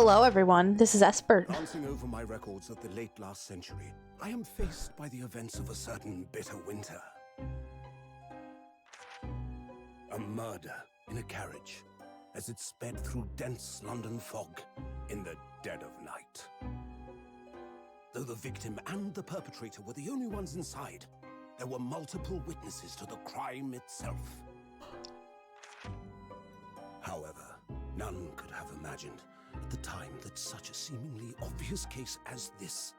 Hello, everyone. This is Esper. Glancing over my records of the late last century, I am faced by the events of a certain bitter winter. A murder in a carriage as it sped through dense London fog in the dead of night. Though the victim and the perpetrator were the only ones inside, there were multiple witnesses to the crime itself. However, none could have imagined at the time that such a seemingly obvious case as this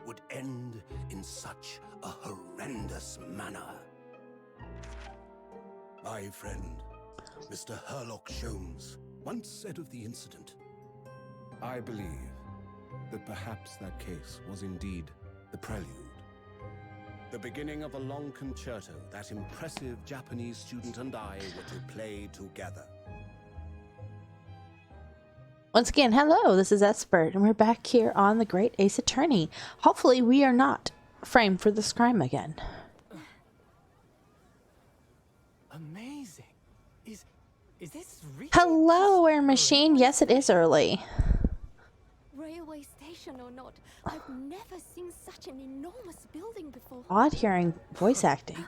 would end in such a horrendous manner. My friend, Mr. Herlock Sholmes, once said of the incident, "I believe that perhaps that case was indeed the prelude. The beginning of a long concerto that impressive Japanese student and I were to play together." Once again, hello, this is Esper, and we're back here on the Great Ace Attorney. Hopefully, we are not framed for this crime again. Amazing. Is this really? Hello, Air Machine. Yes, it is early. Railway station or not, I've never seen such an enormous building before. Odd hearing voice acting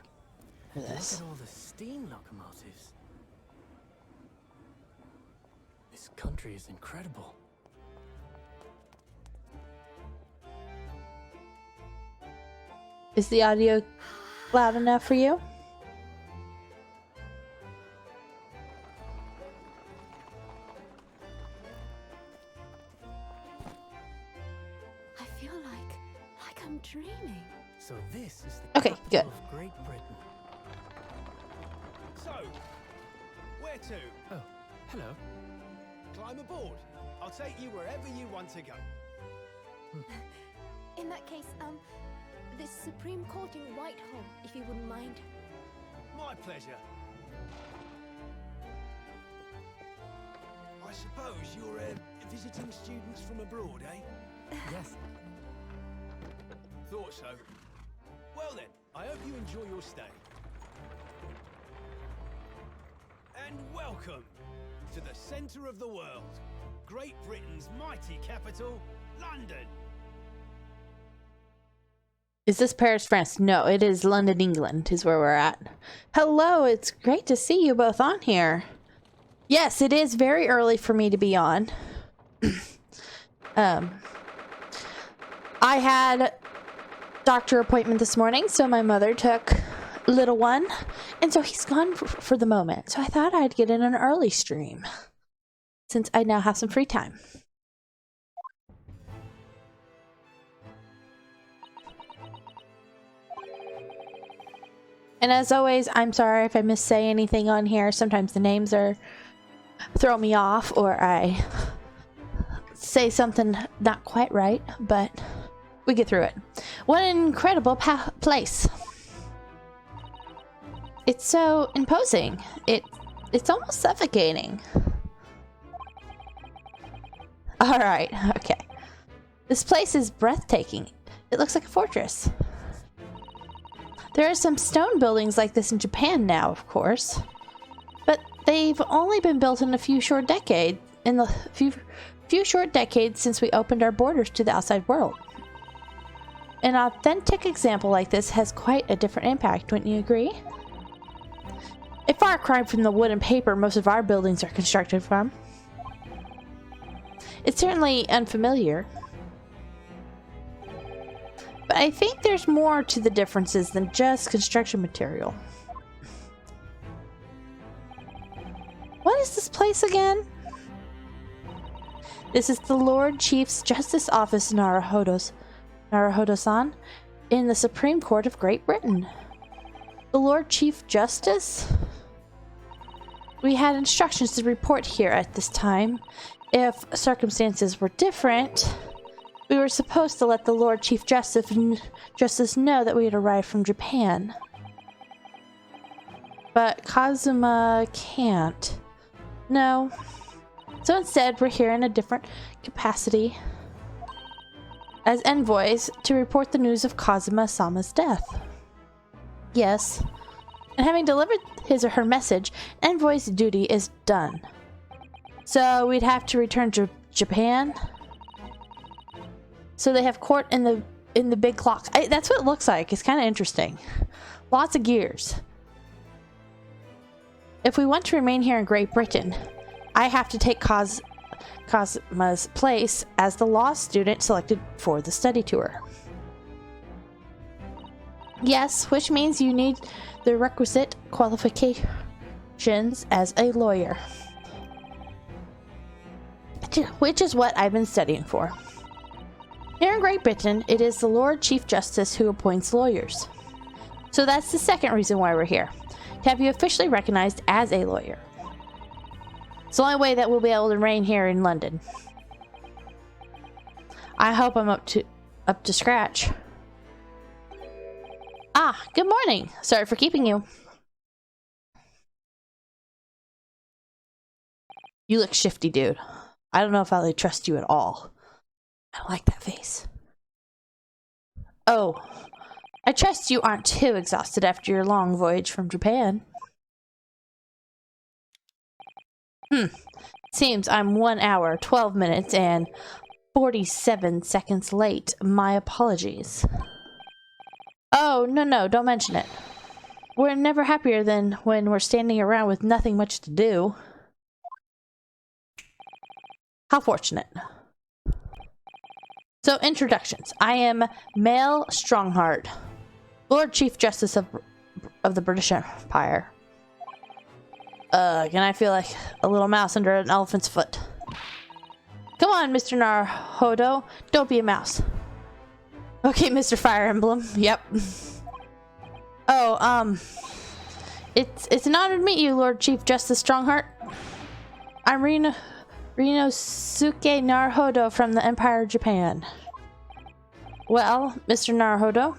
for this. Look at all the steam locomotives. This country is incredible. Is the audio loud enough for you? I feel like I'm dreaming. So this is the Okay, capital good. of Great Britain. So, where to? Oh, hello. Climb aboard. I'll take you wherever you want to go. In that case, the Supreme Court in Whitehall, if you wouldn't mind. My pleasure. I suppose you're visiting students from abroad, eh? Yes. Thought so. Well then, I hope you enjoy your stay. And welcome to the centre of the world, Great Britain's mighty capital, London. Is this Paris, France? No, it is London, England is where we're at. Hello, it's great to see you both on here. Yes, it is very early for me to be on. I had doctor appointment this morning, so my mother took little one, and so he's gone for the moment. So I thought I'd get in an early stream since I now have some free time. And as always, I'm sorry if I missay anything on here. Sometimes the names throw me off, or I say something not quite right, but we get through it. What an incredible place. It's so imposing. It's almost suffocating. All right, okay. This place is breathtaking. It looks like a fortress. There are some stone buildings like this in Japan now, of course, but they've only been built in a few short decades. In the few short decades since we opened our borders to the outside world. An authentic example like this has quite a different impact, wouldn't you agree? A far cry from the wood and paper most of our buildings are constructed from. It's certainly unfamiliar, but I think there's more to the differences than just construction material. What is this place again? This is the Lord Chief Justice Office in Naruhodo-san, in the Supreme Court of Great Britain. The Lord Chief Justice? We had instructions to report here at this time. If circumstances were different, we were supposed to let the Lord Chief Justice know that we had arrived from Japan. But Kazuma can't. No. So instead, we're here in a different capacity as envoys to report the news of Kazuma-sama's death. Yes. And having delivered his or her message, envoy's duty is done. So we'd have to return to Japan. So they have court in the big clock. That's what it looks like. It's kind of interesting. Lots of gears. If we want to remain here in Great Britain, I have to take Cosma's place as the law student selected for the study tour. Yes, which means you need the requisite qualifications as a lawyer. Which is what I've been studying for. Here in Great Britain, it is the Lord Chief Justice who appoints lawyers. So that's the second reason why we're here. To have you officially recognized as a lawyer. It's the only way that we'll be able to reign here in London. I hope I'm up to scratch. Ah, good morning. Sorry for keeping you. You look shifty, dude. I don't know if I'll trust you at all. I don't like that face. Oh, I trust you aren't too exhausted after your long voyage from Japan. Seems I'm 1 hour, 12 minutes, and 47 seconds late. My apologies. Oh, no, don't mention it. We're never happier than when we're standing around with nothing much to do. How fortunate. So, introductions. I am Male Strongheart, Lord Chief Justice of the British Empire. And I feel like a little mouse under an elephant's foot. Come on, Mr. Narhodo. Don't be a mouse. Okay, Mr. Fire Emblem. Yep. Oh, it's an honor to meet you, Lord Chief Justice Strongheart. I'm Rinosuke Narhodo from the Empire of Japan. Well, Mr. Narhodo,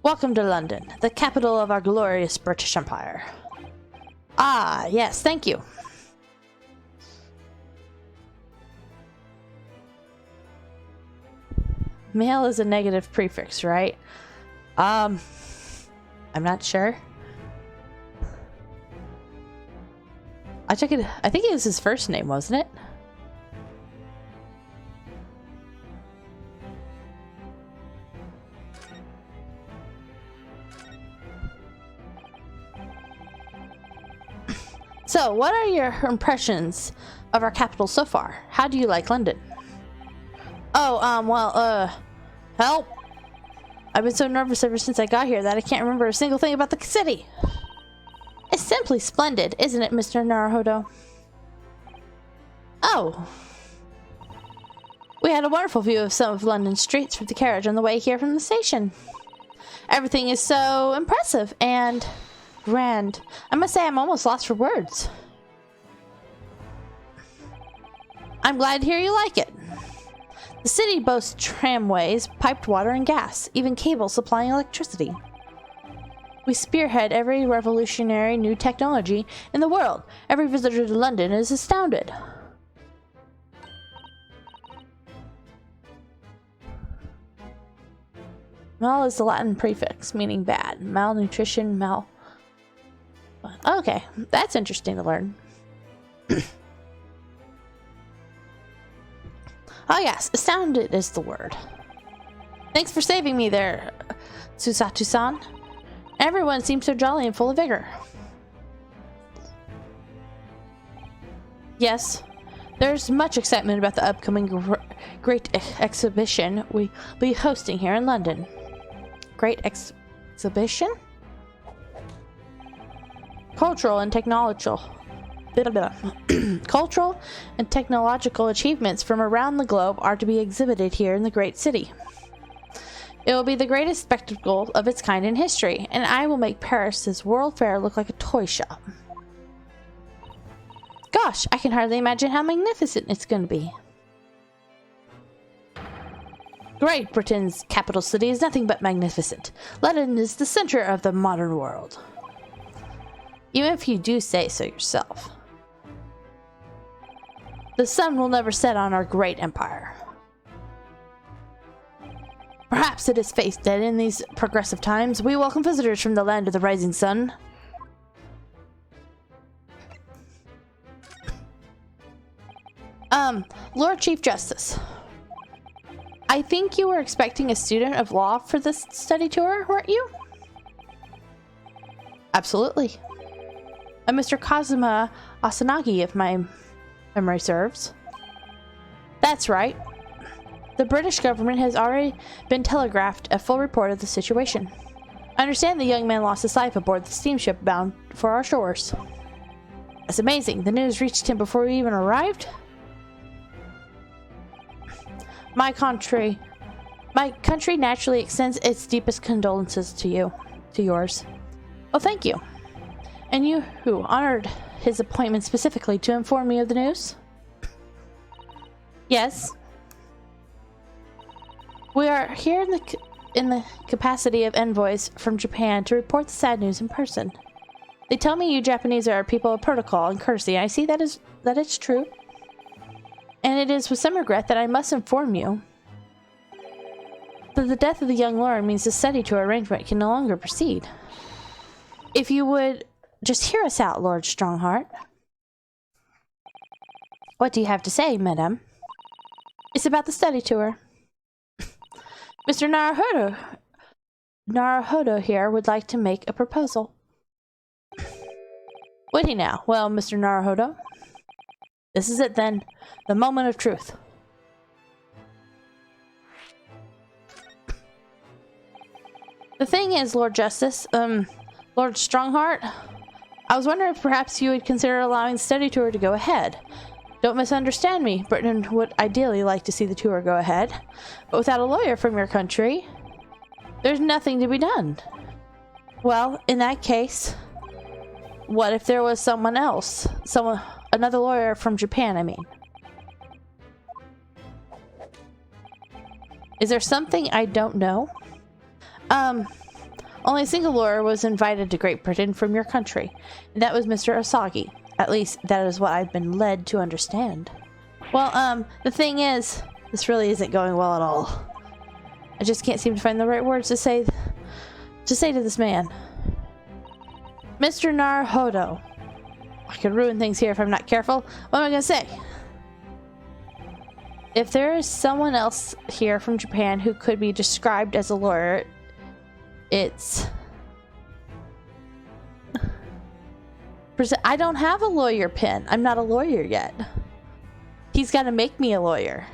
welcome to London, the capital of our glorious British Empire. Ah, yes, thank you. Male is a negative prefix, right? I'm not sure. I think it was his first name, wasn't it? So, what are your impressions of our capital so far? How do you like London? Oh, help! I've been so nervous ever since I got here that I can't remember a single thing about the city. It's simply splendid, isn't it, Mr. Naruhodo? Oh. We had a wonderful view of some of London's streets from the carriage on the way here from the station. Everything is so impressive and grand. I must say I'm almost lost for words. I'm glad to hear you like it. The city boasts tramways, piped water and gas, even cables supplying electricity. We spearhead every revolutionary new technology in the world. Every visitor to London is astounded. Mal is the Latin prefix, meaning bad. Malnutrition, Okay, that's interesting to learn. Oh yes, astounded is the word. Thanks for saving me there, Susatu-san. Everyone seems so jolly and full of vigor. Yes, there's much excitement about the upcoming great exhibition we'll be hosting here in London. Great exhibition? Cultural and technological achievements from around the globe are to be exhibited here in the great city. It will be the greatest spectacle of its kind in history, and I will make Paris's World Fair look like a toy shop. Gosh, I can hardly imagine how magnificent it's going to be. Great Britain's capital city is nothing but magnificent. London is the center of the modern world. Even if you do say so yourself. The sun will never set on our great empire. Perhaps it is fate that in these progressive times we welcome visitors from the land of the rising sun. Lord Chief Justice. I think you were expecting a student of law for this study tour, weren't you? Absolutely. A Mr. Kazuma Asanagi, if my memory serves. That's right. The British government has already been telegraphed a full report of the situation. I understand the young man lost his life aboard the steamship bound for our shores. That's amazing. The news reached him before we even arrived? My country naturally extends its deepest condolences to yours. Oh, thank you. And you who honored his appointment specifically to inform me of the news? Yes. We are here in the capacity of envoys from Japan to report the sad news in person. They tell me you Japanese are people of protocol and courtesy. I see that it's true. And it is with some regret that I must inform you that the death of the young lord means the study tour arrangement can no longer proceed. If you would just hear us out, Lord Strongheart. What do you have to say, madam? It's about the study tour. Mr. Naruhodo here would like to make a proposal. Would he now? Well, Mr. Naruhodo, this is it then. The moment of truth. The thing is, Lord Justice, Lord Strongheart, I was wondering if perhaps you would consider allowing the study tour to go ahead. Don't misunderstand me. Britain would ideally like to see the tour go ahead, but without a lawyer from your country, there's nothing to be done. Well, in that case, what if there was someone else? Another lawyer from Japan, I mean. Is there something I don't know? Only a single lawyer was invited to Great Britain from your country, and that was Mr. Asagi. At least, that is what I've been led to understand. Well, the thing is, this really isn't going well at all. I just can't seem to find the right words to say to this man. Mr. Naruhodo. I could ruin things here if I'm not careful. What am I gonna say? If there is someone else here from Japan who could be described as a lawyer, it's... I don't have a lawyer pin. I'm not a lawyer yet. He's got to make me a lawyer.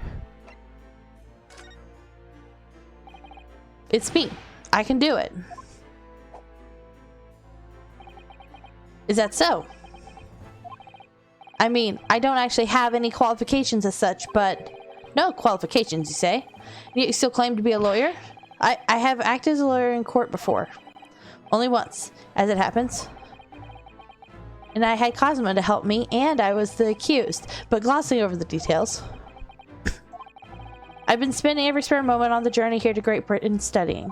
It's me. I can do it. Is that so? I mean, I don't actually have any qualifications as such, but... No qualifications, you say? Yet you still claim to be a lawyer? I have acted as a lawyer in court before. Only once, as it happens. And I had Kazuma to help me, and I was the accused, but glossing over the details. I've been spending every spare moment on the journey here to Great Britain studying.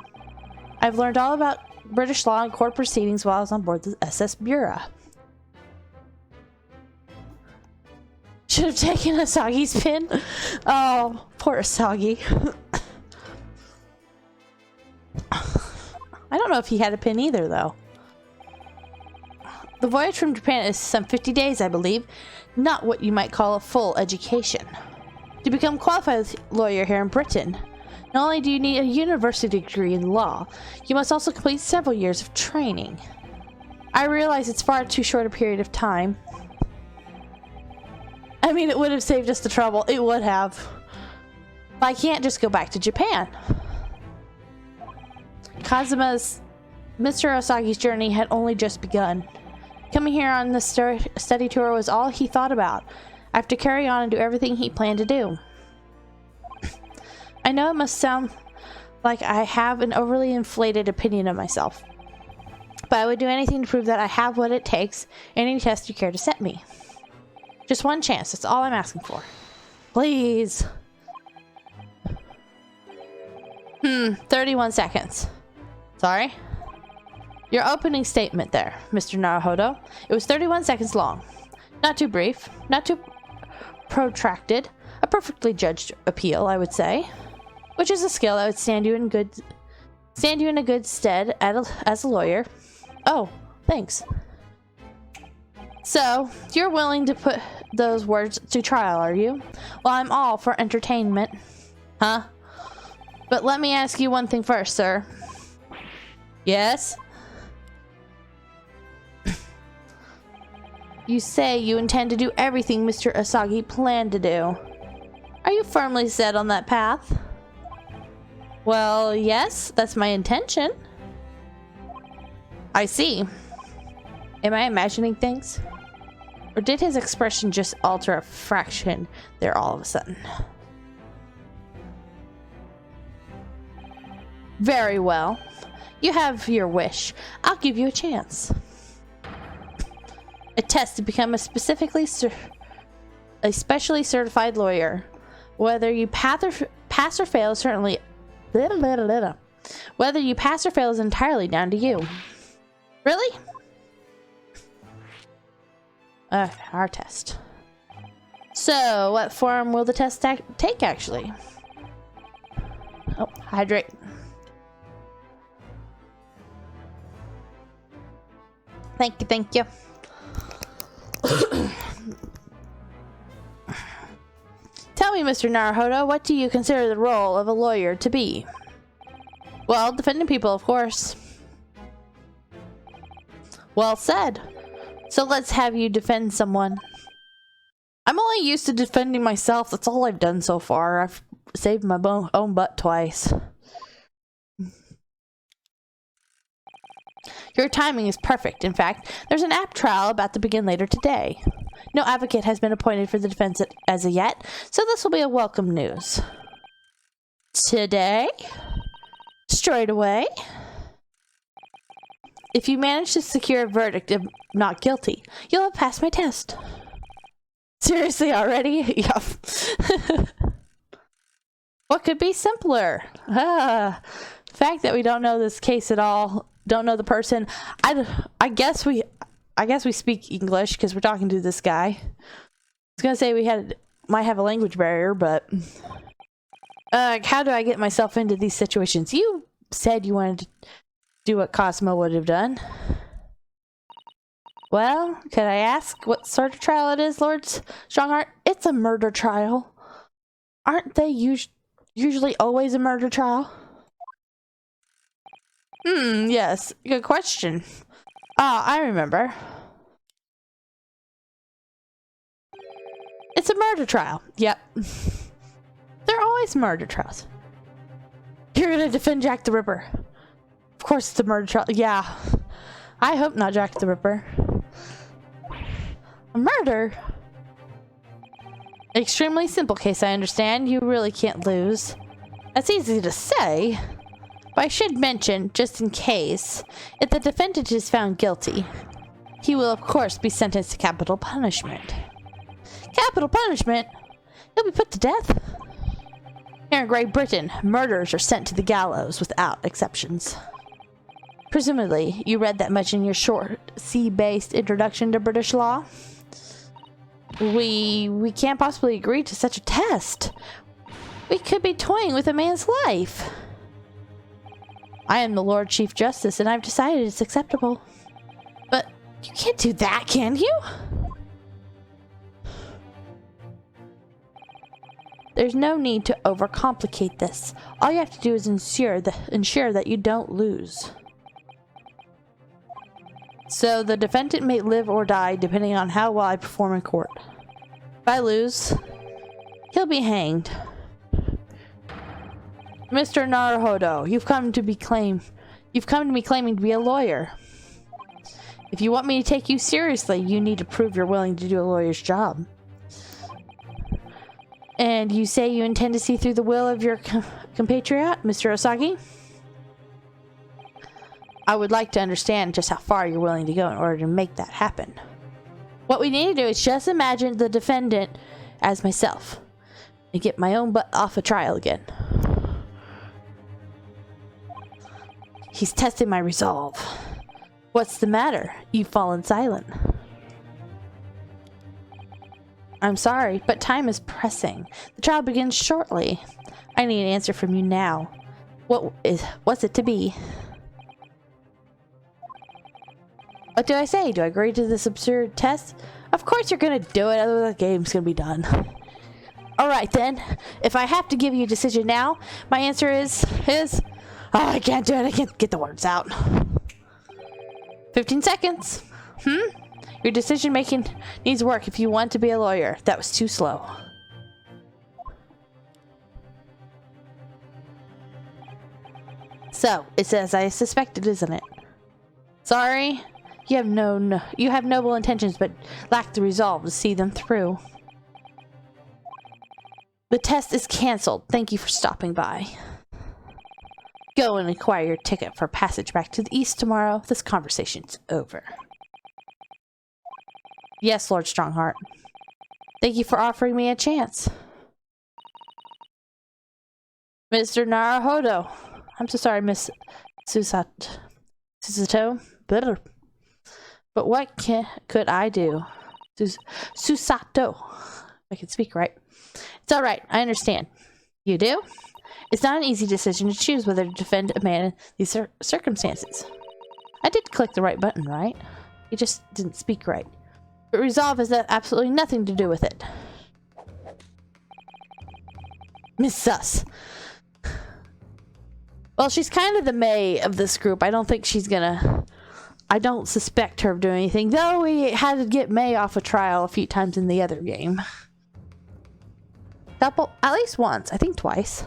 I've learned all about British law and court proceedings while I was on board the SS Bura. Should have taken Asagi's pin. Oh, poor Asagi. I don't know if he had a pin either, though. The voyage from Japan is some 50 days, I believe. Not what you might call a full education. To become a qualified lawyer here in Britain, not only do you need a university degree in law, you must also complete several years of training. I realize it's far too short a period of time. I mean, it would have saved us the trouble. It would have. But I can't just go back to Japan. Mr. Asagi's journey had only just begun. Coming here on the study tour was all he thought about. I have to carry on and do everything he planned to do. I know it must sound like I have an overly inflated opinion of myself, but I would do anything to prove that I have what it takes, any test you care to set me. Just one chance, that's all I'm asking for. Please. 31 seconds. Sorry? Your opening statement there, Mr. Naruhodo. It was 31 seconds long. Not too brief, not too protracted. A perfectly judged appeal, I would say. Which is a skill that would stand you in a good stead as a lawyer. Oh, thanks. So, you're willing to put those words to trial, are you? Well, I'm all for entertainment. Huh? But let me ask you one thing first, sir. Yes? You say you intend to do everything Mr. Asagi planned to do. Are you firmly set on that path? Well, yes, that's my intention. I see. Am I imagining things? Or did his expression just alter a fraction there all of a sudden? Very well. You have your wish. I'll give you a chance. A test to become a specially certified lawyer. Whether you pass or fail, certainly. Whether you pass or fail is entirely down to you. Really? Our test. So, what form will the test take, actually? Oh, hydrate. Thank you, thank you. Tell me, Mr. Naruhodo, what do you consider the role of a lawyer to be? Well, defending people, of course. Well said. So let's have you defend someone. I'm only used to defending myself. That's all I've done so far. I've saved my own butt twice. Your timing is perfect. In fact, there's an app trial about to begin later today. No advocate has been appointed for the defense as of yet, so this will be a welcome news. Today? Straight away? If you manage to secure a verdict of not guilty, you'll have passed my test. Seriously, already? Yeah. What could be simpler? The fact that we don't know this case at all, don't know the person. I guess we speak English because we're talking to this guy. I was gonna say might have a language barrier, but how do I get myself into these situations? You said you wanted to do what Cosmo would have done. Well, could I ask what sort of trial it is, Lord Strongheart? It's a murder trial. Aren't they usually always a murder trial? Yes. Good question. I remember. It's a murder trial. Yep. They're always murder trials. You're gonna defend Jack the Ripper. Of course it's a murder trial. Yeah. I hope not Jack the Ripper. A murder? Extremely simple case, I understand. You really can't lose. That's easy to say. But I should mention, just in case, if the defendant is found guilty, he will of course be sentenced to capital punishment. Capital punishment? He'll be put to death? Here in Great Britain, murderers are sent to the gallows without exceptions. Presumably, you read that much in your short, sea-based introduction to British law? We can't possibly agree to such a test. We could be toying with a man's life. I am the Lord Chief Justice, and I've decided it's acceptable. But you can't do that, can you? There's no need to overcomplicate this. All you have to do is ensure that you don't lose. So the defendant may live or die depending on how well I perform in court. If I lose, he'll be hanged. Mr. Naruhodo, you've come to me claiming to be a lawyer. If you want me to take you seriously, you need to prove you're willing to do a lawyer's job. And you say you intend to see through the will of your compatriot, Mr. Asagi? I would like to understand just how far you're willing to go in order to make that happen. What we need to do is just imagine the defendant as myself and get my own butt off a trial again. He's testing my resolve. What's the matter? You've fallen silent. I'm sorry, but time is pressing. The trial begins shortly. I need an answer from you now. What's it to be? What do I say? Do I agree to this absurd test? Of course you're gonna do it, otherwise the game's gonna be done. Alright then, if I have to give you a decision now, my answer is, oh, I can't do it, I can't get the words out. 15 seconds. Your decision making needs work if you want to be a lawyer. That was too slow. So, it's as I suspected, isn't it? Sorry, you have noble intentions, but lack the resolve to see them through. The test is cancelled. Thank you for stopping by. Go and acquire your ticket for passage back to the east tomorrow. This conversation's over. Yes, Lord Strongheart. Thank you for offering me a chance. Mr. Naruhodo. I'm so sorry, Miss Susato. But what could I do? Susato. I can speak right. It's alright, I understand. You do? It's not an easy decision to choose whether to defend a man in these circumstances. I did click the right button, right? He just didn't speak right. But resolve has absolutely nothing to do with it. Miss Sus. Well, she's kind of the May of this group. I don't think she's gonna... I don't suspect her of doing anything, though we had to get May off a trial a few times in the other game. At least once. I think twice.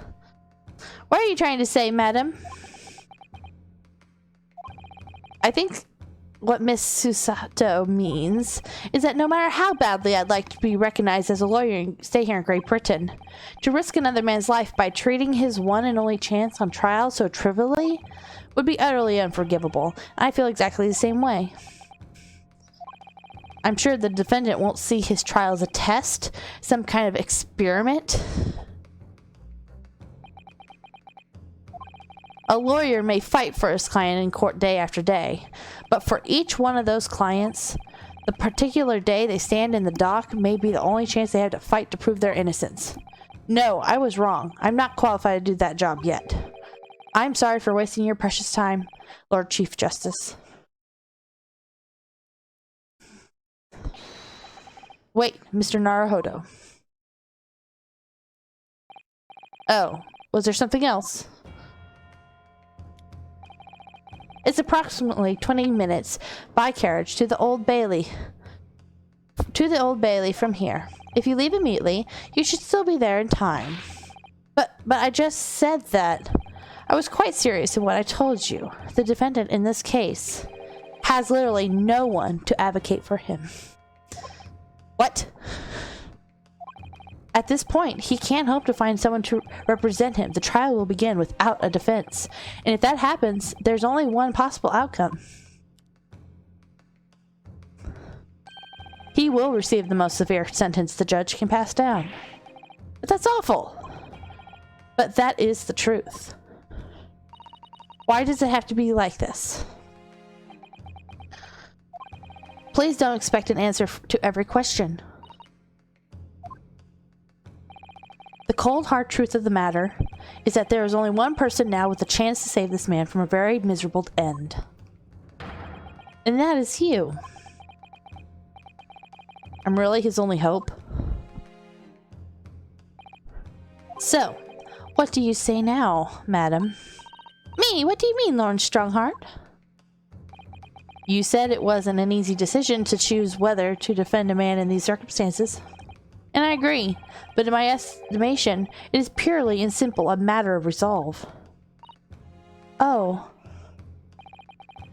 What are you trying to say, madam? I think what Miss Susato means is that no matter how badly I'd like to be recognized as a lawyer and stay here in Great Britain, to risk another man's life by treating his one and only chance on trial so trivially would be utterly unforgivable. I feel exactly the same way. I'm sure the defendant won't see his trial as a test, some kind of experiment. A lawyer may fight for his client in court day after day, but for each one of those clients, the particular day they stand in the dock may be the only chance they have to fight to prove their innocence. No, I was wrong. I'm not qualified to do that job yet. I'm sorry for wasting your precious time, Lord Chief Justice. Wait, Mr. Naruhodo. Oh, was there something else? It's approximately 20 minutes by carriage to the Old Bailey. From here. If you leave immediately, you should still be there in time. But I just said that. I was quite serious in what I told you. The defendant in this case has literally no one to advocate for him. What? At this point, he can't hope to find someone to represent him. The trial will begin without a defense. And if that happens, there's only one possible outcome. He will receive the most severe sentence the judge can pass down. But that's awful. But that is the truth. Why does it have to be like this? Please don't expect an answer to every question. The cold hard truth of the matter is that there is only one person now with a chance to save this man from a very miserable end. And that is you. I'm really his only hope. So, what do you say now, madam? Me? What do you mean, Lord Strongheart? You said it wasn't an easy decision to choose whether to defend a man in these circumstances. And I agree, but in my estimation, it is purely and simple a matter of resolve. Oh.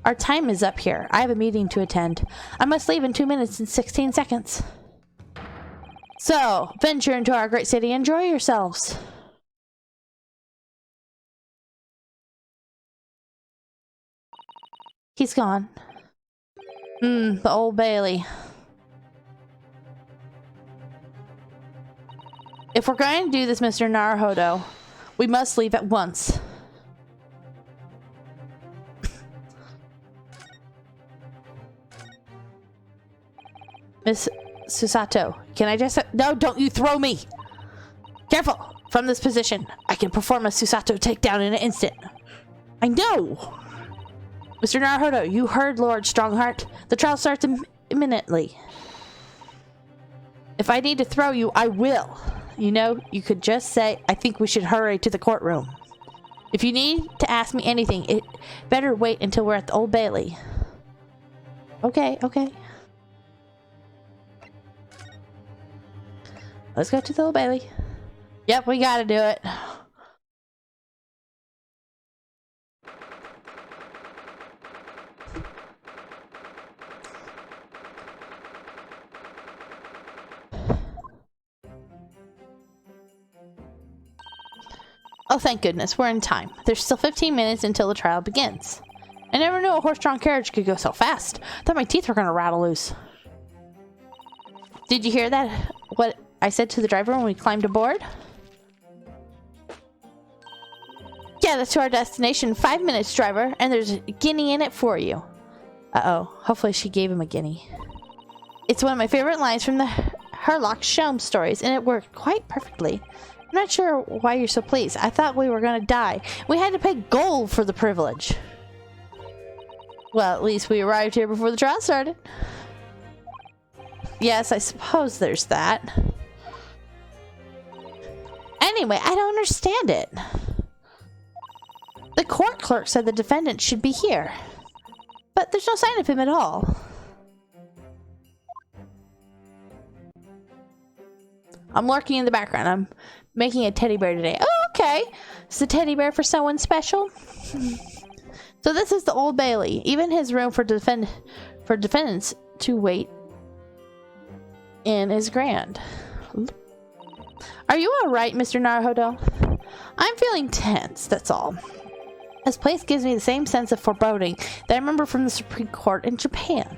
Our time is up here. I have a meeting to attend. I must leave in 2 minutes and 16 seconds. So, venture into our great city. Enjoy yourselves. He's gone. The Old Bailey. If we're going to do this, Mr. Naruhodo, we must leave at once. Miss Susato, can I just... No, don't you throw me! Careful! From this position, I can perform a Susato takedown in an instant. I know! Mr. Naruhodo, you heard Lord Strongheart. The trial starts imminently. If I need to throw you, I will. You know, you could just say, I think we should hurry to the courtroom. If you need to ask me anything, it better wait until we're at the Old Bailey. Okay, okay. Let's go to the Old Bailey. Yep, we gotta do it. Oh, thank goodness, we're in time. There's still 15 minutes until the trial begins. I never knew a horse-drawn carriage could go so fast. I thought my teeth were gonna rattle loose. Did you hear that? What I said to the driver when we climbed aboard? Yeah, that's to our destination. 5 minutes, driver, and there's a guinea in it for you. Uh-oh. Hopefully she gave him a guinea. It's one of my favorite lines from the Herlock Sholmes stories, and it worked quite perfectly. I'm not sure why you're so pleased. I thought we were gonna die. We had to pay gold for the privilege. Well, at least we arrived here before the trial started. Yes, I suppose there's that. Anyway, I don't understand it. The court clerk said the defendant should be here. But there's no sign of him at all. I'm lurking in the background. I'm making a teddy bear today. Oh, okay. Is the teddy bear for someone special? So this is the Old Bailey. Even his room for defendants to wait in is grand. Are you alright, Mr. Naruhodo? I'm feeling tense, that's all. This place gives me the same sense of foreboding that I remember from the Supreme Court in Japan.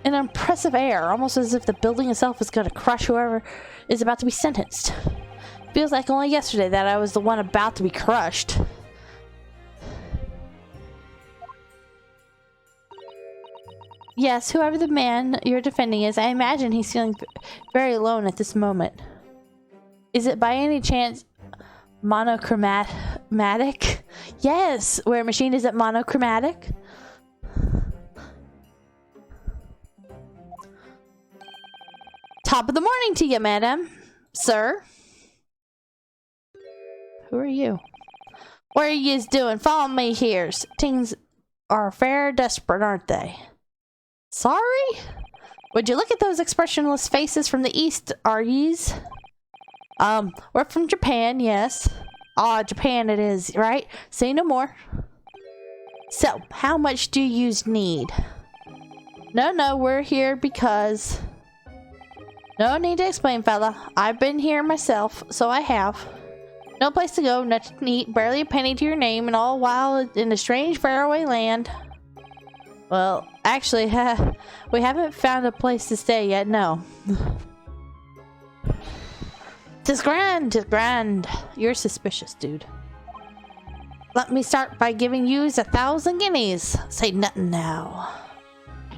An impressive air, almost as if the building itself is going to crush whoever is about to be sentenced. Feels like only yesterday that I was the one about to be crushed. Yes, whoever the man you're defending is, I imagine he's feeling very alone at this moment. Is it by any chance monochromatic? Yes, where a machine isn't monochromatic. Top of the morning to you, madam. Sir? Who are you? What are yous doing? Follow me here. Things are fair desperate, aren't they? Sorry? Would you look at those expressionless faces from the east, are yous? We're from Japan, yes. Ah, Japan it is, right? Say no more. So, how much do yous need? No, we're here because... No need to explain, fella. I've been here myself, so I have. No place to go, nothing to eat, barely a penny to your name, and all while in a strange faraway land. Well, actually, we haven't found a place to stay yet, no. 'Tis grand, 'tis grand. You're suspicious, dude. Let me start by giving yous 1,000 guineas. Say nothing now.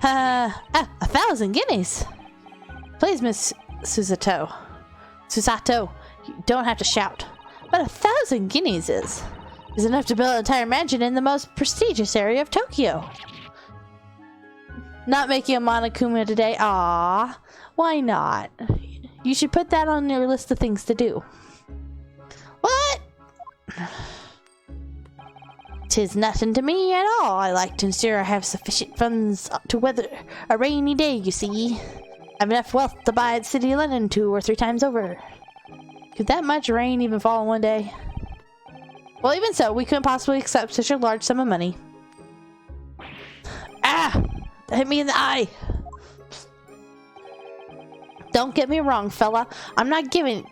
1,000 guineas? Please, Miss Susato, you don't have to shout. But 1,000 guineas is enough to build an entire mansion in the most prestigious area of Tokyo. Not making a Monokuma today. Ah, why not? You should put that on your list of things to do. What? 'Tis nothing to me at all. I like to ensure I have sufficient funds to weather a rainy day, you see. I have enough wealth to buy at City of London 2 or 3 times over. Could that much rain even fall in one day? Well, even so, we couldn't possibly accept such a large sum of money. Ah! That hit me in the eye! Don't get me wrong, fella. I'm not giving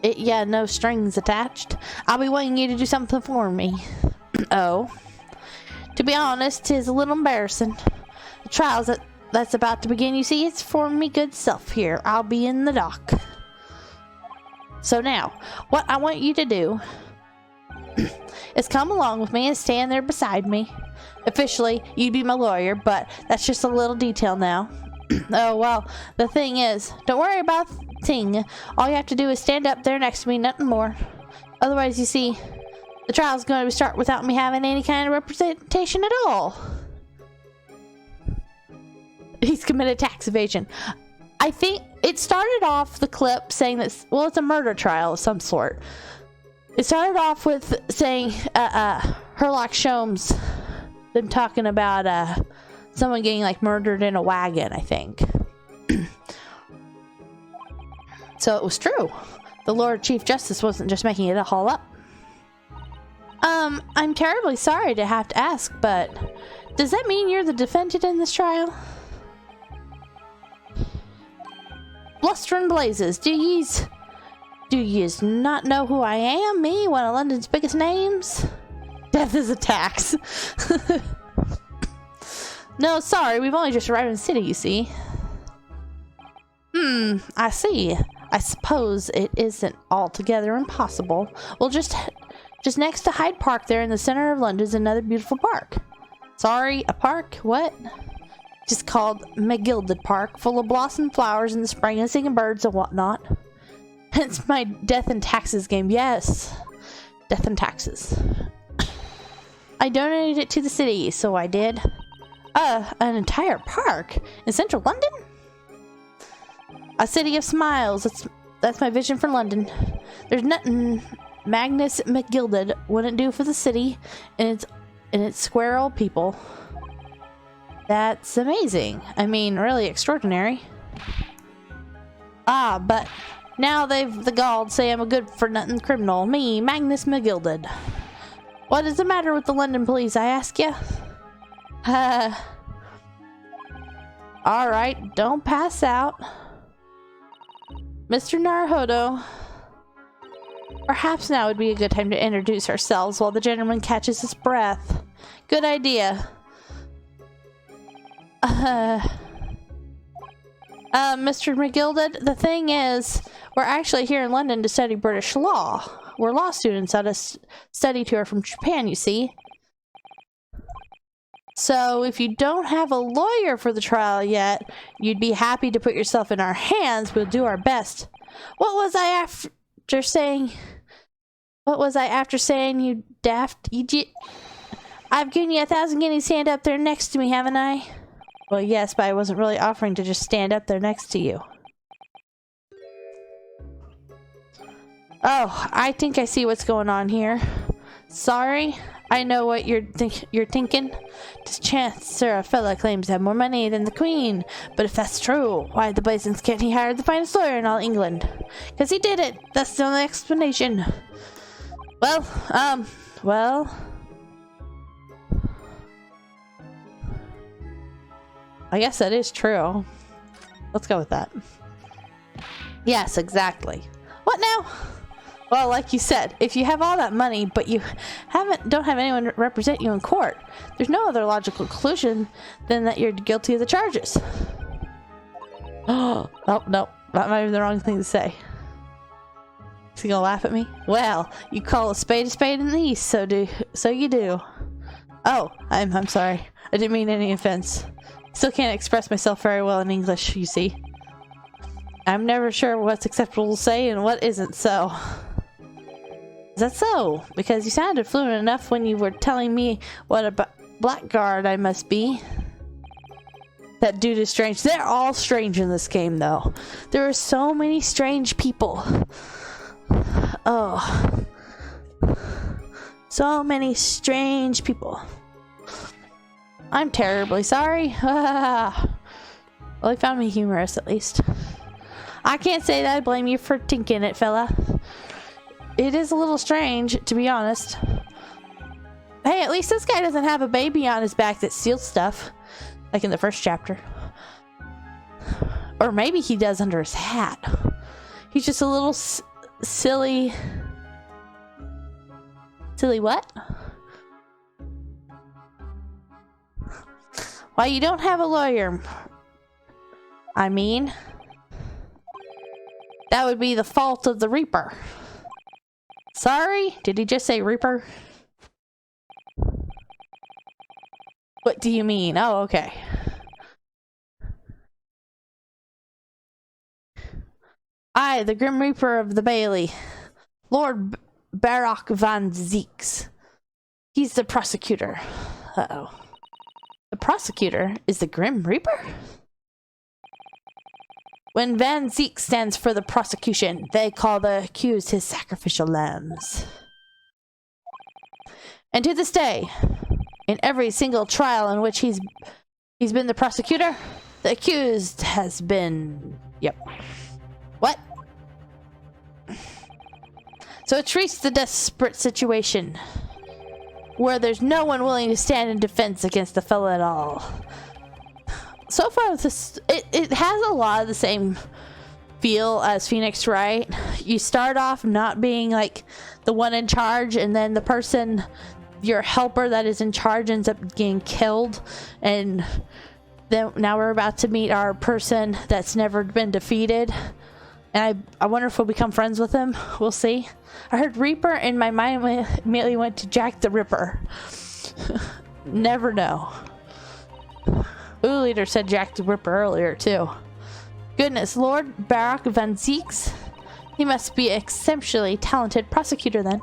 it, no strings attached. I'll be wanting you to do something for me. Oh. To be honest, 'tis a little embarrassing. The trials that's about to begin, you see, it's for me good self here. I'll be in the dock. So now, what I want you to do is come along with me and stand there beside me. Officially, you'd be my lawyer, but that's just a little detail now. Oh, well, the thing is, don't worry about the thing. All you have to do is stand up there next to me, nothing more. Otherwise, you see, the trial's going to start without me having any kind of representation at all. He's committed tax evasion. I think it started off the clip saying that, well, it's a murder trial of some sort. It started off with saying, Herlock Sholmes, them talking about, someone getting, like, murdered in a wagon, I think. So it was true. The Lord Chief Justice wasn't just making it all up. I'm terribly sorry to have to ask, but does that mean you're the defendant in this trial? Bluster and blazes, do yous not know who I am? Me, one of London's biggest names? Death is a tax. No, sorry, we've only just arrived in the city, you see. I see. I suppose it isn't altogether impossible. Well, just next to Hyde Park there in the center of London is another beautiful park. Sorry, a park? What? Just called McGilded Park, full of blossom flowers in the spring and singing birds and whatnot. It's my death and taxes game. Yes, death and taxes. I donated it to the city, so I did. An entire park in central London? A city of smiles. That's my vision for London. There's nothing Magnus McGilded wouldn't do for the city and its square old people. That's amazing. I mean, really extraordinary. But now they've the gall to say I'm a good-for-nothing criminal. Me, Magnus McGilded. What is the matter with the London police, I ask you? Alright, don't pass out. Mr. Naruhodo. Perhaps now would be a good time to introduce ourselves while the gentleman catches his breath. Good idea. Mr. McGilded, the thing is, we're actually here in London to study British law. We're law students on a study tour from Japan, you see. So if you don't have a lawyer for the trial yet, you'd be happy to put yourself in our hands. We'll do our best. What was I after saying? What was I after saying, you daft idiot? I've given you 1,000 guineas, stand up there next to me, haven't I? Well, yes, but I wasn't really offering to just stand up there next to you. Oh, I think I see what's going on here. Sorry, I know what you're thinking. This Chancellor fella claims to have more money than the Queen. But if that's true, why the blazons can't he hire the finest lawyer in all England? Because he did it. That's the only explanation. Well, I guess that is true. Let's go with that. Yes, exactly. What now? Well, like you said, if you have all that money, but you don't have anyone represent you in court, there's no other logical conclusion than that you're guilty of the charges. Oh, no, that might be the wrong thing to say. Is he gonna laugh at me? Well, you call a spade in the East, so you do. Oh, I'm sorry. I didn't mean any offense. Still can't express myself very well in English, you see. I'm never sure what's acceptable to say and what isn't, so... Is that so? Because you sounded fluent enough when you were telling me what a blackguard I must be. That dude is strange. They're all strange in this game, though. There are so many strange people. Oh. So many strange people. I'm terribly sorry. Well, he found me humorous, at least. I can't say that I blame you for tinking it, fella. It is a little strange, to be honest. Hey, at least this guy doesn't have a baby on his back that steals stuff. Like in the first chapter. Or maybe he does under his hat. He's just a little silly... Silly what? Why, you don't have a lawyer. I mean... That would be the fault of the Reaper. Sorry? Did he just say Reaper? What do you mean? Oh, okay. I, the Grim Reaper of the Bailey. Lord Barock van Zeeks. He's the prosecutor. Uh-oh. The prosecutor is the Grim Reaper? When Van Zeek stands for the prosecution, they call the accused his sacrificial lambs. And to this day, in every single trial in which he's been the prosecutor, the accused has been... Yep. What? So it's reached the desperate situation where there's no one willing to stand in defense against the fella at all. So far, it has a lot of the same feel as Phoenix Wright. You start off not being like the one in charge, and then the person, your helper that is in charge, ends up getting killed, and then now we're about to meet our person that's never been defeated. And I wonder if we'll become friends with him. We'll see. I heard Reaper, and my mind immediately went to Jack the Ripper. Never know. Ooh, Leader said Jack the Ripper earlier, too. Goodness, Lord Barak Van Zeeks. He must be an exceptionally talented prosecutor, then.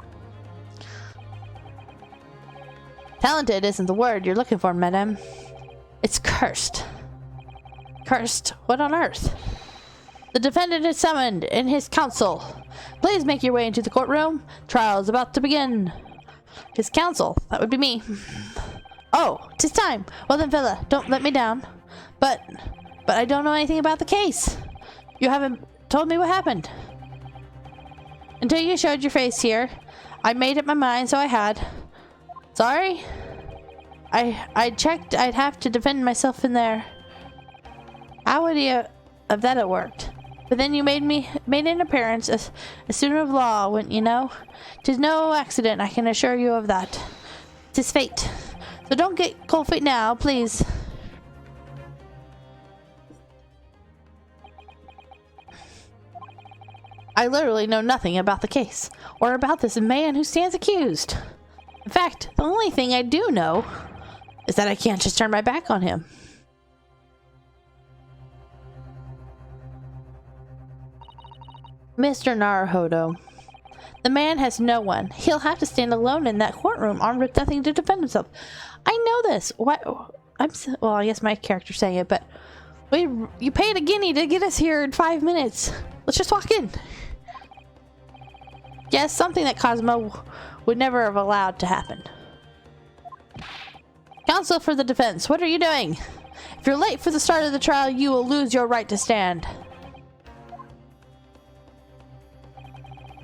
Talented isn't the word you're looking for, madam. It's cursed. Cursed? What on earth? The defendant is summoned in his counsel. Please make your way into the courtroom. Trial is about to begin. His counsel? That would be me. Oh, 'tis time. Well then, fella, don't let me down. But I don't know anything about the case. You haven't told me what happened. Until you showed your face here, I made up my mind, so I had. Sorry? I checked I'd have to defend myself in there. How would you have that it worked? But then you made an appearance as a student of law, wouldn't you know? 'Tis no accident, I can assure you of that. 'Tis fate. So don't get cold feet now, please. I literally know nothing about the case, or about this man who stands accused. In fact, the only thing I do know is that I can't just turn my back on him. Mr. Naruhodo. The man has no one. He'll have to stand alone in that courtroom, armed with nothing to defend himself. I know this. What? Well, I guess my character's saying it, but you paid a guinea to get us here in 5 minutes. Let's just walk in. Yes, something that Cosmo would never have allowed to happen. Counsel for the defense, what are you doing? If you're late for the start of the trial, you will lose your right to stand.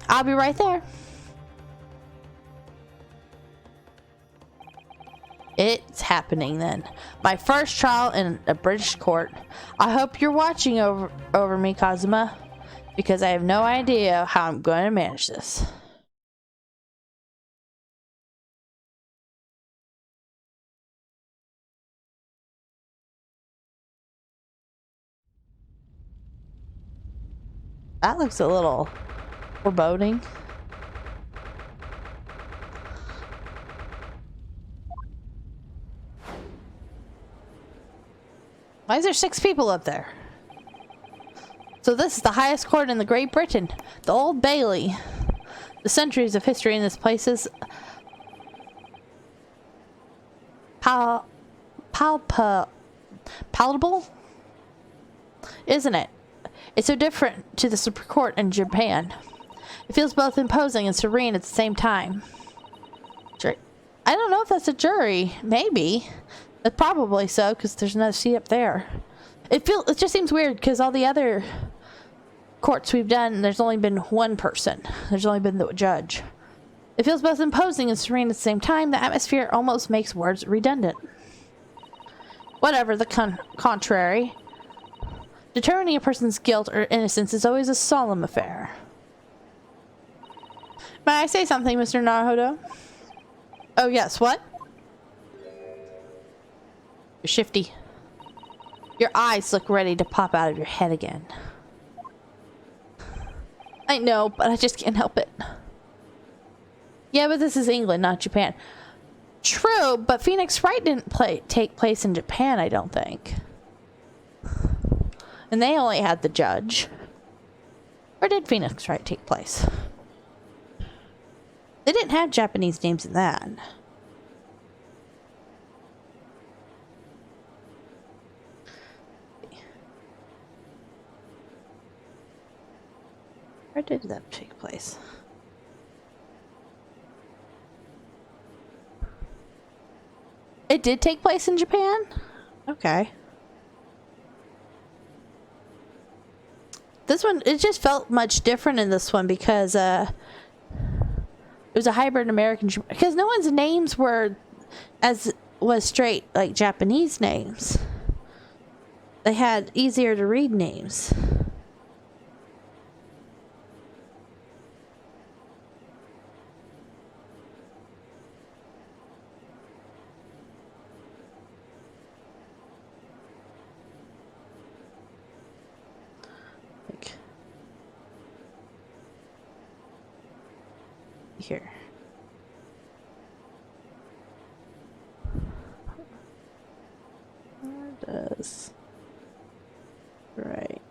I'll be right there. It's happening then. My first trial in a British court. I hope you're watching over me, Kazuma, because I have no idea how I'm going to manage this. That looks a little foreboding. Why is there 6 people up there? So this is the highest court in the Great Britain. The Old Bailey. The centuries of history in this place is palatable, isn't it? It's so different to the Supreme Court in Japan. It feels both imposing and serene at the same time. I don't know if that's a jury. Maybe. But probably so, because there's another seat up there. It just seems weird, because all the other courts we've done, there's only been one person. There's only been the judge. It feels both imposing and serene at the same time. The atmosphere almost makes words redundant. Whatever the contrary. Determining a person's guilt or innocence is always a solemn affair. May I say something, Mr. Naruhodo? Oh yes, what? You're shifty. Your eyes look ready to pop out of your head again. I know, but I just can't help it. Yeah, but this is England, not Japan. True, but Phoenix Wright didn't take place in Japan, I don't think. And they only had the judge. Where did Phoenix Wright take place? They didn't have Japanese names in that. Where did that take place? It did take place in Japan? Okay. This one, it just felt much different in this one because it was a hybrid American, because no one's names were was straight like Japanese names. They had easier to read names. Here. Where does... Right.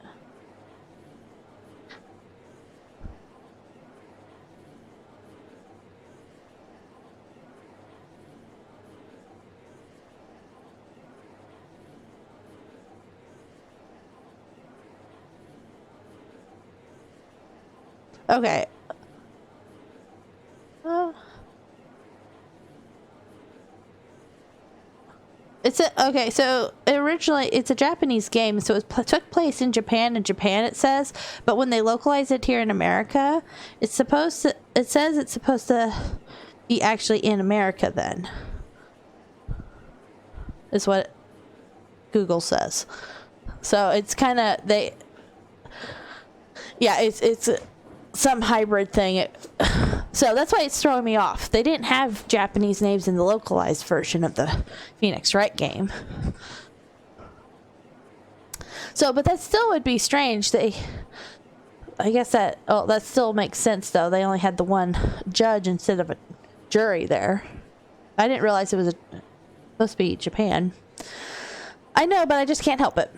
Okay. Okay, so originally it's a Japanese game, so it took place in Japan, it says, but when they localized it here in America, it says it's supposed to be actually in America then. Is what Google says. So it's kind of, it's some hybrid thing. So that's why it's throwing me off. They didn't have Japanese names in the localized version of the Phoenix Wright game. So, but that still would be strange. I guess that still makes sense though. They only had the one judge instead of a jury there. I didn't realize it was supposed to be Japan. I know, but I just can't help it.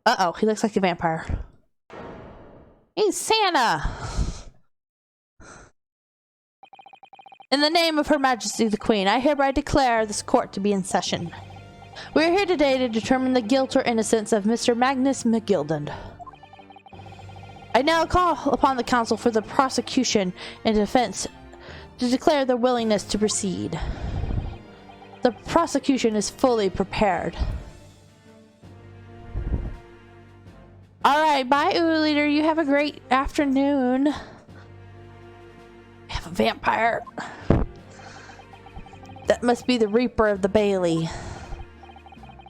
Uh-oh, he looks like a vampire. He's Santa! In the name of Her Majesty the Queen, I hereby declare this court to be in session. We are here today to determine the guilt or innocence of Mr. Magnus McGilden. I now call upon the counsel for the prosecution and defense to declare their willingness to proceed. The prosecution is fully prepared. Alright, bye, Ulu Leader. You have a great afternoon. I have a vampire. That must be the Reaper of the Bailey.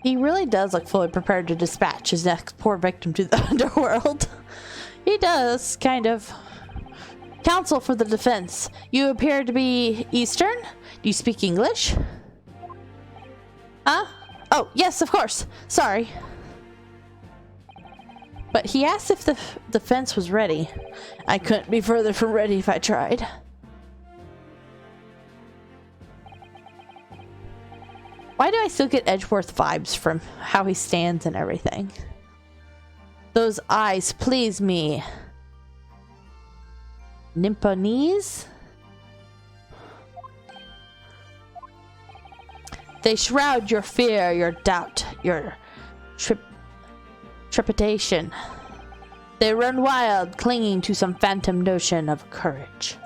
He really does look fully prepared to dispatch his next poor victim to the underworld. He does, kind of. Counsel for the defense. You appear to be Eastern? Do you speak English? Huh? Oh, yes, of course. Sorry. But he asked if the defense was ready. I couldn't be further from ready if I tried. Why do I still get Edgeworth vibes from how he stands and everything? Those eyes please me. Nymphonese? They shroud your fear, your doubt, your trepidation. They run wild, clinging to some phantom notion of courage.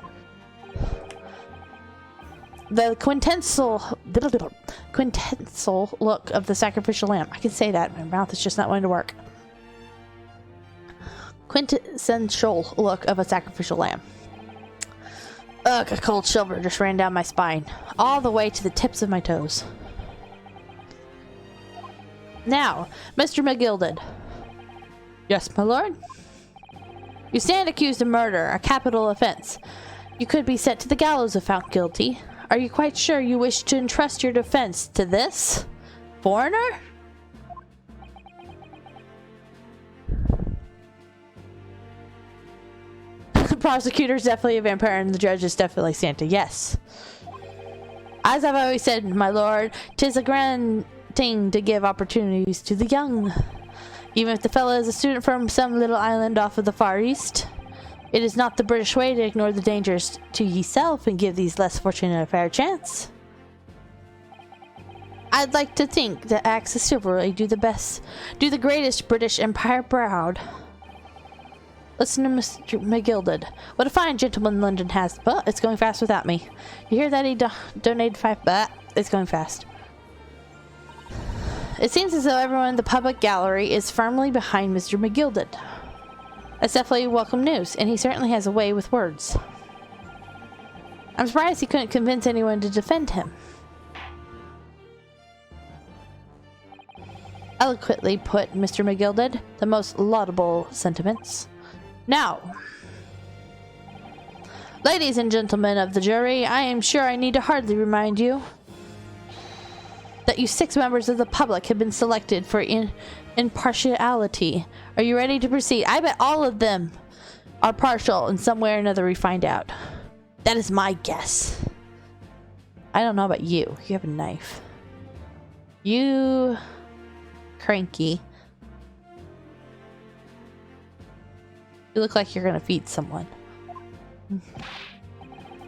The quintessential look of the sacrificial lamb. I can say that. My mouth is just not wanting to work. Quintessential look of a sacrificial lamb. Ugh, a cold shiver just ran down my spine, all the way to the tips of my toes. Now, Mr. McGilden. Yes, my lord? You stand accused of murder, a capital offense. You could be sent to the gallows if found guilty. Are you quite sure you wish to entrust your defense to this foreigner? The prosecutor's definitely a vampire and the judge is definitely Santa. Yes. As I've always said, my lord, 'tis a grand thing to give opportunities to the young. Even if the fellow is a student from some little island off of the Far East. It is not the British way to ignore the dangers to yourself and give these less fortunate a fair chance. I'd like to think that acts of chivalry do the greatest British Empire proud. Listen to Mr. McGilded. What a fine gentleman London has, but it's going fast without me. You hear that he donated 5, but it's going fast. It seems as though everyone in the public gallery is firmly behind Mr. McGilded. That's definitely welcome news, and he certainly has a way with words. I'm surprised he couldn't convince anyone to defend him. Eloquently put, Mr. McGilded. The most laudable sentiments. Now, ladies and gentlemen of the jury, I am sure I need to hardly remind you that you 6 members of the public have been selected for impartiality. Are you ready to proceed? I bet all of them are partial in some way or another we find out. That is my guess. I don't know about you. You have a knife. You... cranky. You look like you're gonna feed someone.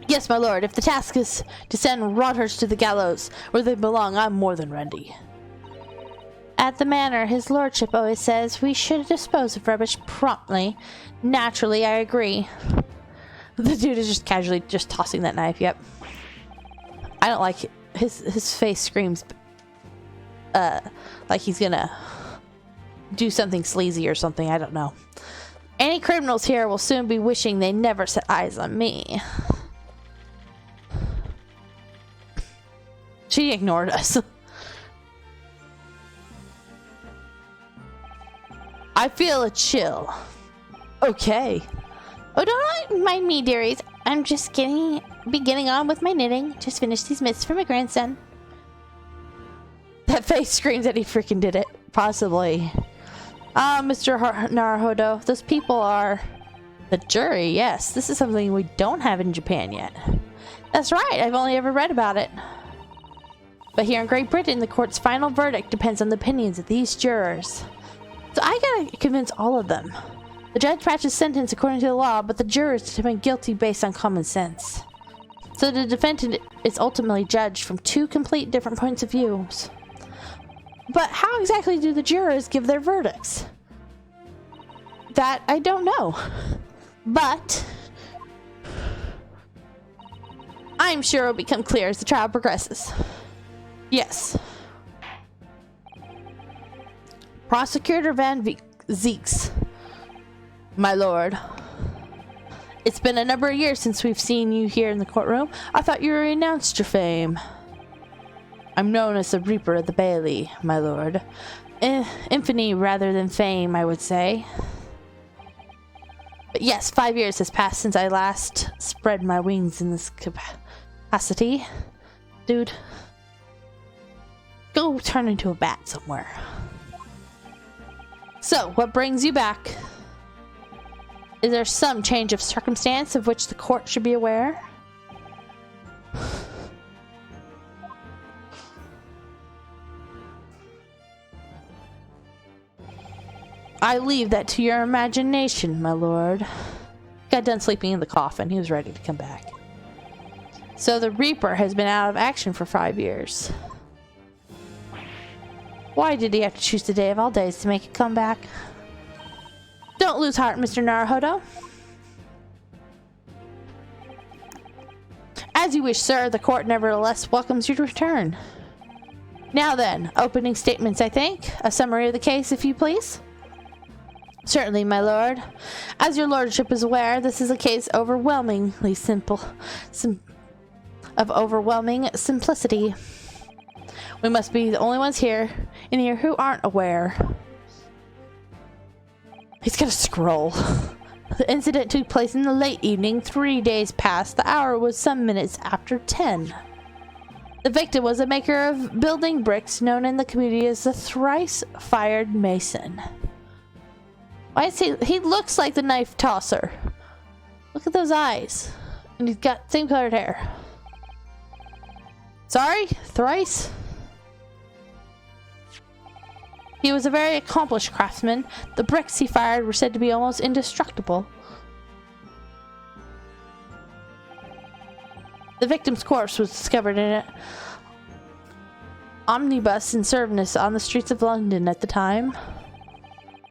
Yes, my lord. If the task is to send rotters to the gallows where they belong, I'm more than ready. At the manor, his lordship always says we should dispose of rubbish promptly. Naturally, I agree. The dude is just casually just tossing that knife. Yep. I don't like it. His face screams like he's gonna do something sleazy or something. I don't know. Any criminals here will soon be wishing they never set eyes on me. She ignored us. I feel a chill. Okay. Oh, don't mind me, dearies. I'm just getting on with my knitting. Just finished these mitts for my grandson. That face screams that he freaking did it. Possibly. Mr. Naruhodo, those people are the jury. Yes, this is something we don't have in Japan yet. That's right. I've only ever read about it. But here in Great Britain, the court's final verdict depends on the opinions of these jurors. So I gotta convince all of them. The judge patches sentence according to the law, but the jurors determine guilty based on common sense. So the defendant is ultimately judged from 2 complete different points of view. But how exactly do the jurors give their verdicts? That I don't know. But I'm sure it'll become clear as the trial progresses. Yes. Prosecutor Van Zeeks. My lord. It's been a number of years since we've seen you here in the courtroom. I thought you renounced your fame. I'm known as the Reaper of the Bailey, my lord. Infamy rather than fame, I would say. But yes, 5 years has passed since I last spread my wings in this capacity. Dude. Go turn into a bat somewhere. So, what brings you back? Is there some change of circumstance of which the court should be aware? I leave that to your imagination, my lord. Got done sleeping in the coffin. He was ready to come back. So the Reaper has been out of action for 5 years. Why did he have to choose the day of all days to make a comeback? Don't lose heart, Mr. Naruhodo. As you wish, sir. The court nevertheless welcomes your return. Now then, opening statements, I think. A summary of the case, if you please. Certainly, my lord. As your lordship is aware, this is a case overwhelmingly of overwhelming simplicity. We must be the only ones here who aren't aware. He's got a scroll. The incident took place in the late evening, 3 days past. The hour was some minutes after 10. The victim was a maker of building bricks known in the community as the thrice-fired mason. Why is he looks like the knife tosser. Look at those eyes. And he's got same colored hair. Sorry? Thrice? He was a very accomplished craftsman. The bricks he fired were said to be almost indestructible. The victim's corpse was discovered in it omnibus in service on the streets of London at the time.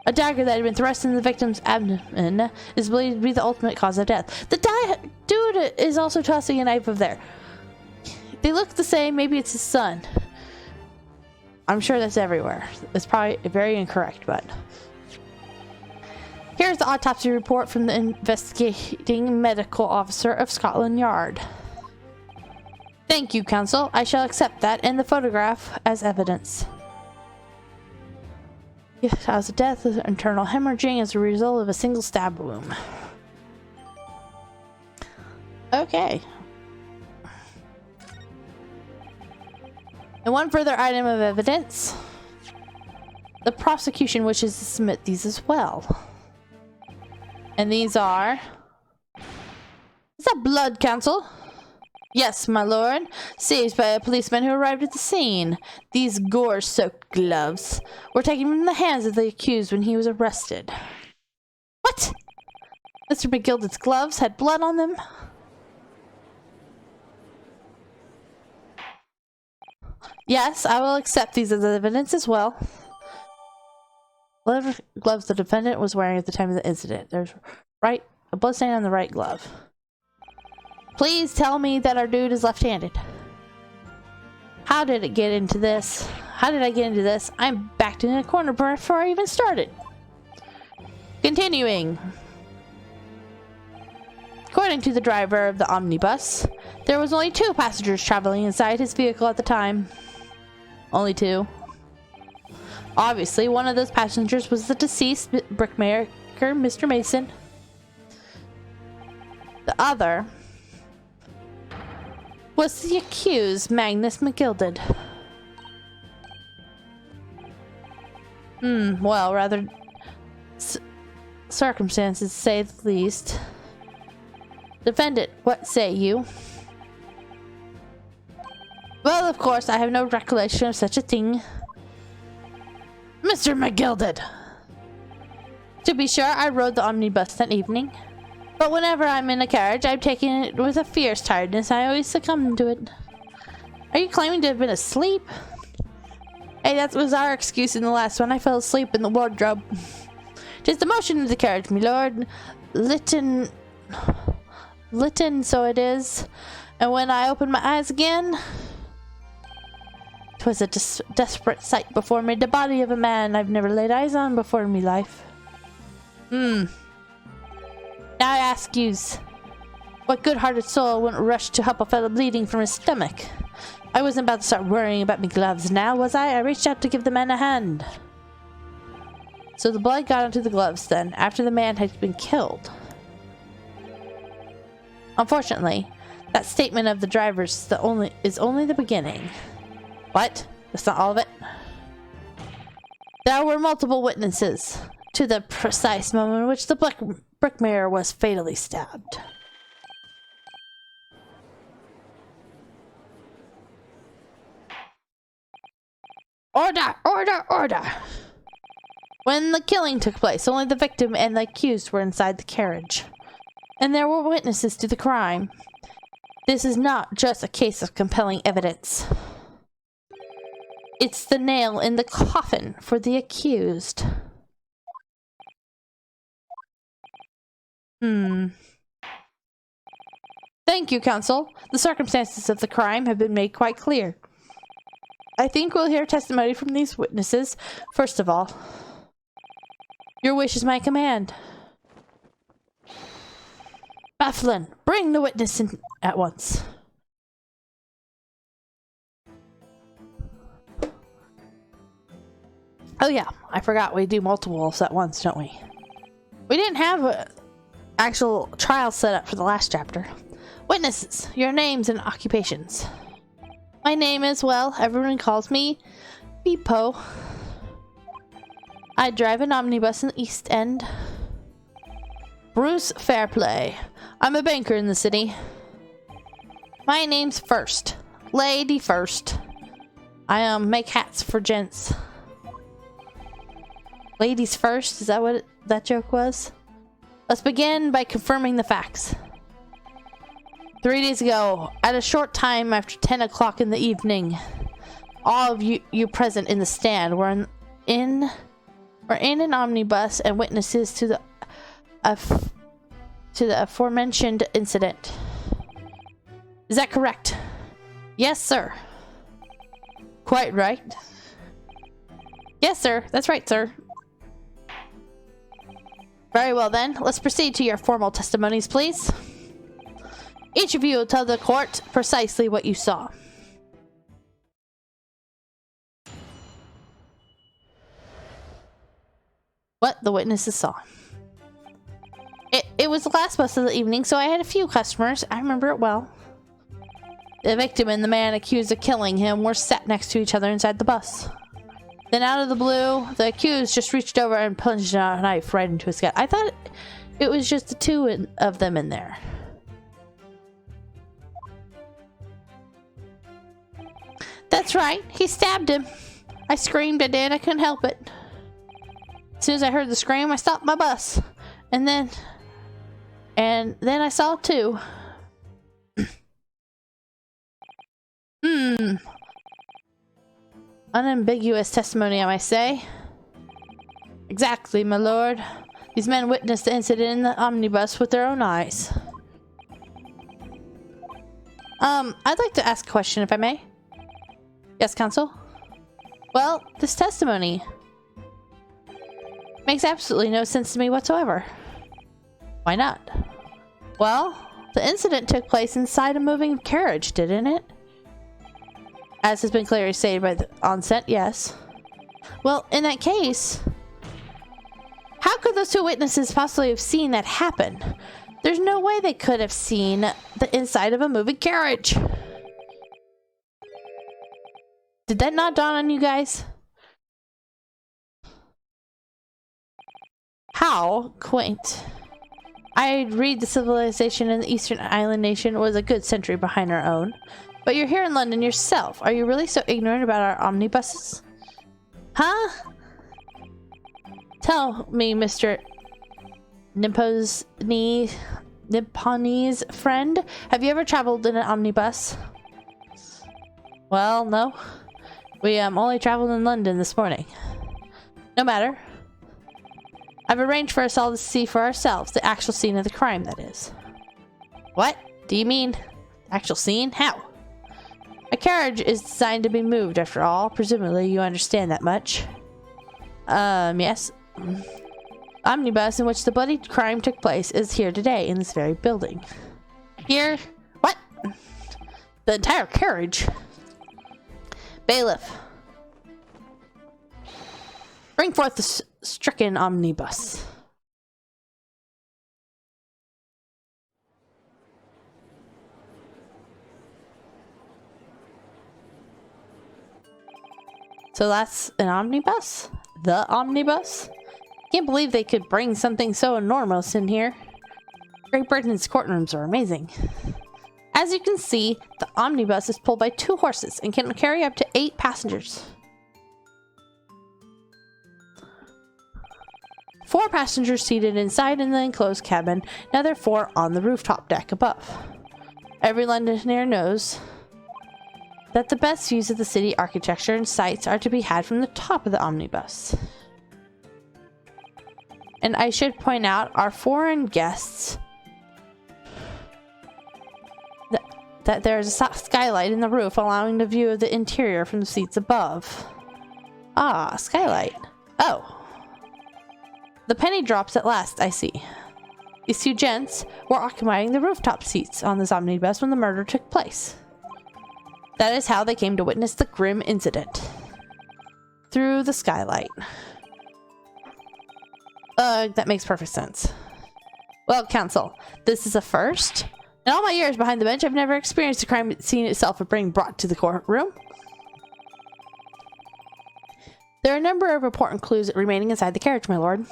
A dagger that had been thrust in the victim's abdomen is believed to be the ultimate cause of death. The dude is also tossing a knife over there. They look the same. Maybe it's his son. I'm sure that's everywhere. It's probably very incorrect, but... Here's the autopsy report from the investigating medical officer of Scotland Yard. Thank you, Counsel. I shall accept that and the photograph as evidence. Cause of death is internal hemorrhaging as a result of a single stab wound. Okay. And one further item of evidence. The prosecution wishes to submit these as well. And these are... Is that blood, Counsel? Yes, my lord. Saved by a policeman who arrived at the scene. These gore-soaked gloves were taken from the hands of the accused when he was arrested. What? Mr. McGilded's gloves had blood on them? Yes, I will accept these as evidence as well. Whatever gloves the defendant was wearing at the time of the incident. There's a blood stain on the right glove. Please tell me that our dude is left-handed. How did it get into this? How did I get into this? I'm backed in a corner before I even started. Continuing. According to the driver of the omnibus, there was only 2 passengers traveling inside his vehicle at the time. Only 2. Obviously, one of those passengers was the deceased brickmaker, Mr. Mason. The other was the accused, Magnus McGilded. Well, rather circumstances, to say the least. Defendant, what say you? Well, of course, I have no recollection of such a thing. Mr. McGilded! To be sure, I rode the omnibus that evening. But whenever I'm in a carriage, I'm taking it with a fierce tiredness. I always succumb to it. Are you claiming to have been asleep? Hey, that was our excuse in the last one. I fell asleep in the wardrobe. 'Tis the motion of the carriage, my lord. Litten, so it is. And when I opened my eyes again, 'twas a desperate sight before me. The body of a man I've never laid eyes on before in me life. Now I ask yous, what good-hearted soul wouldn't rush to help a fellow bleeding from his stomach? I wasn't about to start worrying about me gloves now, was I? I reached out to give the man a hand. So the blood got onto the gloves then, after the man had been killed. Unfortunately, that statement of the driver's is only the beginning. What? That's not all of it? There were multiple witnesses to the precise moment in which the brickmaker was fatally stabbed. Order! Order! Order! When the killing took place, only the victim and the accused were inside the carriage. And there were witnesses to the crime. This is not just a case of compelling evidence. It's the nail in the coffin for the accused. Thank you, Counsel. The circumstances of the crime have been made quite clear. I think we'll hear testimony from these witnesses, first of all. Your wish is my command. Bathlin, bring the witness in at once. Oh yeah, I forgot we do multiples at once, don't we? We didn't have an actual trial set up for the last chapter. Witnesses, your names and occupations. My name is, well, everyone calls me Beepo. I drive an omnibus in the East End. Bruce Fairplay. I'm a banker in the city. My name's First. Lady First. I make hats for gents. Ladies first? Is that what that joke was? Let's begin by confirming the facts. 3 days ago, at a short time after 10 o'clock in the evening, all of you present in the stand were in an omnibus and witnesses to the aforementioned incident. Is that correct? Yes, sir. Quite right. Yes, sir. That's right, sir. Very well then. Let's proceed to your formal testimonies, please. Each of you will tell the court precisely what you saw. What the witnesses saw. It was the last bus of the evening, so I had a few customers. I remember it well. The victim and the man accused of killing him were sat next to each other inside the bus. Then out of the blue, the accused just reached over and plunged a knife right into his gut. I thought it was just the two of them in there. That's right. He stabbed him. I screamed, I did. I couldn't help it. As soon as I heard the scream, I stopped my bus. And then I saw two. Unambiguous testimony, I might say. Exactly, my lord. These men witnessed the incident in the omnibus with their own eyes. I'd like to ask a question, if I may. Yes, counsel? Well, this testimony makes absolutely no sense to me whatsoever. Why not? Well, the incident took place inside a moving carriage, didn't it? As has been clearly stated by the onset, yes. Well, in that case, how could those two witnesses possibly have seen that happen? There's no way they could have seen the inside of a moving carriage. Did that not dawn on you guys? How quaint. I'd read the civilization in the Eastern Island nation was a good century behind our own. But you're here in London yourself. Are you really so ignorant about our omnibuses? Huh? Tell me, Mr. Nipponese friend, have you ever traveled in an omnibus? Well, no. We only traveled in London this morning. No matter. I've arranged for us all to see for ourselves the actual scene of the crime, that is. What? Do you mean actual scene? How? A carriage is designed to be moved, after all. Presumably you understand that much. Yes. Omnibus in which the bloody crime took place is here today in this very building. Here? What? The entire carriage? Bailiff. Bring forth the stricken omnibus. So that's an omnibus? The omnibus? Can't believe they could bring something so enormous in here. Great Britain's courtrooms are amazing. As you can see, the omnibus is pulled by 2 horses and can carry up to 8 passengers. 4 passengers seated inside in the enclosed cabin, another 4 on the rooftop deck above. Every Londoner knows that the best views of the city architecture and sights are to be had from the top of the omnibus. And I should point out, our foreign guests, that there is a skylight in the roof allowing the view of the interior from the seats above. Ah, skylight. Oh. The penny drops at last, I see. These 2 gents were occupying the rooftop seats on this omnibus when the murder took place. That is how they came to witness the grim incident. Through the skylight. That makes perfect sense. Well, counsel, this is a first. In all my years behind the bench, I've never experienced a crime scene itself being brought to the courtroom. There are a number of important clues remaining inside the carriage, my lord.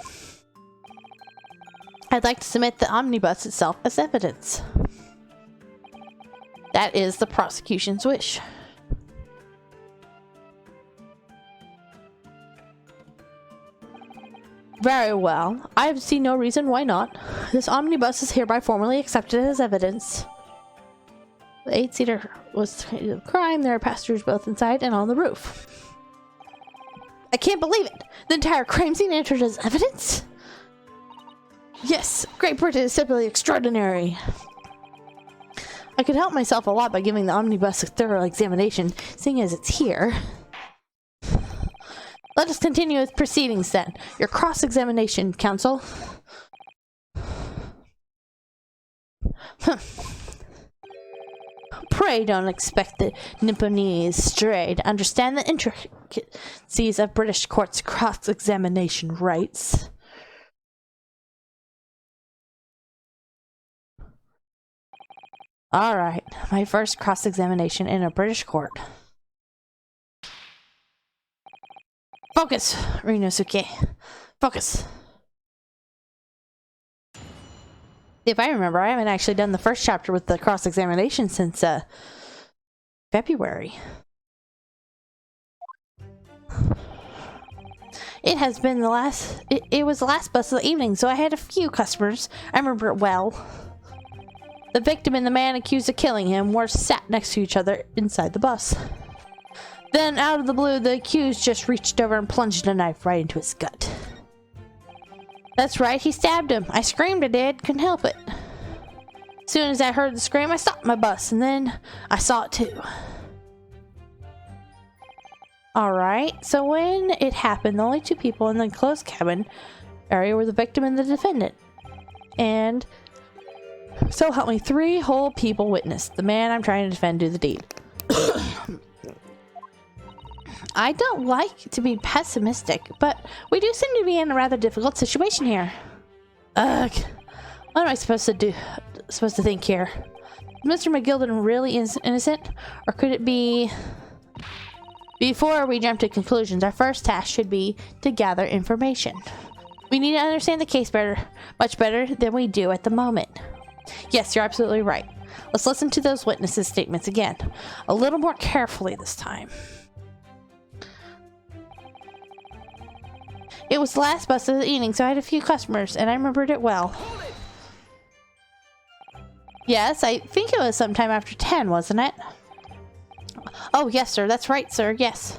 I'd like to submit the omnibus itself as evidence. That is the prosecution's wish. Very well. I see no reason why not. This omnibus is hereby formally accepted as evidence. The 8-seater was committed a crime. There are passengers both inside and on the roof. I can't believe it! The entire crime scene entered as evidence? Yes, Great Britain is simply extraordinary. I could help myself a lot by giving the omnibus a thorough examination, seeing as it's here. Let us continue with proceedings then. Your cross-examination, counsel. Pray don't expect the Nipponese stray to understand the intricacies of British courts' cross-examination rights. Alright, my first cross-examination in a British court. Focus, Rinosuke. Focus. If I remember, I haven't actually done the first chapter with the cross-examination since February. It has been the last... It was the last bus of the evening, so I had a few customers. I remember it well. The victim and the man accused of killing him were sat next to each other inside the bus. Then, out of the blue, the accused just reached over and plunged a knife right into his gut. That's right, he stabbed him. I screamed, I did. Couldn't help it. As soon as I heard the scream, I stopped my bus, and then I saw it too. Alright, so when it happened, the only two people in the closed cabin area were the victim and the defendant. And so help me, 3 whole people witnessed the man I'm trying to defend do the deed. I don't like to be pessimistic, but we do seem to be in a rather difficult situation here. Ugh. What am I supposed to think here? Is Mr. McGilden really innocent? Or could it be... Before we jump to conclusions, our first task should be to gather information. We need to understand the case much better than we do at the moment. Yes, you're absolutely right. Let's listen to those witnesses' statements again. A little more carefully this time. It was the last bus of the evening, so I had a few customers, and I remembered it well. Yes, I think it was sometime after 10, wasn't it? Oh, yes, sir. That's right, sir. Yes.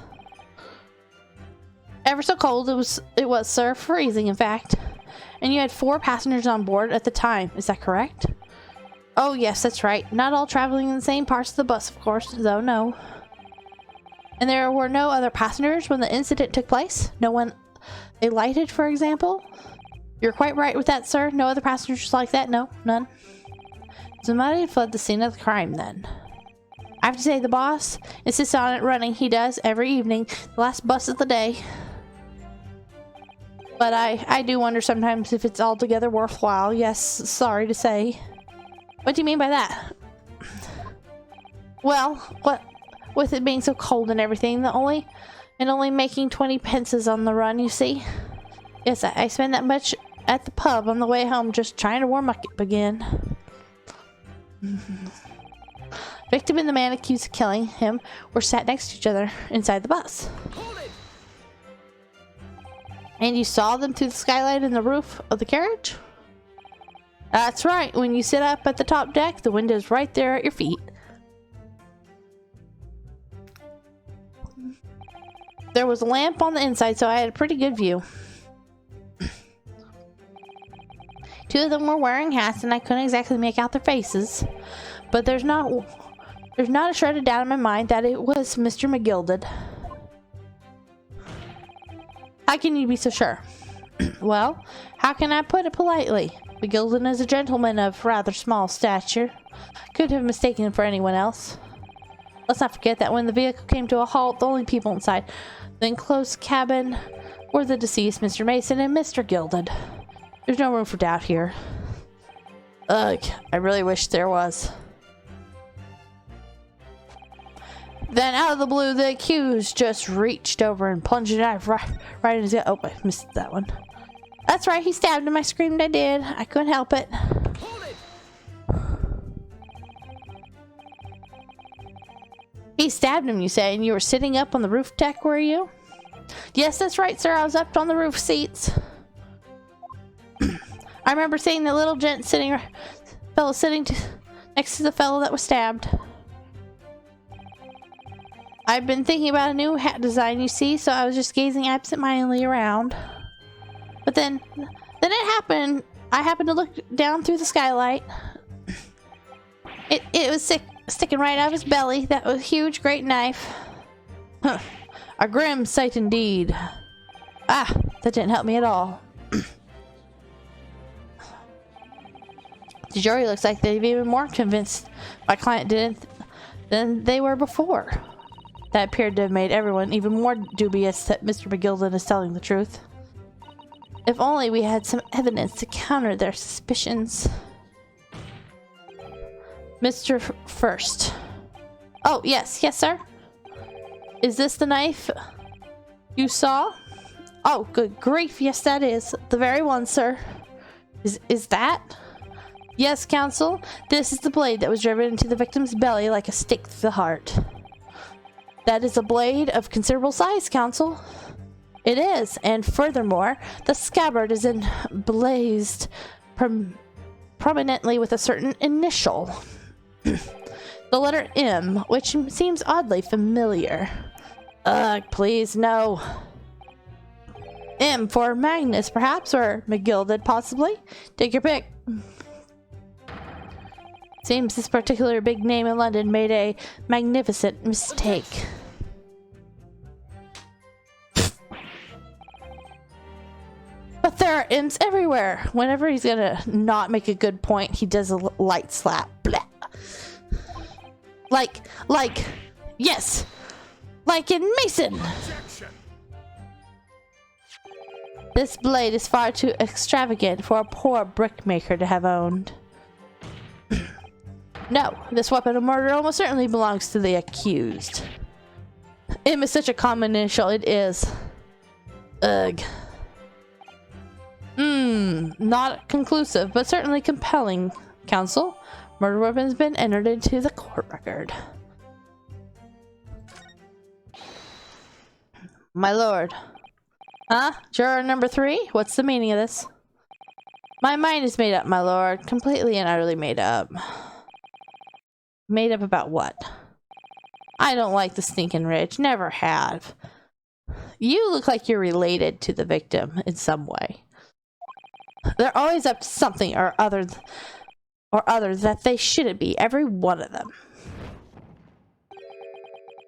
Ever so cold. It was, sir. Freezing, in fact. And you had 4 passengers on board at the time. Is that correct? Oh, yes, that's right. Not all traveling in the same parts of the bus, of course, though, no. And there were no other passengers when the incident took place? No one alighted, for example? You're quite right with that, sir. No other passengers like that? No, none. Somebody had fled the scene of the crime, then. I have to say, the boss insists on it running. He does, every evening. The last bus of the day. But I do wonder sometimes if it's altogether worthwhile. Yes, sorry to say. What do you mean by that? Well, what with it being so cold and everything, only making 20 pences on the run, you see. Yes, I spend that much at the pub on the way home just trying to warm up again. Victim and the man accused of killing him were sat next to each other inside the bus. And you saw them through the skylight in the roof of the carriage? That's right. When you sit up at the top deck, the window's right there at your feet. There was a lamp on the inside, so I had a pretty good view. 2 of them were wearing hats, and I couldn't exactly make out their faces. But there's not a shred of doubt in my mind that it was Mr. McGilden. How can you be so sure? Well, how can I put it politely? McGilden is a gentleman of rather small stature. Could have mistaken him for anyone else. Let's not forget that when the vehicle came to a halt, the only people inside the enclosed cabin were the deceased Mr. Mason and Mr. Gilden. There's no room for doubt here. Ugh, I really wish there was. Then, out of the blue, the accused just reached over and plunged a knife right in his gut. Oh, I missed that one. That's right, he stabbed him. I screamed, I did. I couldn't help it. He stabbed him, you say, and you were sitting up on the roof deck, were you? Yes, that's right, sir. I was up on the roof seats. I remember seeing the little gent sitting next to the fellow that was stabbed. I've been thinking about a new hat design, you see, so I was just gazing absentmindedly around. But then it happened. I happened to look down through the skylight. It was sticking right out of his belly. That was a huge, great knife. Huh. A grim sight indeed. Ah, that didn't help me at all. The jury looks like they've even more convinced my client didn't than they were before. That appeared to have made everyone even more dubious that Mr. McGilden is telling the truth. If only we had some evidence to counter their suspicions. Mr. First. Oh, yes, sir. Is this the knife you saw? Oh, good grief, yes, that is. The very one, sir. Is that? Yes, counsel. This is the blade that was driven into the victim's belly like a stake through the heart. That is a blade of considerable size, counsel. It is, and furthermore, the scabbard is emblazed prominently with a certain initial. The letter M, which seems oddly familiar. Ugh, please, no. M for Magnus, perhaps, or McGilded, possibly. Take your pick. Seems this particular big name in London made a magnificent mistake. But there are imps everywhere. Whenever he's gonna not make a good point, he does a light slap. Blah. Like, yes! Like in Mason! Objection! This blade is far too extravagant for a poor brickmaker to have owned. No, this weapon of murder almost certainly belongs to the accused. M is such a common initial, it is. Ugh. Not conclusive, but certainly compelling, counsel. Murder weapon has been entered into the court record. My lord. Huh? Juror number 3? What's the meaning of this? My mind is made up, my lord. Completely and utterly made up. Made up about what? I don't like the stinking rich. Never have. You look like you're related to the victim in some way. They're always up to something or other that they shouldn't be. Every one of them.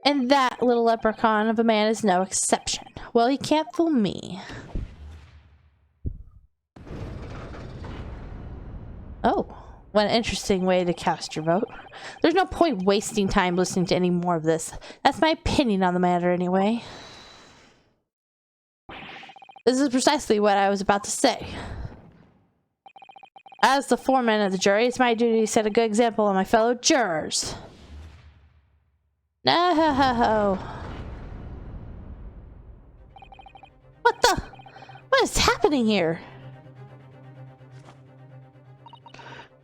And that little leprechaun of a man is no exception. Well, he can't fool me. Oh. What an interesting way to cast your vote. There's no point wasting time listening to any more of this. That's my opinion on the matter anyway. This is precisely what I was about to say. As the foreman of the jury, it's my duty to set a good example of my fellow jurors. No. What is happening here?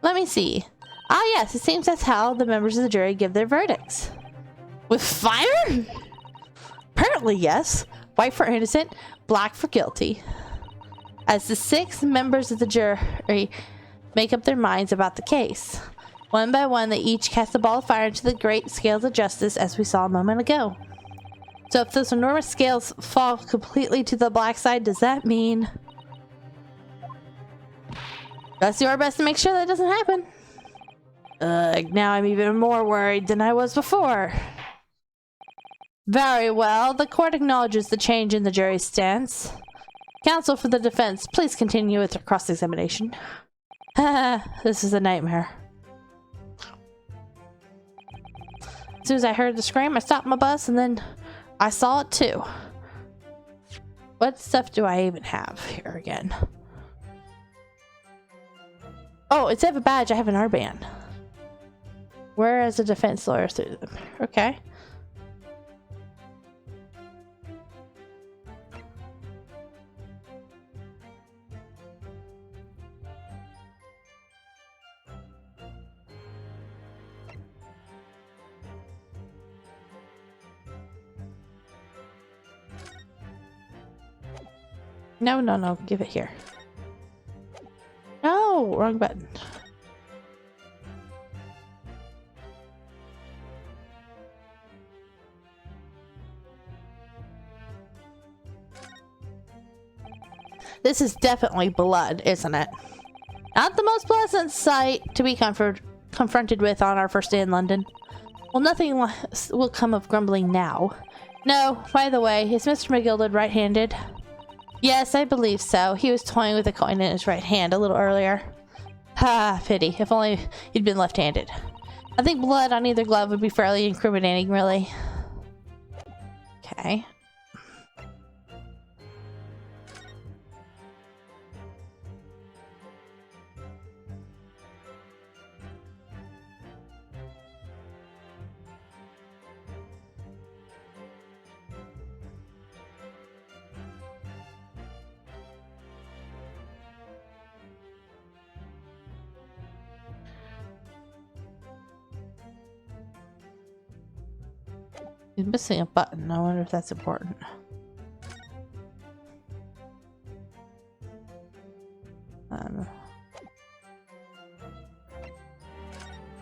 Let me see. Ah, yes, it seems that's how the members of the jury give their verdicts. With fire? Apparently, yes. White for innocent, black for guilty. As the 6 members of the jury make up their minds about the case. One by one, they each cast a ball of fire into the great scales of justice, as we saw a moment ago. So if those enormous scales fall completely to the black side, does that mean... Let's do our best to make sure that doesn't happen. Now I'm even more worried than I was before. Very well. The court acknowledges the change in the jury's stance. Counsel for the defense, please continue with your cross-examination. This is a nightmare. As soon as I heard the scream, I stopped my bus and then I saw it too. What stuff do I even have here again? Oh, instead of a badge, I have an armband. Where is a defense lawyer through them? Okay. No, give it here. No, wrong button. This is definitely blood, isn't it? Not the most pleasant sight to be confronted with on our first day in London. Well, nothing less will come of grumbling now. No, by the way, is Mr. McGilded right-handed? Yes, I believe so. He was toying with a coin in his right hand a little earlier. Ha, pity. If only he'd been left-handed. I think blood on either glove would be fairly incriminating, really. Okay. He's missing a button. I wonder if that's important.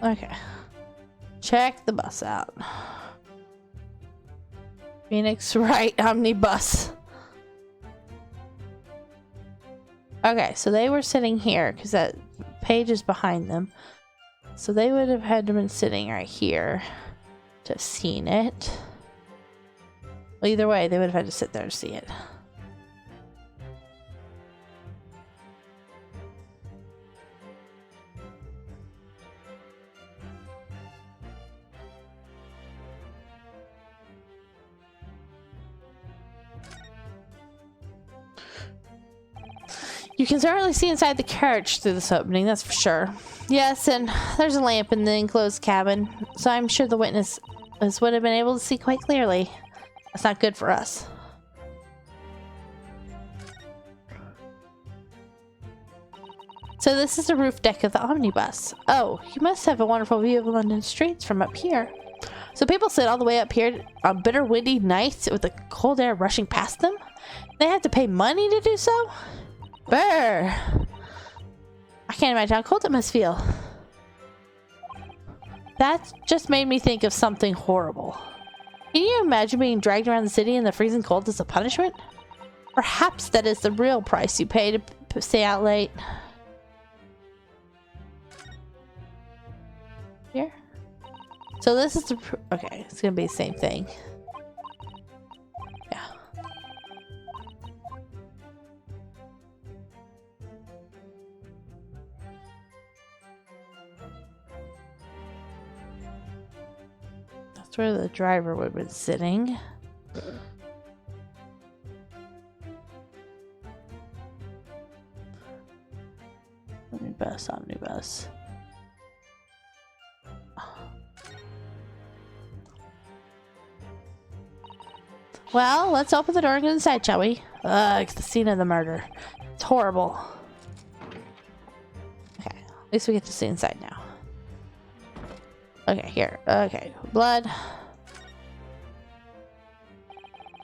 Okay. Check the bus out. Phoenix Wright Omnibus. Okay, so they were sitting here because that page is behind them. So they would have had to been sitting right here to have seen it. Well, either way, they would have had to sit there to see it. You can certainly see inside the carriage through this opening, that's for sure. Yes, and there's a lamp in the enclosed cabin, so I'm sure the witnesses would have been able to see quite clearly. That's not good for us. So this is the roof deck of the omnibus. Oh, you must have a wonderful view of London streets from up here. So people sit all the way up here on bitter windy nights with the cold air rushing past them? They have to pay money to do so? Brr! I can't imagine how cold it must feel. That just made me think of something horrible. Can you imagine being dragged around the city in the freezing cold as a punishment? Perhaps that is the real price you pay to stay out late. Here? So this is the... Okay, it's gonna be the same thing. Yeah. That's where the driver would have been sitting. Omnibus, omnibus. Well, let's open the door and get inside, shall we? It's the scene of the murder. It's horrible. Okay, at least we get to see inside now. Okay, here. Okay, blood.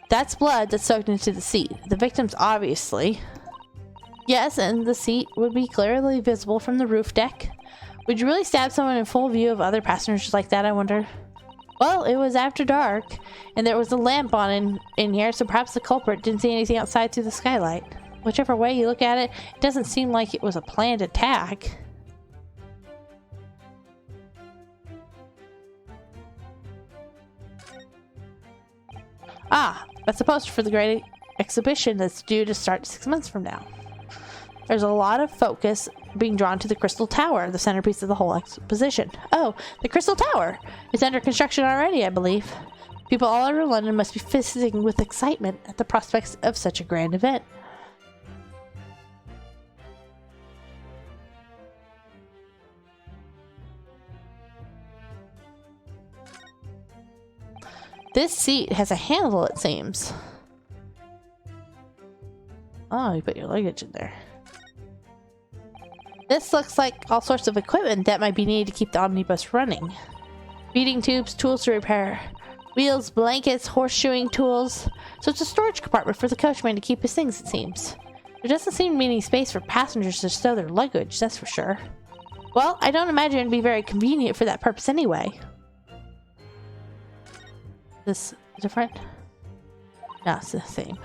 That's blood that's soaked into the seat. The victim's obviously. Yes, and the seat would be clearly visible from the roof deck. Would you really stab someone in full view of other passengers like that, I wonder? Well, it was after dark, and there was a lamp on in here, so perhaps the culprit didn't see anything outside through the skylight. Whichever way you look at it, it doesn't seem like it was a planned attack. Ah, that's a poster for the great exhibition that's due to start 6 months from now. There's a lot of focus being drawn to the Crystal Tower, the centerpiece of the whole exposition. Oh, the Crystal Tower! It's under construction already, I believe. People all over London must be fizzing with excitement at the prospects of such a grand event. This seat has a handle, it seems. Oh, you put your luggage in there. This looks like all sorts of equipment that might be needed to keep the omnibus running. Feeding tubes, tools to repair, wheels, blankets, horseshoeing tools. So it's a storage compartment for the coachman to keep his things, it seems. There doesn't seem to be any space for passengers to stow their luggage, that's for sure. Well, I don't imagine it'd be very convenient for that purpose anyway. This different? No, it's the same.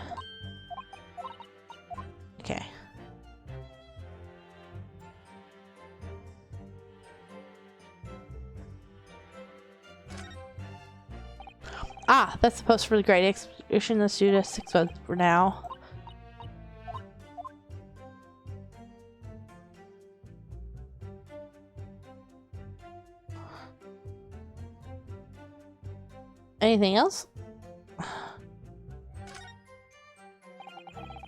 Okay. Ah, that's the post for the great execution. Let's do this 6 months for now. Anything else?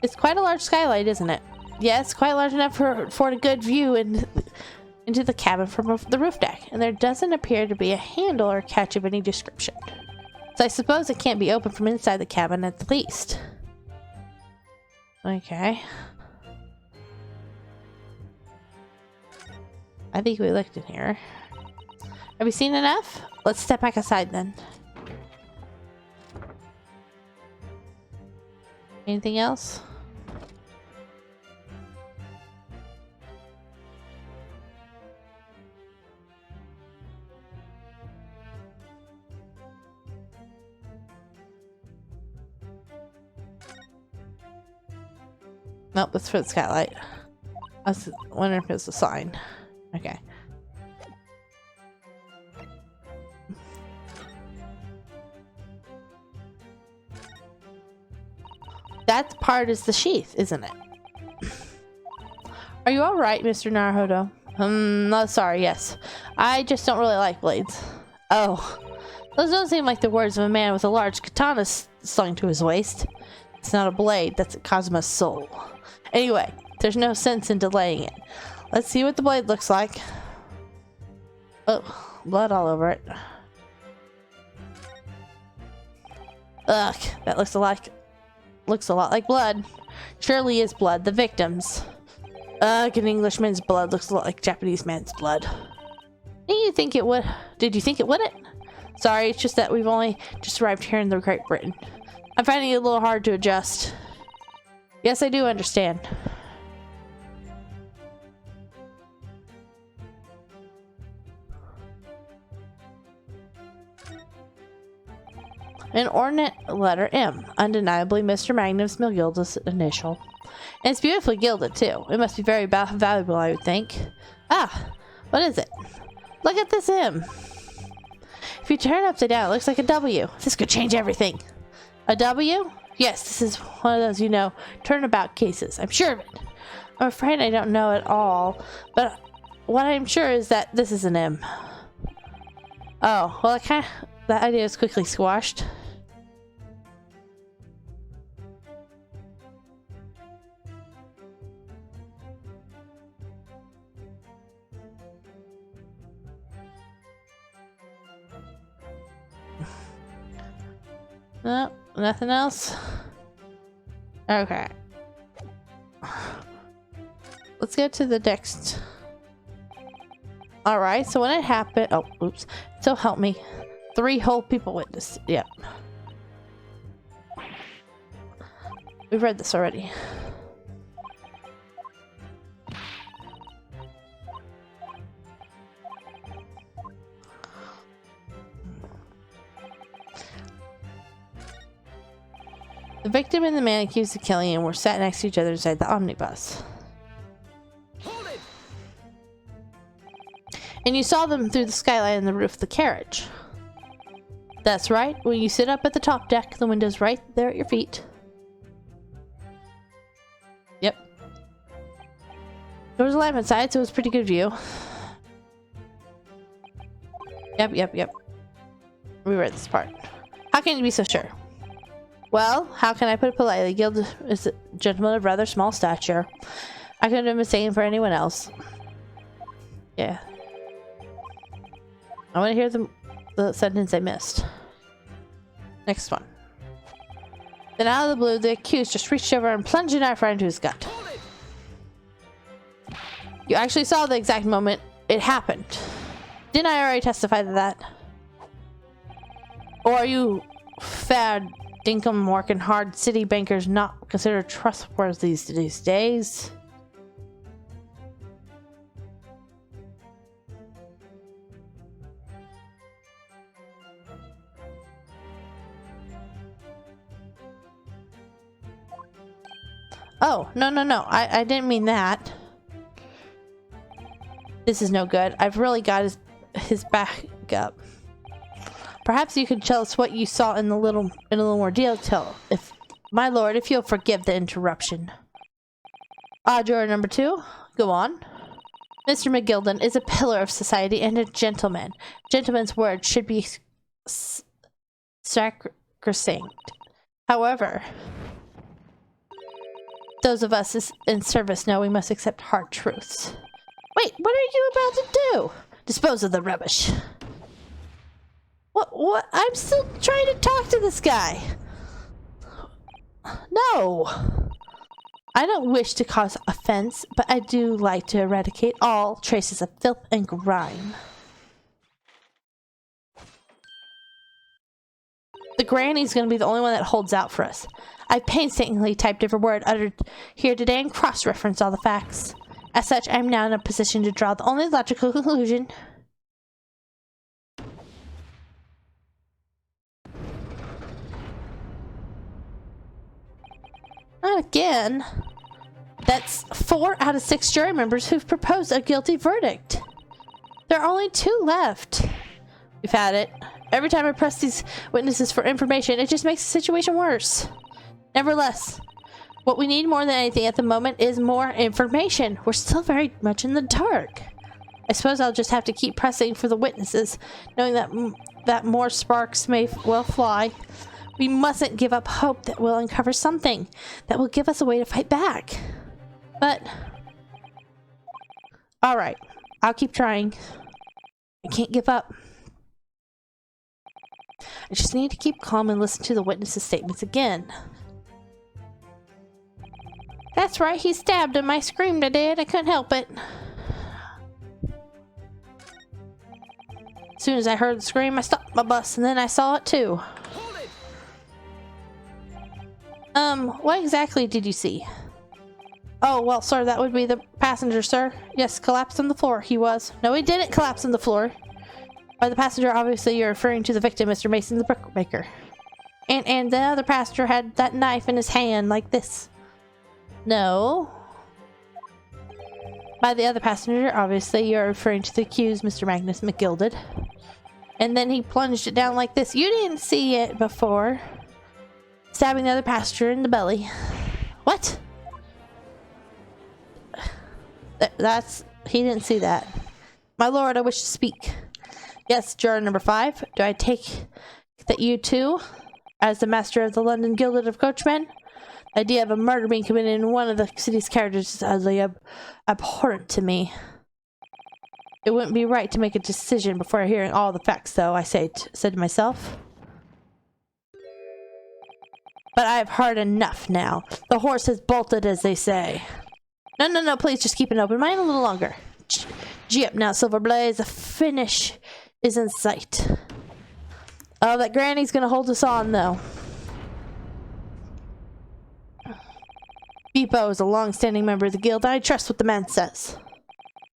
It's quite a large skylight, isn't it? Yeah, it's quite large enough for a good view into the cabin from the roof deck. And there doesn't appear to be a handle or catch of any description. So I suppose it can't be opened from inside the cabin at the least. Okay. I think we looked in here. Have we seen enough? Let's step back aside then. Anything else? Nope, that's for the skylight. I was wondering if it was a sign. Okay. That part is the sheath, isn't it? Are you alright, Mr. Naruhodo? No, sorry, yes. I just don't really like blades. Oh. Those don't seem like the words of a man with a large katana slung to his waist. It's not a blade, that's a Cosmo's soul. Anyway, there's no sense in delaying it. Let's see what the blade looks like. Oh, blood all over it. Ugh, that looks a lot like blood. Surely is blood, the victim's. Ugh, an Englishman's blood looks a lot like Japanese man's blood. Did you think it wouldn't? Sorry, it's just that we've only just arrived here in the Great Britain. I'm finding it a little hard to adjust. Yes, I do understand. An ornate letter M, undeniably Mr. Magnus Milgilda's initial. And it's beautifully gilded too. It must be very valuable, I would think. Ah, what is it? Look at this M. If you turn it upside down, it looks like a W. This could change everything. A W? Yes, this is one of those, you know, turnabout cases. I'm sure of it. I'm afraid I don't know it all, but what I'm sure is that this is an M. Oh, well, that idea is quickly squashed. No, nothing else. Okay. Let's get to the next. Alright, so when it happened, oh, oops. So help me. 3 whole people witnessed. Yep. We've read this already. The victim and the man accused of killing him were sat next to each other inside the omnibus. Hold it! And you saw them through the skylight and the roof of the carriage. That's right. When you sit up at the top deck, the window's right there at your feet. Yep. There was a lamp inside, so it was a pretty good view. Yep. We read this part. How can you be so sure? Well, how can I put it politely? Guild is a gentleman of rather small stature. I couldn't have been mistaken for anyone else. Yeah. I want to hear the sentence I missed. Next one. Then out of the blue, the accused just reached over and plunged a knife right into his gut. You actually saw the exact moment it happened. Didn't I already testify to that? Or are you fair dinkum working hard city bankers not considered trustworthy these days? Oh, no, no, no. I didn't mean that. This is no good. I've really got his back up. Perhaps you could tell us what you saw in a little more detail. My lord, if you'll forgive the interruption. Drawer number 2. Go on. Mr. McGilden is a pillar of society and a gentleman. Gentleman's word should be sacrosanct. However, those of us in service know we must accept hard truths. Wait, what are you about to do? Dispose of the rubbish. What? I'm still trying to talk to this guy. No. I don't wish to cause offense, but I do like to eradicate all traces of filth and grime. The granny's gonna be the only one that holds out for us. I painstakingly typed every word uttered here today and cross-referenced all the facts. As such, I am now in a position to draw the only logical conclusion. Not again. That's 4 out of 6 jury members who've proposed a guilty verdict. There are only 2 left. We've had it. Every time I press these witnesses for information, it just makes the situation worse. Nevertheless, what we need more than anything at the moment is more information. We're still very much in the dark. I suppose I'll just have to keep pressing for the witnesses, knowing that more sparks may well fly. We mustn't give up hope that we'll uncover something that will give us a way to fight back. But, alright, I'll keep trying. I can't give up. I just need to keep calm and listen to the witnesses' statements again. That's right, he stabbed him. I screamed, I did. I couldn't help it. As soon as I heard the scream, I stopped my bus, and then I saw it too. What exactly did you see? Oh, well, sir, that would be the passenger, sir. Yes, collapsed on the floor. He was. No, he didn't collapse on the floor. By the passenger, obviously, you're referring to the victim, Mr. Mason, the brickmaker. And the other passenger had that knife in his hand, like this. No. By the other passenger, obviously, you're referring to the accused, Mr. Magnus McGilded. And then he plunged it down like this. You didn't see it before. Stabbing the other passenger in the belly. What? He didn't see that. My lord, I wish to speak. Yes, juror number 5. Do I take that you too, as the master of the London Guild of Coachmen, the idea of a murder being committed in one of the city's carriages is utterly abhorrent to me. It wouldn't be right to make a decision before hearing all the facts, though, I said to myself. But I have heard enough now. The horse has bolted, as they say. No, please just keep an open mind a little longer. Gee up now, Silver Blaze. The finish is in sight. Oh, that granny's gonna hold us on, though. Beepo is a long-standing member of the guild. I trust what the man says.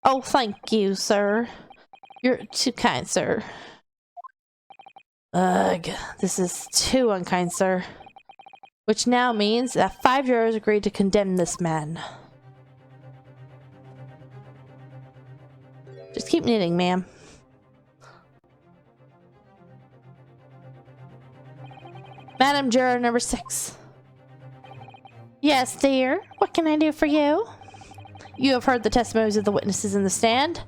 Oh, thank you, sir. You're too kind, sir. Ugh, this is too unkind, sir. Which now means that 5 jurors agreed to condemn this man. Just keep knitting, ma'am. Madam Juror number 6. Yes, dear. What can I do for you? You have heard the testimonies of the witnesses in the stand.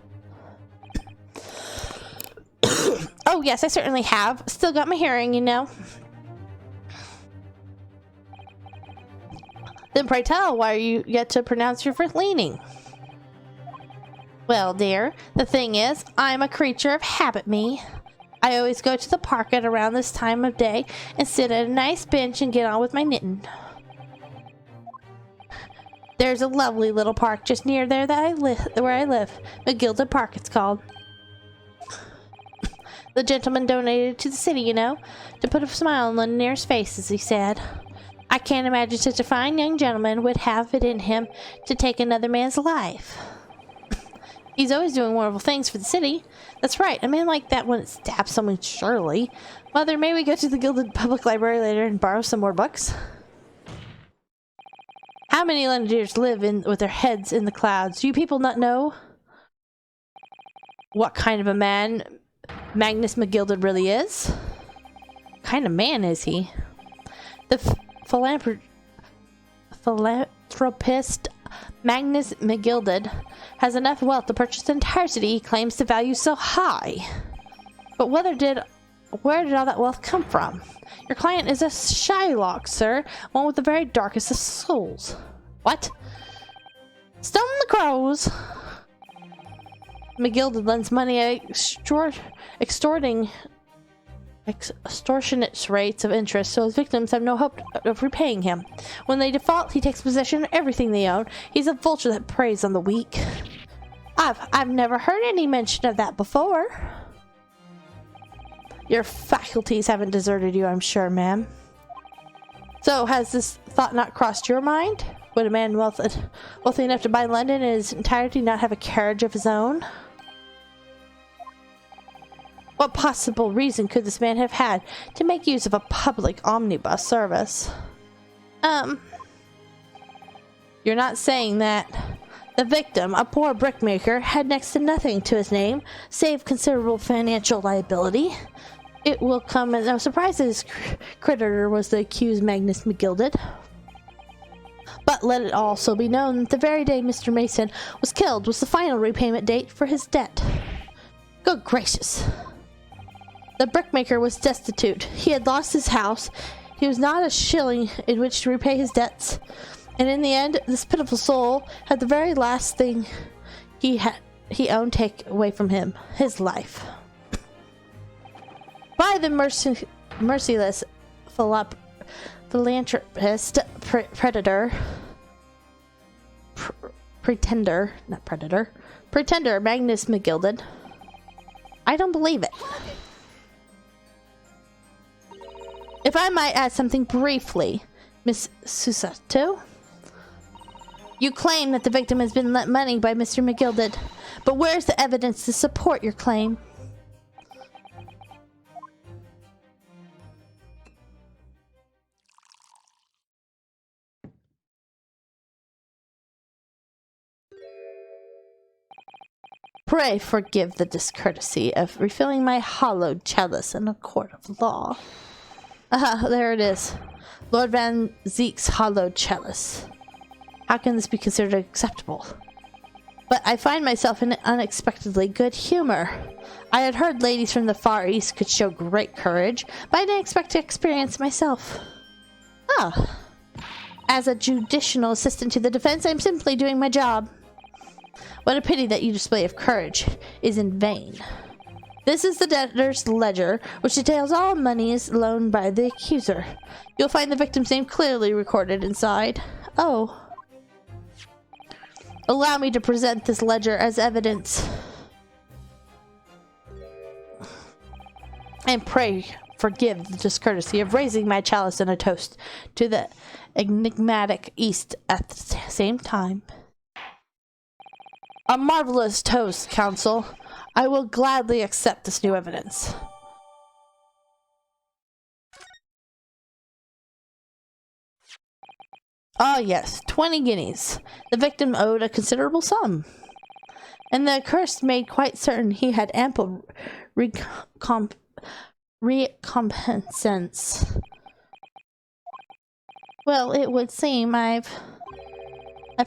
Oh, yes, I certainly have. Still got my hearing, you know. Then pray tell, why are you yet to pronounce your first leaning? Well, dear, the thing is, I'm a creature of habit, me. I always go to the park at around this time of day and sit at a nice bench and get on with my knitting. There's a lovely little park just near there that where I live. McGilded Park, it's called. The gentleman donated it to the city, you know, to put a smile on Londoners' faces, he said. I can't imagine such a fine young gentleman would have it in him to take another man's life. He's always doing wonderful things for the city. That's right, a man like that wouldn't stab someone, surely. Mother, may we go to the Gilded Public Library later and borrow some more books? How many Londoners live with their heads in the clouds? Do you people not know what kind of a man Magnus McGilded really is? What kind of man is he? The philanthropist Magnus McGilded has enough wealth to purchase the entire city he claims to value so high. But where did all that wealth come from? Your client is a Shylock, sir, one with the very darkest of souls. What? Stone the crows! McGilded lends money at extortionate rates of interest, so his victims have no hope of repaying him. When they default, he takes possession of everything they own. He's a vulture that preys on the weak. I've never heard any mention of that before. Your faculties haven't deserted you, I'm sure, ma'am. So, has this thought not crossed your mind? Would a man wealthy enough to buy London in its entirety not have a carriage of his own? What possible reason could this man have had to make use of a public omnibus service? You're not saying that the victim, a poor brickmaker, had next to nothing to his name, save considerable financial liability? It will come as no surprise that his creditor was the accused Magnus McGilded. But let it also be known that the very day Mr. Mason was killed was the final repayment date for his debt. Good gracious. The brickmaker was destitute. He had lost his house. He was not a shilling in which to repay his debts. And in the end, this pitiful soul had the very last thing he owned take away from him, his life. By the merciless philanthropist, pretender Magnus McGilded. I don't believe it. If I might add something briefly, Miss Susato, you claim that the victim has been lent money by Mr. McGilded, but where's the evidence to support your claim? Pray forgive the discourtesy of refilling my hollowed chalice in a court of law. There it is. Lord Van Zeek's hollowed chalice. How can this be considered acceptable? But I find myself in unexpectedly good humor. I had heard ladies from the Far East could show great courage, but I didn't expect to experience myself. Ah. As a judicial assistant to the defense, I'm simply doing my job. What a pity that your display of courage is in vain. This is the debtor's ledger, which details all monies loaned by the accuser. You'll find the victim's name clearly recorded inside. Oh. Allow me to present this ledger as evidence. And pray forgive the discourtesy of raising my chalice in a toast to the enigmatic East at the same time. A marvelous toast, Counsel. I will gladly accept this new evidence. Ah, yes, 20 guineas. The victim owed a considerable sum, and the accursed made quite certain he had ample recompensance. Well, it would seem I've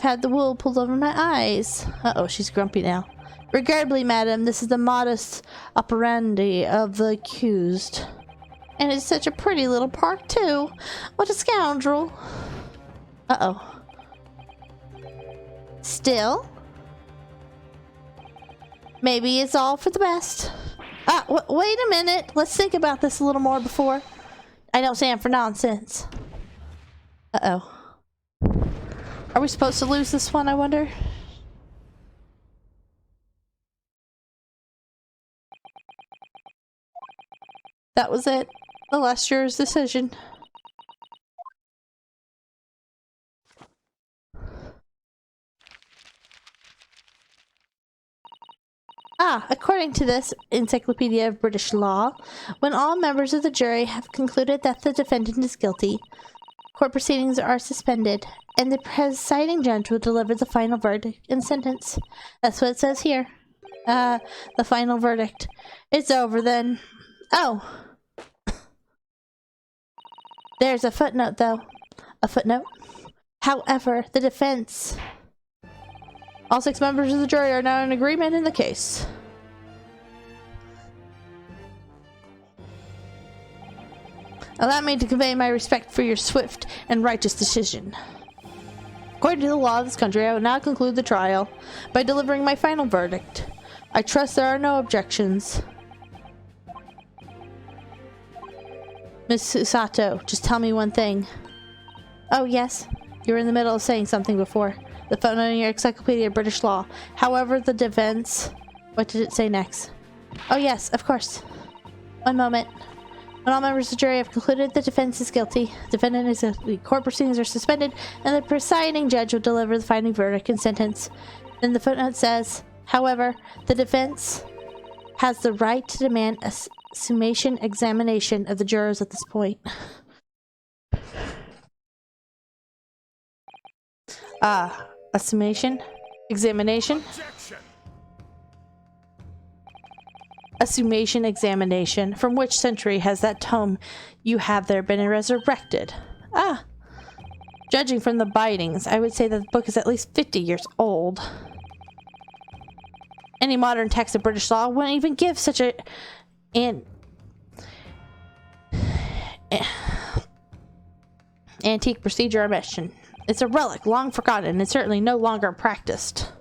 had the wool pulled over my eyes. Uh-oh, she's grumpy now. Regrettably, madam, this is the modus operandi of the accused. And it's such a pretty little park, too. What a scoundrel. Uh-oh. Still? Maybe it's all for the best. Wait a minute. Let's think about this a little more before I don't stand for nonsense. Uh-oh. Are we supposed to lose this one, I wonder? That was it. The last juror's decision. According to this Encyclopedia of British Law, when all members of the jury have concluded that the defendant is guilty, Court proceedings are suspended, and the presiding judge will deliver the final verdict and sentence. That's what it says here. The final verdict. It's over then. Oh. There's a footnote, though. A footnote? However, the defense... All 6 members of the jury are now in agreement in the case. Allow me to convey my respect for your swift and righteous decision. According to the law of this country, I will now conclude the trial by delivering my final verdict. I trust there are no objections. Miss Susato, just tell me one thing. Oh, yes. You were in the middle of saying something before. The phone in your Encyclopedia of British Law. However, the defense... What did it say next? Oh, yes, of course. One moment. When all members of the jury have concluded the defense is guilty, defendant is the court proceedings are suspended, and the presiding judge will deliver the final verdict and sentence. Then the footnote says, however, the defense has the right to demand a summation examination of the jurors at this point. A summation examination? Objection! A summation examination. From which century has that tome you have there been resurrected? Ah. Judging from the bindings, I would say that the book is at least 50 years old. Any modern text of British law wouldn't even give such an antique procedure a mention. It's a relic, long forgotten, and certainly no longer practiced.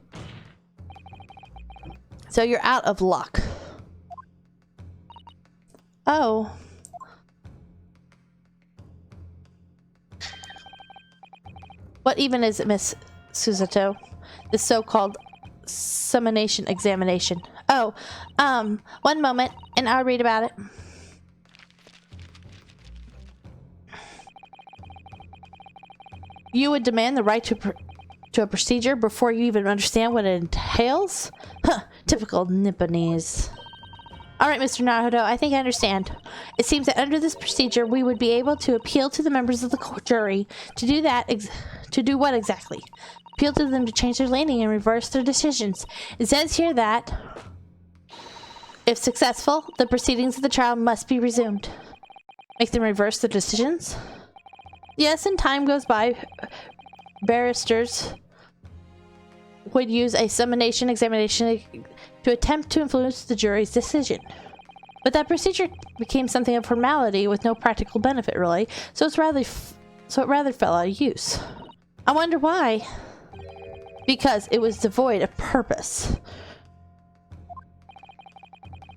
So you're out of luck. Oh. What even is it, Miss Susato? This so-called summonation examination. Oh, one moment, and I'll read about it. You would demand the right to a procedure before you even understand what it entails? Huh, typical Nipponese. Alright, Mr. Naruto, I think I understand. It seems that under this procedure, we would be able to appeal to the members of the jury. To do that, to do what exactly? Appeal to them to change their landing and reverse their decisions. It says here that, if successful, the proceedings of the trial must be resumed. Make them reverse their decisions? Yes, and time goes by, barristers would use a summonation examination to attempt to influence the jury's decision. But that procedure became something of formality with no practical benefit, really, so it rather fell out of use. I wonder why. Because it was devoid of purpose.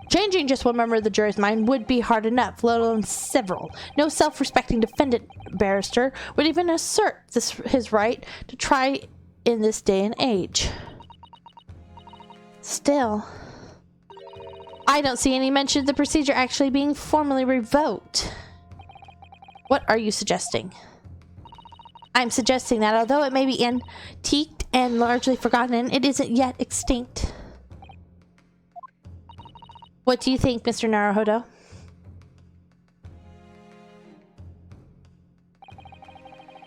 Changing just one member of the jury's mind would be hard enough, let alone several. No self-respecting defendant barrister would even assert his right to try in this day and age. Still, I don't see any mention of the procedure actually being formally revoked. What are you suggesting? I'm suggesting that although it may be antiqued and largely forgotten, it isn't yet extinct. What do you think, Mr. Naruhodo?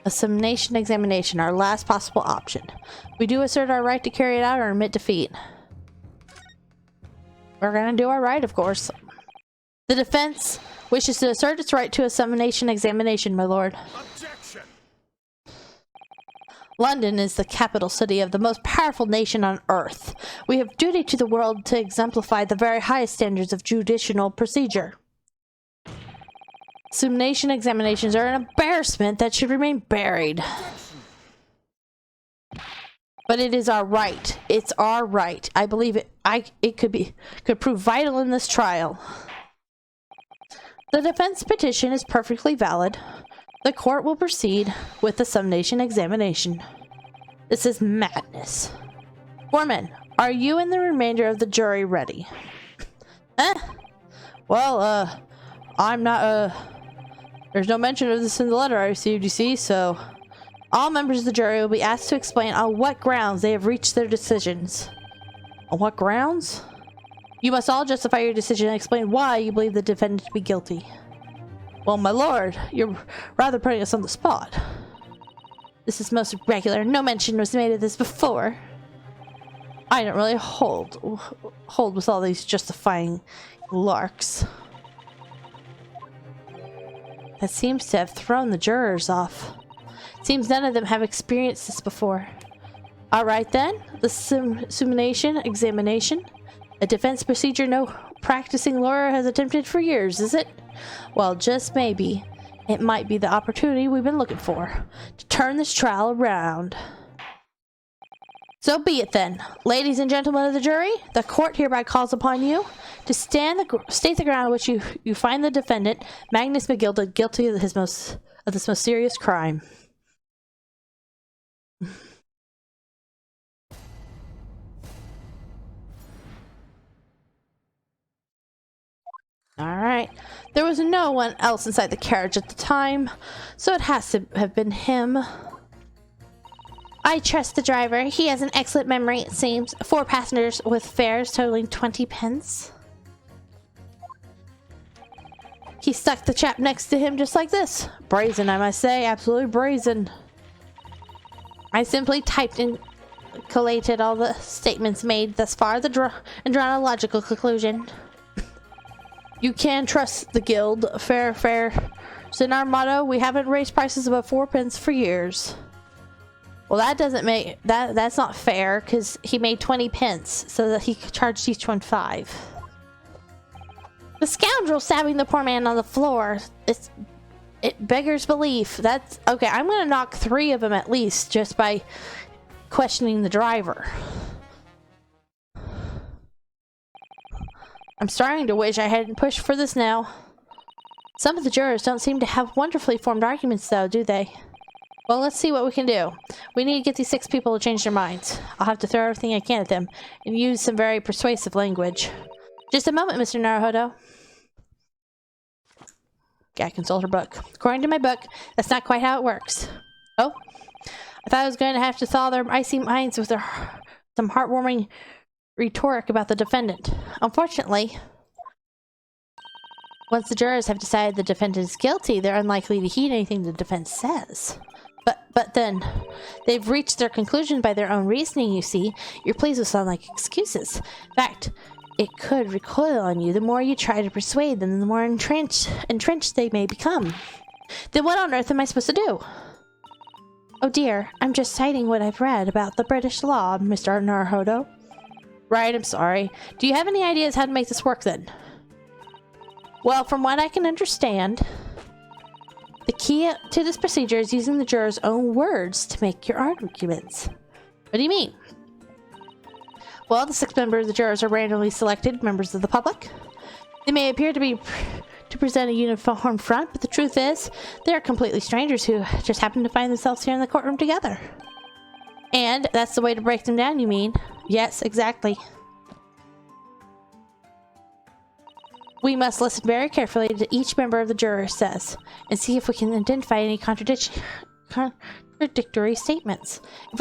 A summonation examination, our last possible option. We do assert our right to carry it out or admit defeat. We're gonna do our right, of course. The defense wishes to assert its right to a summonation examination, my lord. Objection! London is the capital city of the most powerful nation on earth. We have duty to the world to exemplify the very highest standards of judicial procedure. Summonation examinations are an embarrassment that should remain buried. But it is our right. It's our right. I believe it could prove vital in this trial. The defense petition is perfectly valid. The court will proceed with the summonation examination. This is madness. Foreman, are you and the remainder of the jury ready? Well, I'm not, there's no mention of this in the letter I received, you see, so... All members of the jury will be asked to explain on what grounds they have reached their decisions. On what grounds? You must all justify your decision and explain why you believe the defendant to be guilty. Well, my lord, you're rather putting us on the spot. This is most irregular. No mention was made of this before. I don't really hold with all these justifying larks. That seems to have thrown the jurors off. Seems none of them have experienced this before. Alright then, the examination. A defense procedure no practicing lawyer has attempted for years, is it? Well, just maybe. It might be the opportunity we've been looking for. To turn this trial around. So be it then. Ladies and gentlemen of the jury, the court hereby calls upon you to state the ground on which you find the defendant, Magnus McGilda, guilty of this most serious crime. Alright. There was no one else inside the carriage at the time, so it has to have been him. I trust the driver. He has an excellent memory, it seems. 4 passengers with fares totaling 20 pence. He stuck the chap next to him just like this. Brazen, I must say. Absolutely brazen. I simply typed and collated all the statements made thus far and drawn a logical conclusion. You can trust the guild. Fair, fair. It's in our motto. We haven't raised prices above 4 pence for years. Well, that doesn't make... That's not fair, because he made 20 pence, so that he charged each one 5. The scoundrel stabbing the poor man on the floor. It beggars belief. That's... Okay, I'm gonna knock 3 of them at least, just by questioning the driver. I'm starting to wish I hadn't pushed for this now. Some of the jurors don't seem to have wonderfully formed arguments, though, do they? Well, let's see what we can do. We need to get these 6 people to change their minds. I'll have to throw everything I can at them and use some very persuasive language. Just a moment, Mr. Naruhodo. Okay, I consult her book. According to my book, that's not quite how it works. Oh? I thought I was going to have to thaw their icy minds with some heartwarming rhetoric about the defendant. Unfortunately, once the jurors have decided the defendant is guilty, they're unlikely to heed anything the defense says. But then, they've reached their conclusion by their own reasoning, you see. Your pleas will sound like excuses. In fact, it could recoil on you. The more you try to persuade them, the more entrenched they may become. Then what on earth am I supposed to do? Oh dear, I'm just citing what I've read about the British law, Mr. Naruhodo. Right, I'm sorry. Do you have any ideas how to make this work then? Well, from what I can understand, the key to this procedure is using the jurors' own words to make your arguments. What do you mean? Well, the 6 members of the jurors are randomly selected members of the public. They may appear to present a uniform front, but the truth is, they are completely strangers who just happen to find themselves here in the courtroom together. And that's the way to break them down, you mean? Yes, exactly. We must listen very carefully to each member of the jury says, and see if we can identify any contradictory statements. If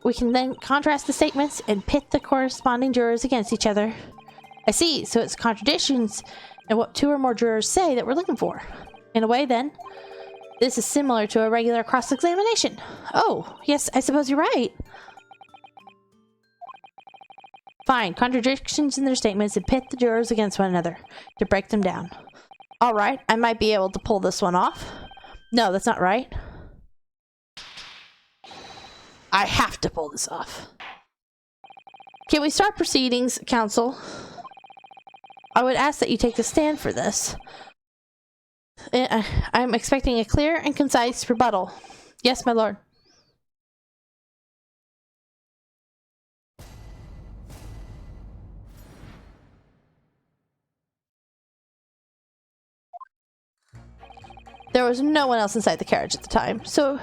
we can then contrast the statements and pit the corresponding jurors against each other. I see, so it's contradictions in what 2 or more jurors say that we're looking for. In a way, then, this is similar to a regular cross-examination. Oh, yes, I suppose you're right. Fine, contradictions in their statements and pit the jurors against one another to break them down. Alright, I might be able to pull this one off. No, that's not right. I have to pull this off. Can we start proceedings, counsel? I would ask that you take a stand for this. I'm expecting a clear and concise rebuttal. Yes, my lord. There was no one else inside the carriage at the time, so it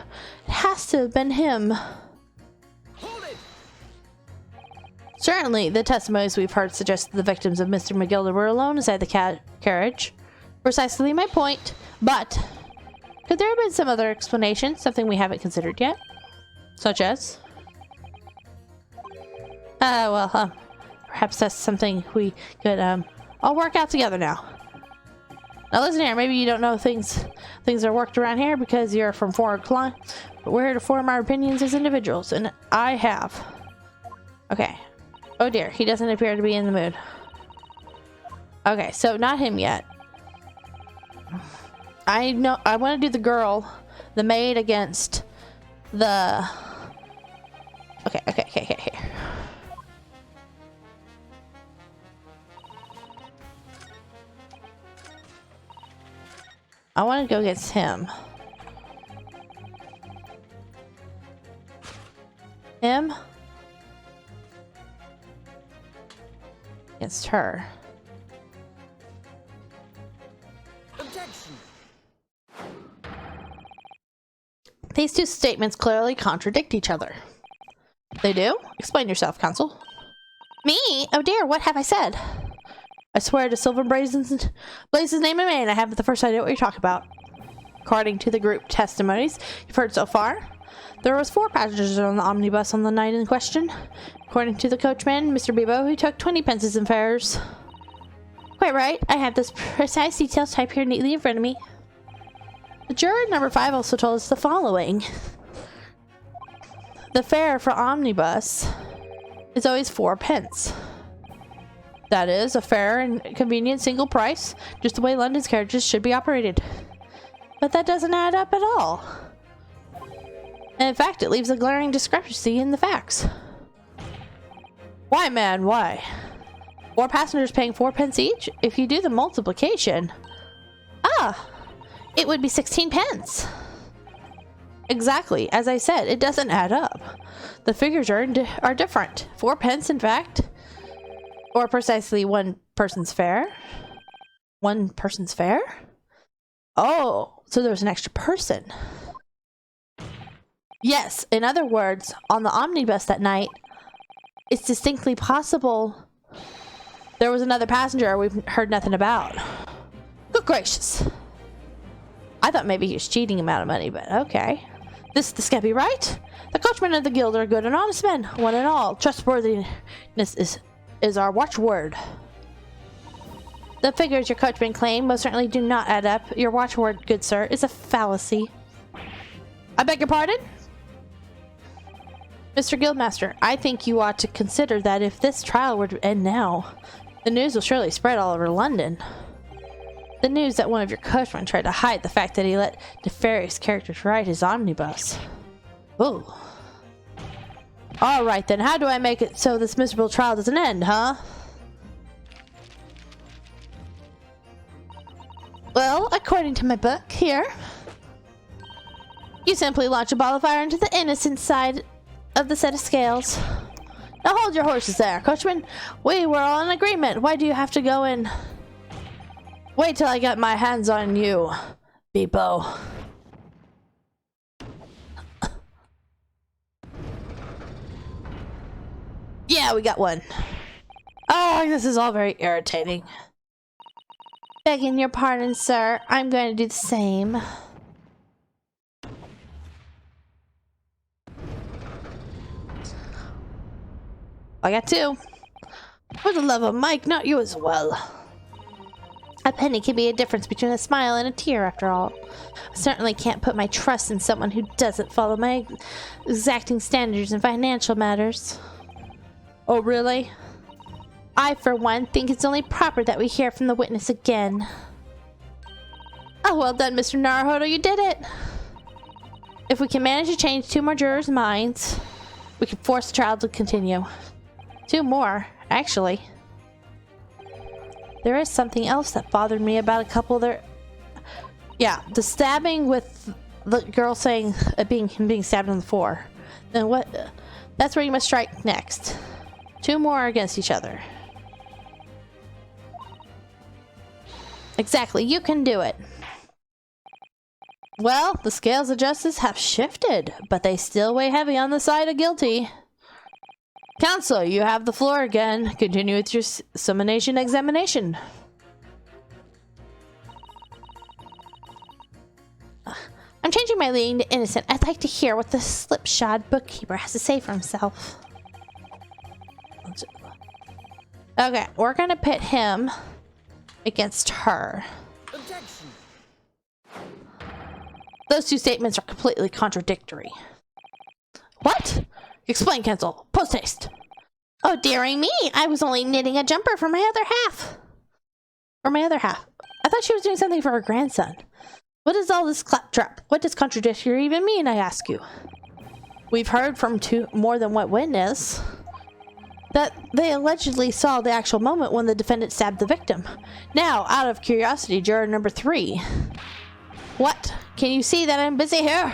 has to have been him. Hold it! Certainly, the testimonies we've heard suggest that the victims of Mr. McGilda were alone inside the carriage. Precisely my point, but could there have been some other explanation, something we haven't considered yet? Such as? Perhaps that's something we could, all work out together now. Now listen here, maybe you don't know things are worked around here because you're from foreign clime, but we're here to form our opinions as individuals, and I have. Okay. Oh dear, he doesn't appear to be in the mood. Okay, so not him yet. I know I want to do the girl, the maid against the... Okay. I want to go against him. Him? Against her. Objection. These two statements clearly contradict each other. They do? Explain yourself, Counsel. Me? Oh dear, what have I said? I swear to Silver Blaze's name and main, I haven't the first idea what you're talking about. According to the group testimonies you've heard so far, there was 4 passengers on the omnibus on the night in question. According to the coachman, Mr. Bebo, who took 20 pences in fares. Quite right, I have this precise details typed here neatly in front of me. The juror number 5 also told us the following. The fare for omnibus is always 4 pence. That is a fair and convenient single price, just the way London's carriages should be operated. But that doesn't add up at all. And in fact, it leaves a glaring discrepancy in the facts. Why, man, why? 4 passengers paying 4 pence each? If you do the multiplication... it would be 16 pence. Exactly, as I said, it doesn't add up. The figures are different. 4 pence, in fact. Or precisely 1 person's fare. 1 person's fare? Oh, so there's an extra person. Yes, in other words, on the omnibus that night, it's distinctly possible there was another passenger we've heard nothing about. Good gracious. I thought maybe he was cheating him out of money, but okay. This can't be right. The coachmen of the guild are good and honest men, one and all. Trustworthiness is our watchword. The figures your coachman claim most certainly do not add up. Your watchword, good sir, is a fallacy. I beg your pardon? Mr. Guildmaster, I think you ought to consider that if this trial were to end now, the news will surely spread all over London. The news that one of your coachmen tried to hide the fact that he let nefarious characters ride his omnibus. Ooh. Alright then, how do I make it so this miserable trial doesn't end, huh? Well, according to my book here, you simply launch a ball of fire into the innocent side of the set of scales. Now hold your horses there, coachman. We were all in agreement. Why do you have to go in? Wait till I get my hands on you, Bebo. Yeah, we got one. Oh, this is all very irritating. Begging your pardon, sir. I'm going to do the same. I got 2. For the love of Mike, not you as well. A penny can be a difference between a smile and a tear, after all. I certainly can't put my trust in someone who doesn't follow my exacting standards in financial matters. Oh, really? I, for one, think it's only proper that we hear from the witness again. Oh, well done, Mr. Naruhodo, you did it! If we can manage to change 2 more jurors' minds, we can force the trial to continue. 2 more, actually. There is something else that bothered me about a couple there. Yeah, the stabbing with the girl saying being stabbed on the floor. Then what? That's where you must strike next. 2 more against each other. Exactly, you can do it. Well, the scales of justice have shifted, but they still weigh heavy on the side of guilty. Counsel, you have the floor again. Continue with your summation examination. I'm changing my leading to innocent. I'd like to hear what the slipshod bookkeeper has to say for himself. Okay, we're gonna pit him against her. Objection. Those two statements are completely contradictory. What? Explain, Kensel. Post haste. Oh, dearing me. I was only knitting a jumper for my other half. For my other half. I thought she was doing something for her grandson. What is all this claptrap? What does contradictory even mean, I ask you? We've heard from more than one witness that they allegedly saw the actual moment when the defendant stabbed the victim. Now, out of curiosity, juror number 3. What? Can you see that I'm busy here?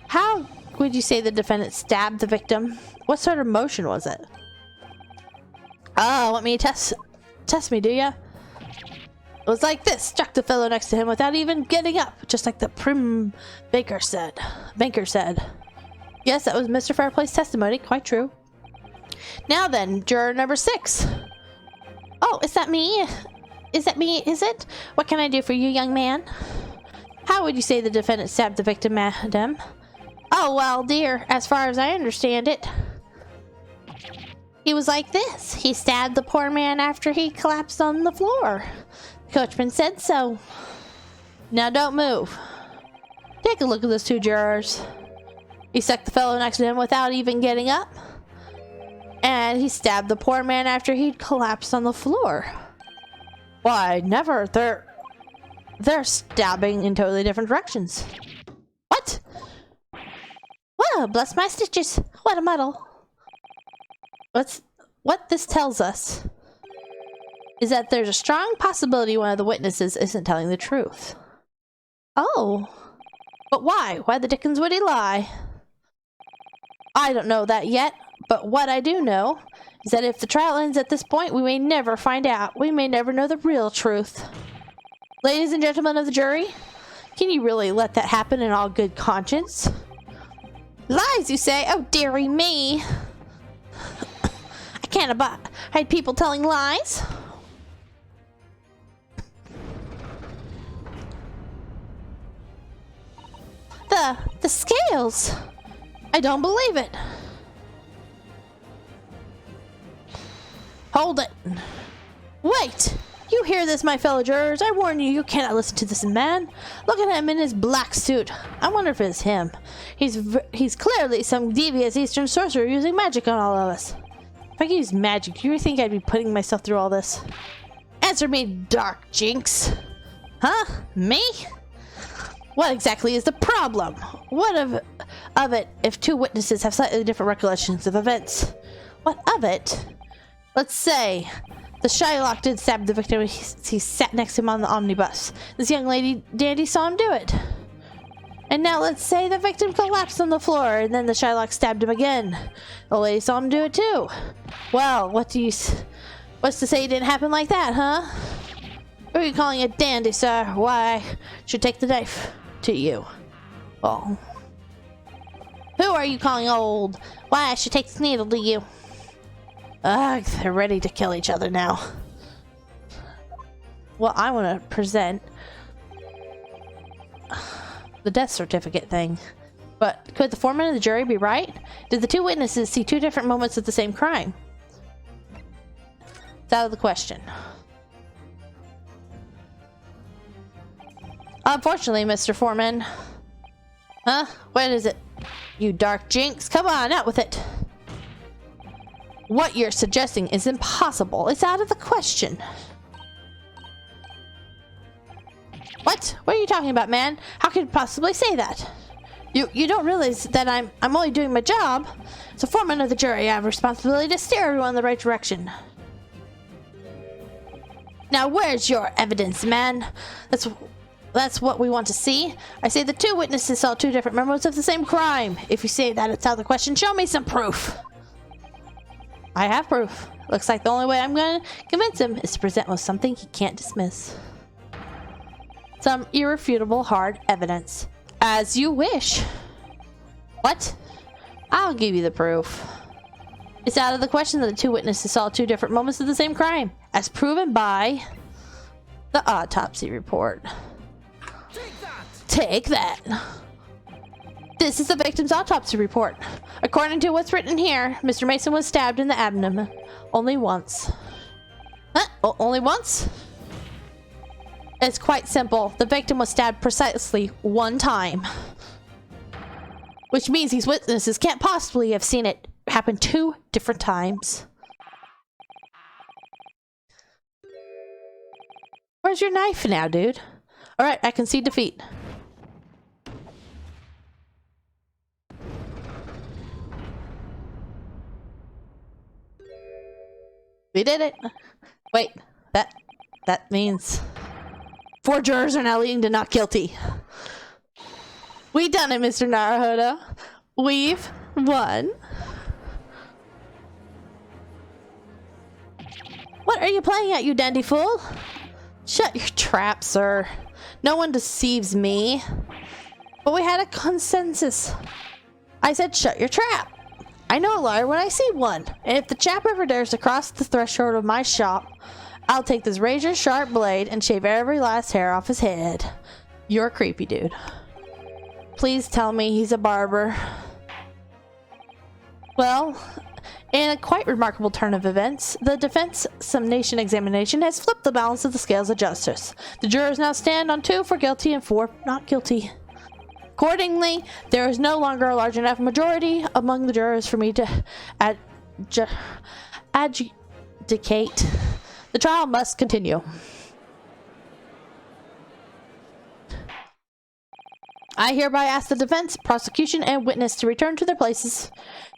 How would you say the defendant stabbed the victim? What sort of motion was it? Oh, want me to test me, do ya? It was like this, struck the fellow next to him without even getting up, just like the prim banker said. Yes, that was Mr. Fairplay's testimony, quite true. Now then, juror number 6. Oh, is that me? Is it? What can I do for you, young man? How would you say the defendant stabbed the victim, madam? Oh, well, dear, as far as I understand it, he was like this. He stabbed the poor man after he collapsed on the floor. The coachman said so. Now don't move. Take a look at those 2 jurors. He stuck the fellow next to him without even getting up. And he stabbed the poor man after he'd collapsed on the floor. Why, never. They're stabbing in totally different directions. What? Well, bless my stitches. What a muddle. What this tells us is that there's a strong possibility one of the witnesses isn't telling the truth. Oh. But why? Why the dickens would he lie? I don't know that yet, but what I do know is that if the trial ends at this point, we may never find out. We may never know the real truth. Ladies and gentlemen of the jury, can you really let that happen in all good conscience? Lies, you say? Oh, dearie me. I can't hide people telling lies. The scales. I don't believe it. Hold it. Wait. You hear this, my fellow jurors? I warn you, you cannot listen to this man. Look at him in his black suit. I wonder if it's him. He's clearly some devious Eastern sorcerer using magic on all of us. If I could use magic, do you think I'd be putting myself through all this? Answer me, dark jinx. Huh? Me? What exactly is the problem? What of it if 2 witnesses have slightly different recollections of events? What of it? Let's say the Shylock did stab the victim. He sat next to him on the omnibus. This young lady dandy saw him do it. And now let's say the victim collapsed on the floor and then the Shylock stabbed him again. The lady saw him do it too. Well, what's to say it didn't happen like that, huh? Who are you calling a dandy, sir? Why, I should take the knife to you. Well, who are you calling old? Why, I should take this needle to you. Ugh, they're ready to kill each other now. Well, I want to present the death certificate thing. But could the foreman of the jury be right? Did the 2 witnesses see 2 different moments of the same crime? It's out of the question. Unfortunately, Mr. Foreman. Huh? What is it? You dark jinx. Come on, out with it. What you're suggesting is impossible. It's out of the question. What? What are you talking about, man? How could you possibly say that? You don't realize that I'm only doing my job. As a foreman of the jury, I have a responsibility to steer everyone in the right direction. Now, where's your evidence, man? That's what we want to see. I say the 2 witnesses saw 2 different moments of the same crime. If you say that it's out of the question, show me some proof. I have proof. Looks like the only way I'm going to convince him is to present with something he can't dismiss. Some irrefutable hard evidence. As you wish. What? I'll give you the proof. It's out of the question that the 2 witnesses saw 2 different moments of the same crime, as proven by the autopsy report. Take that! This is the victim's autopsy report. According to what's written here, Mr. Mason was stabbed in the abdomen. Only once. Huh? Only once? It's quite simple. The victim was stabbed precisely one time. Which means these witnesses can't possibly have seen it happen 2 different times. Where's your knife now, dude? Alright, I concede defeat. We did it. Wait, that means 4 jurors are now leading to not guilty. We done it, Mr. Naruhodo. We've won. What are you playing at, you dandy fool? Shut your trap, sir. No one deceives me. But we had a consensus. I said shut your trap. I know a liar when I see one. And if the chap ever dares to cross the threshold of my shop, I'll take this razor-sharp blade and shave every last hair off his head. You're a creepy dude. Please tell me he's a barber. Well, in a quite remarkable turn of events, the defense summation examination has flipped the balance of the scales of justice. The jurors now stand on 2 for guilty and 4 not guilty. Accordingly, there is no longer a large enough majority among the jurors for me to adjudicate. The trial must continue. I hereby ask the defense, prosecution, and witness to return to their places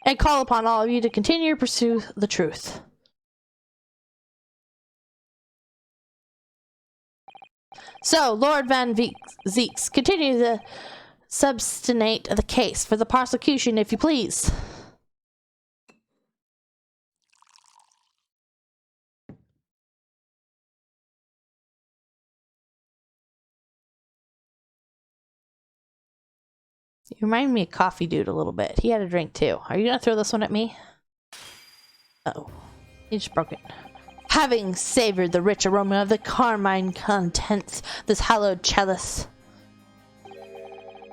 and call upon all of you to continue to pursue the truth. So, Lord Van Zeeks, continue to substantiate the case for the prosecution, if you please. You remind me of Coffee Dude a little bit. He had a drink too. Are you gonna throw this one at me? Uh-oh. He just broke it. Having savored the rich aroma of the carmine contents this hallowed chalice,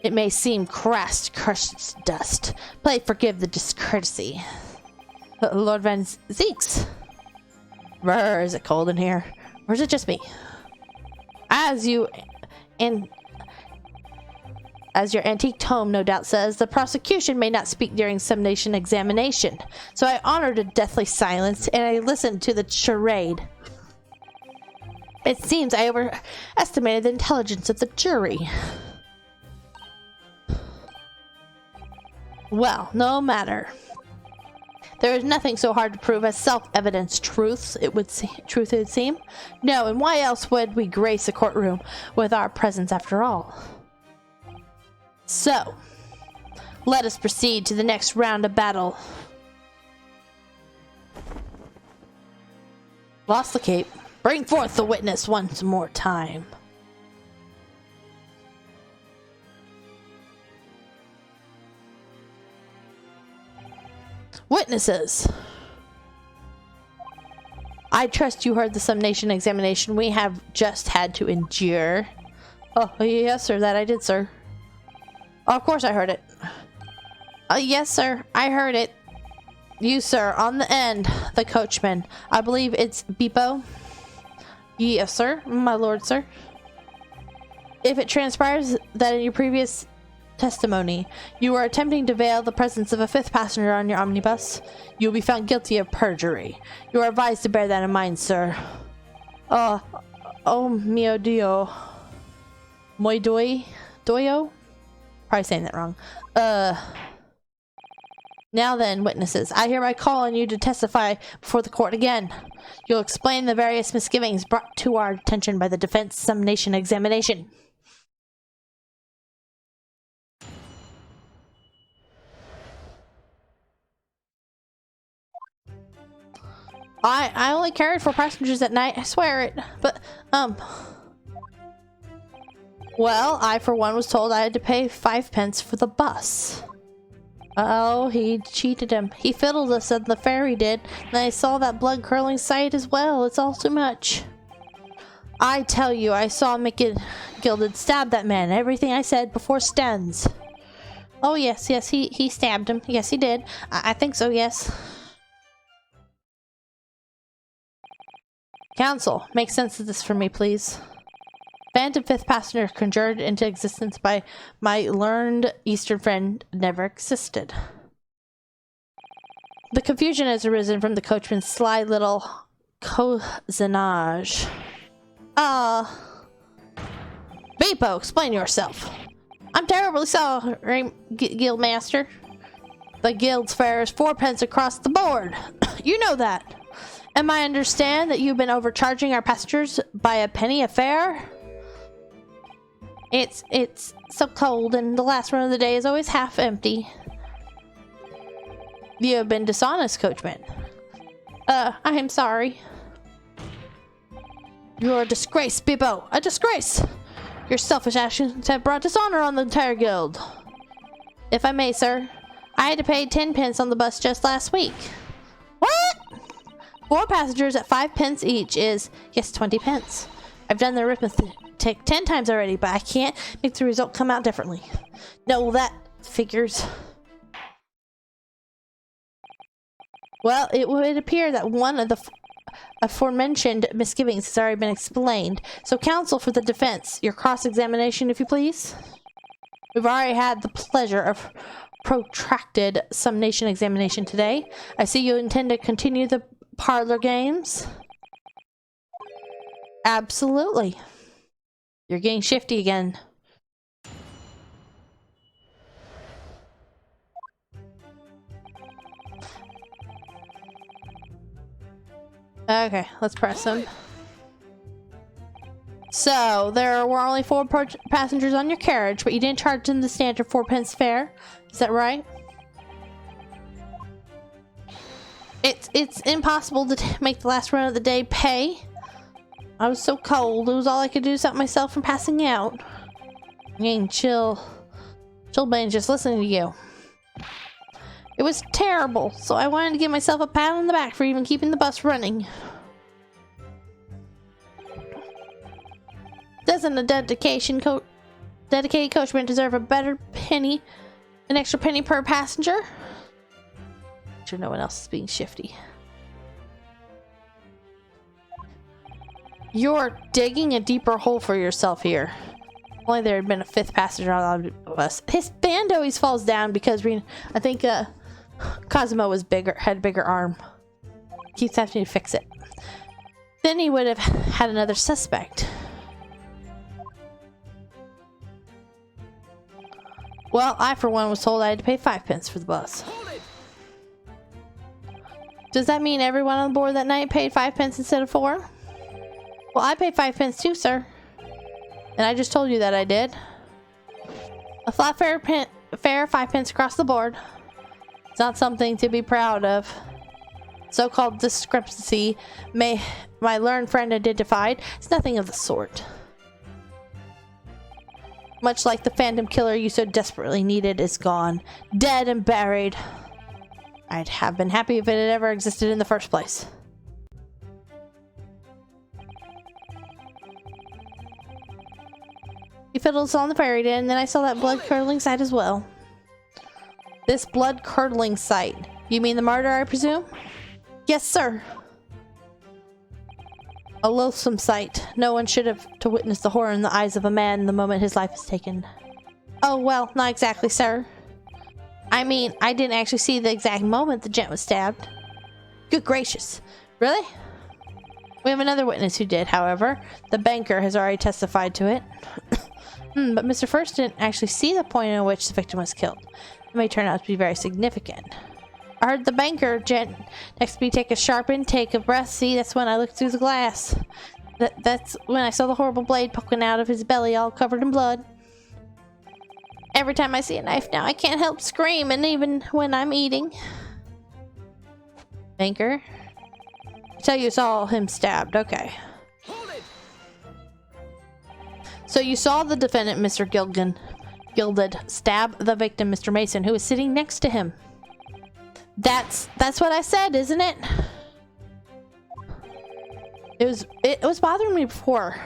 it may seem crass to crush its dust. Pray forgive the discourtesy. Lord Van Zeeks. Brr, is it cold in here? Or is it just me? As your antique tome no doubt says, the prosecution may not speak during summation examination. So I honored a deathly silence and I listened to the charade. It seems I overestimated the intelligence of the jury. Well, no matter. There is nothing so hard to prove as self-evident truths, it would seem. No, and why else would we grace a courtroom with our presence after all? So, let us proceed to the next round of battle. Lost the cape. Bring forth the witness once more time. Witnesses! I trust you heard the summation examination we have just had to endure. Oh, yes, sir, that I did, sir. Oh, of course I heard it. Yes, sir, I heard it. You, sir, on the end, the coachman. I believe it's Beepo. Yes, sir, my lord, sir. If it transpires that in your previous testimony you were attempting to veil the presence of a 5th passenger on your omnibus, you will be found guilty of perjury. You are advised to bear that in mind, sir. Oh mio dio. Moi doyo? Probably saying that wrong. Now then, witnesses, I hereby call on you to testify before the court again. You'll explain the various misgivings brought to our attention by the defense summation examination. I only carried 4 passengers at night, I swear it. But, well, I for one was told I had to pay 5 pence for the bus. Oh, he cheated him. He fiddled us and the ferry did, and I saw that blood-curdling sight as well. It's all too much. I tell you, I saw McGilded stab that man. Everything I said before stands. Oh, yes, he stabbed him. Yes, he did. I think so, yes. Counsel, make sense of this for me, please. Phantom fifth passenger conjured into existence by my learned Eastern friend never existed. The confusion has arisen from the coachman's sly little cozenage. Beepo, explain yourself. I'm terribly sorry, Guildmaster. The guild's fare is 4p across the board. You know that. Am I understand that you've been overcharging our passengers by a penny a fare? It's so cold and the last run of the day is always half empty. You have been dishonest, coachman. I am sorry. You're a disgrace, Bibbo. A disgrace! Your selfish actions have brought dishonor on the entire guild. If I may, sir, I had to pay 10p on the bus just last week. What? 4 passengers at 5p each is, yes, 20p. I've done the arithmetic 10 times already, but I can't make the result come out differently. No, that figures. Well, it would appear that one of the aforementioned misgivings has already been explained. So, counsel for the defense, your cross-examination, if you please. We've already had the pleasure of protracted summation examination today. I see you intend to continue the parlor games. Absolutely. You're getting shifty again. Okay, let's press them. So, there were only 4 passengers on your carriage, but you didn't charge them the standard 4p fare. Is that right? It's impossible to make the last run of the day pay. I was so cold, it was all I could do to stop myself from passing out. I'm getting chill brain just listening to you. It was terrible, so I wanted to give myself a pat on the back for even keeping the bus running. Doesn't a dedicated coachman deserve a better penny, an extra penny per passenger? I'm sure no one else is being shifty. You're digging a deeper hole for yourself here. If only there had been a 5th passenger on the bus. His band always falls down because I think Cosmo was had a bigger arm. Keeps having to fix it. Then he would have had another suspect. Well, I for one was told I had to pay 5p for the bus. Does that mean everyone on board that night paid 5p instead of 4? Well, I paid 5p too, sir. And I just told you that I did. A flat fare 5p across the board. It's not something to be proud of. So-called discrepancy my learned friend identified. It's nothing of the sort. Much like the phantom killer you so desperately needed is gone. Dead and buried. I'd have been happy if it had ever existed in the first place. He fiddles on the fairy den, and then I saw that blood-curdling sight as well. This blood-curdling sight. You mean the martyr, I presume? Yes, sir. A loathsome sight. No one should have to witness the horror in the eyes of a man the moment his life is taken. Oh, well, not exactly, sir. I mean, I didn't actually see the exact moment the gent was stabbed. Good gracious. Really? We have another witness who did, however. The banker has already testified to it. But Mr. First didn't actually see the point at which the victim was killed. It may turn out to be very significant. I heard the banker gent next to me take a sharp intake of breath. See, that's when I looked through the glass. That's when I saw the horrible blade poking out of his belly all covered in blood. Every time I see a knife now, I can't help screaming, even when I'm eating. Banker? I tell you saw him stabbed. Okay. So you saw the defendant, Mr. Gilded, stab the victim, Mr. Mason, who was sitting next to him. That's what I said, isn't it? It was bothering me before.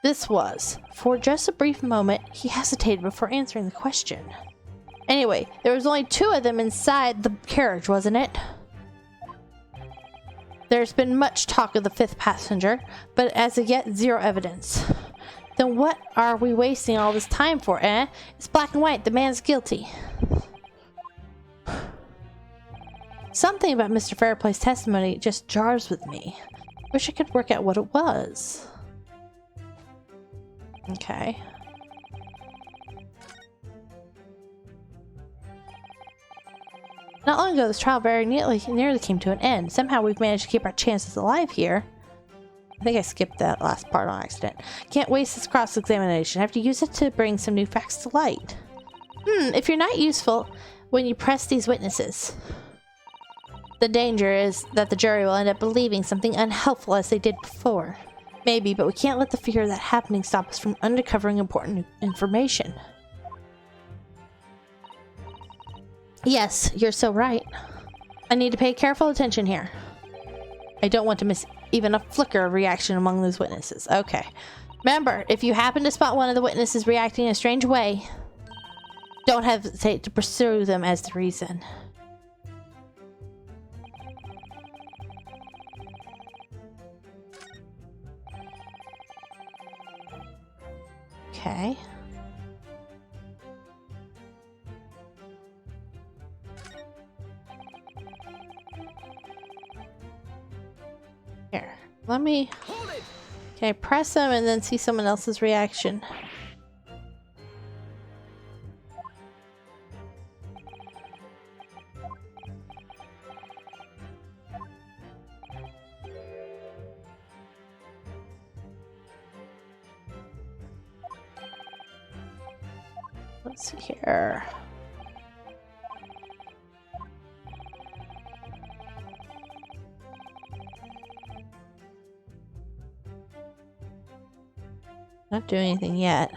This was. For just a brief moment, he hesitated before answering the question. Anyway, there was only 2 of them inside the carriage, wasn't it? There's been much talk of the 5th passenger, but as of yet, 0 evidence. Then what are we wasting all this time for, eh? It's black and white. The man's guilty. Something about Mr. Fairplay's testimony just jars with me. Wish I could work out what it was. Okay. Not long ago, this trial very nearly came to an end. Somehow we've managed to keep our chances alive here. I think I skipped that last part on accident. Can't waste this cross-examination. I have to use it to bring some new facts to light. If you're not useful when you press these witnesses, the danger is that the jury will end up believing something unhelpful as they did before. Maybe, but we can't let the fear of that happening stop us from uncovering important information. Yes, you're so right. I need to pay careful attention here. I don't want to miss even a flicker of reaction among those witnesses. Okay. Remember, if you happen to spot one of the witnesses reacting in a strange way, don't hesitate to pursue them as the reason. Okay. Here, let me... Okay, press them and then see someone else's reaction. Let's see here. Not doing anything yet.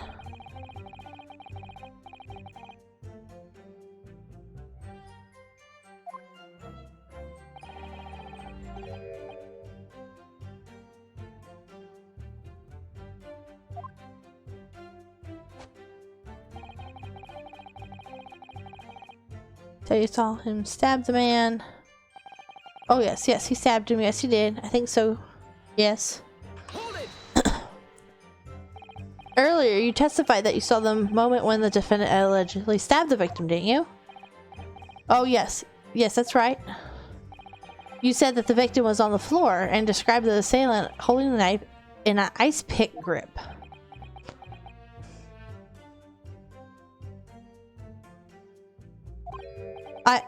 So you saw him stab the man. Oh yes, yes, he stabbed him. Yes, he did. I think so. Yes. Earlier, you testified that you saw the moment when the defendant allegedly stabbed the victim, didn't you? Oh yes. Yes, that's right. You said that the victim was on the floor and described the assailant holding the knife in an ice pick grip.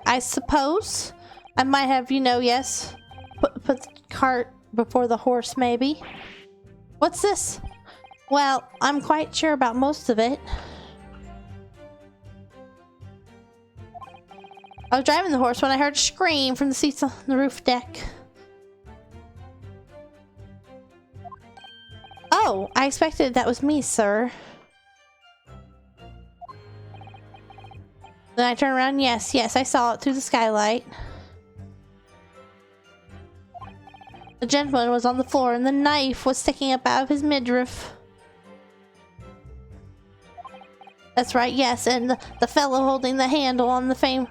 I suppose I might have, you know, yes, put the cart before the horse, maybe. What's this? Well, I'm quite sure about most of it. I was driving the horse when I heard a scream from the seats on the roof deck. Oh, I expected that was me, sir. Then I turned around. Yes, yes, I saw it through the skylight. The gentleman was on the floor and the knife was sticking up out of his midriff. That's right, yes, and the fellow holding the handle on the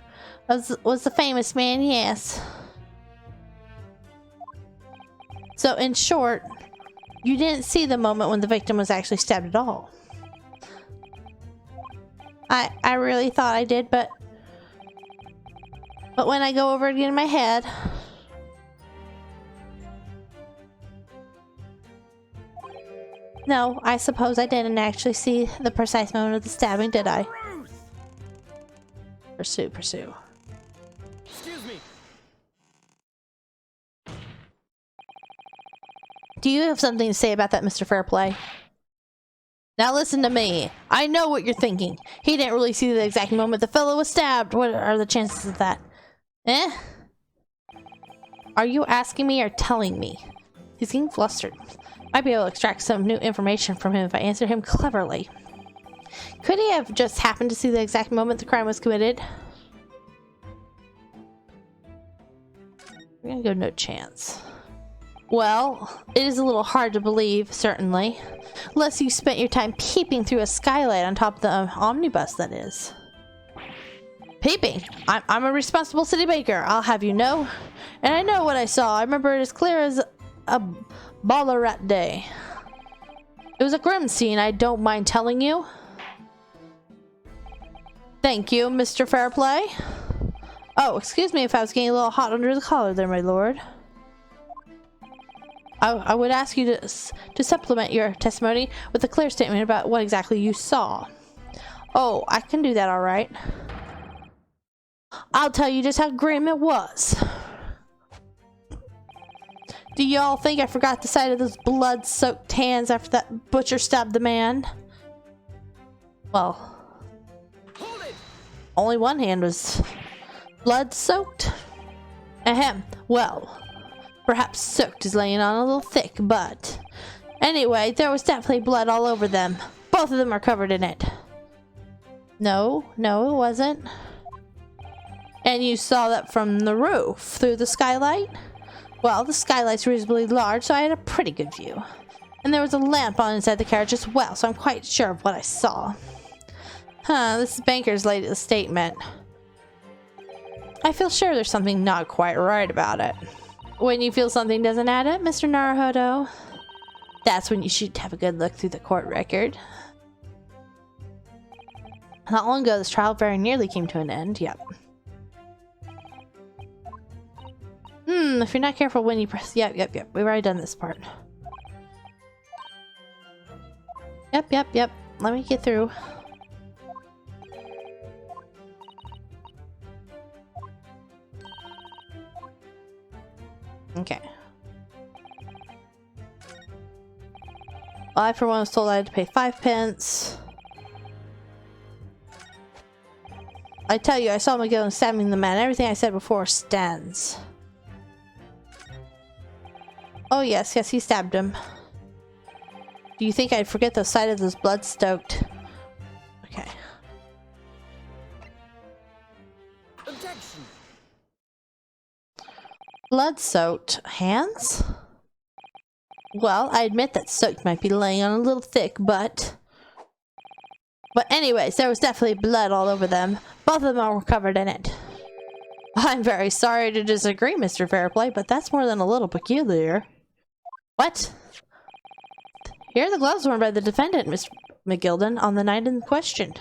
was the famous man, yes. So, in short, you didn't see the moment when the victim was actually stabbed at all. I really thought I did, but when I go over it again in my head... No, I suppose I didn't actually see the precise moment of the stabbing, did I? Pursue, pursue. Excuse me. Do you have something to say about that, Mr. Fairplay? Now listen to me. I know what you're thinking. He didn't really see the exact moment the fellow was stabbed. What are the chances of that? Eh? Are you asking me or telling me? He's getting flustered. Might be able to extract some new information from him if I answer him cleverly. Could he have just happened to see the exact moment the crime was committed? We're gonna go no chance. Well, it is a little hard to believe, certainly. Unless you spent your time peeping through a skylight on top of the omnibus, that is. Peeping? I'm a responsible city baker, I'll have you know. And I know what I saw. I remember it as clear as a Ballarat day. It was a grim scene, I don't mind telling you. Thank you, Mr. Fairplay. Oh, excuse me if I was getting a little hot under the collar there, my lord. I would ask you to supplement your testimony with a clear statement about what exactly you saw. Oh, I can do that all right. I'll tell you just how grim it was. Do y'all think I forgot the sight of those blood-soaked hands after that butcher stabbed the man? Well, only one hand was blood-soaked. Ahem. Well, perhaps soaked is laying on a little thick, but anyway, there was definitely blood all over them. Both of them are covered in it. No, it wasn't. And you saw that from the roof through the skylight? Well, the skylight's reasonably large, so I had a pretty good view. And there was a lamp on inside the carriage as well, so I'm quite sure of what I saw. Huh, this is Banker's latest statement. I feel sure there's something not quite right about it. When you feel something doesn't add up, Mr. Naruhodo, that's when you should have a good look through the court record. Not long ago, this trial very nearly came to an end. Yep. If you're not careful when you press... Yep. We've already done this part. Yep. Let me get through. Okay. I, for one, was told I had to pay 5 pence. I tell you, I saw McGill stabbing the man. Everything I said before stands. Oh, yes, he stabbed him. Do you think I'd forget the sight of those blood-stoked... Okay. Objection. Blood-soaked hands? Well, I admit that soaked might be laying on a little thick, but anyways, there was definitely blood all over them. Both of them were covered in it. I'm very sorry to disagree, Mr. Fairplay, but that's more than a little peculiar. What? Here are the gloves worn by the defendant, Mr. McGilden, on the night in question.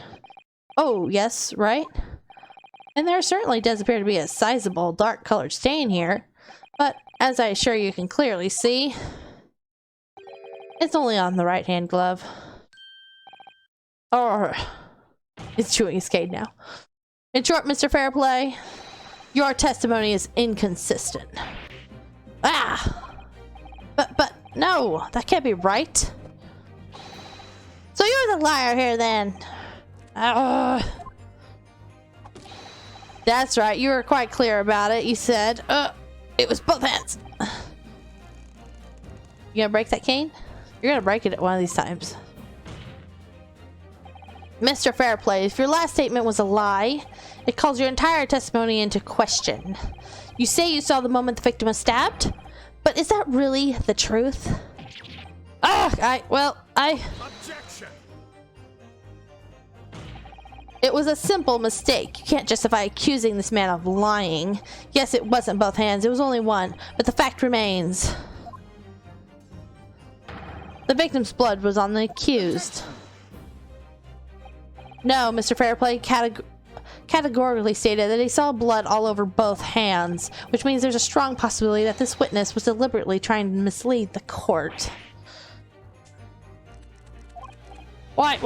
Oh, yes, right? And there certainly does appear to be a sizable dark-colored stain here, but as I assure you can clearly see, it's only on the right-hand glove. Or, it's chewing his cane now. In short, Mr. Fairplay, your testimony is inconsistent. Ah! But no, that can't be right. So you're the liar here then. That's right, you were quite clear about it. You said, it was both hands. You gonna break that cane? You're gonna break it at one of these times. Mr. Fairplay, if your last statement was a lie, it calls your entire testimony into question. You say you saw the moment the victim was stabbed, but is that really the truth? Objection. It was a simple mistake. You can't justify accusing this man of lying. Yes, it wasn't both hands, it was only one, but the fact remains. The victim's blood was on the accused. No, Mr. Fairplay categorically stated that he saw blood all over both hands, which means there's a strong possibility that this witness was deliberately trying to mislead the court. Why?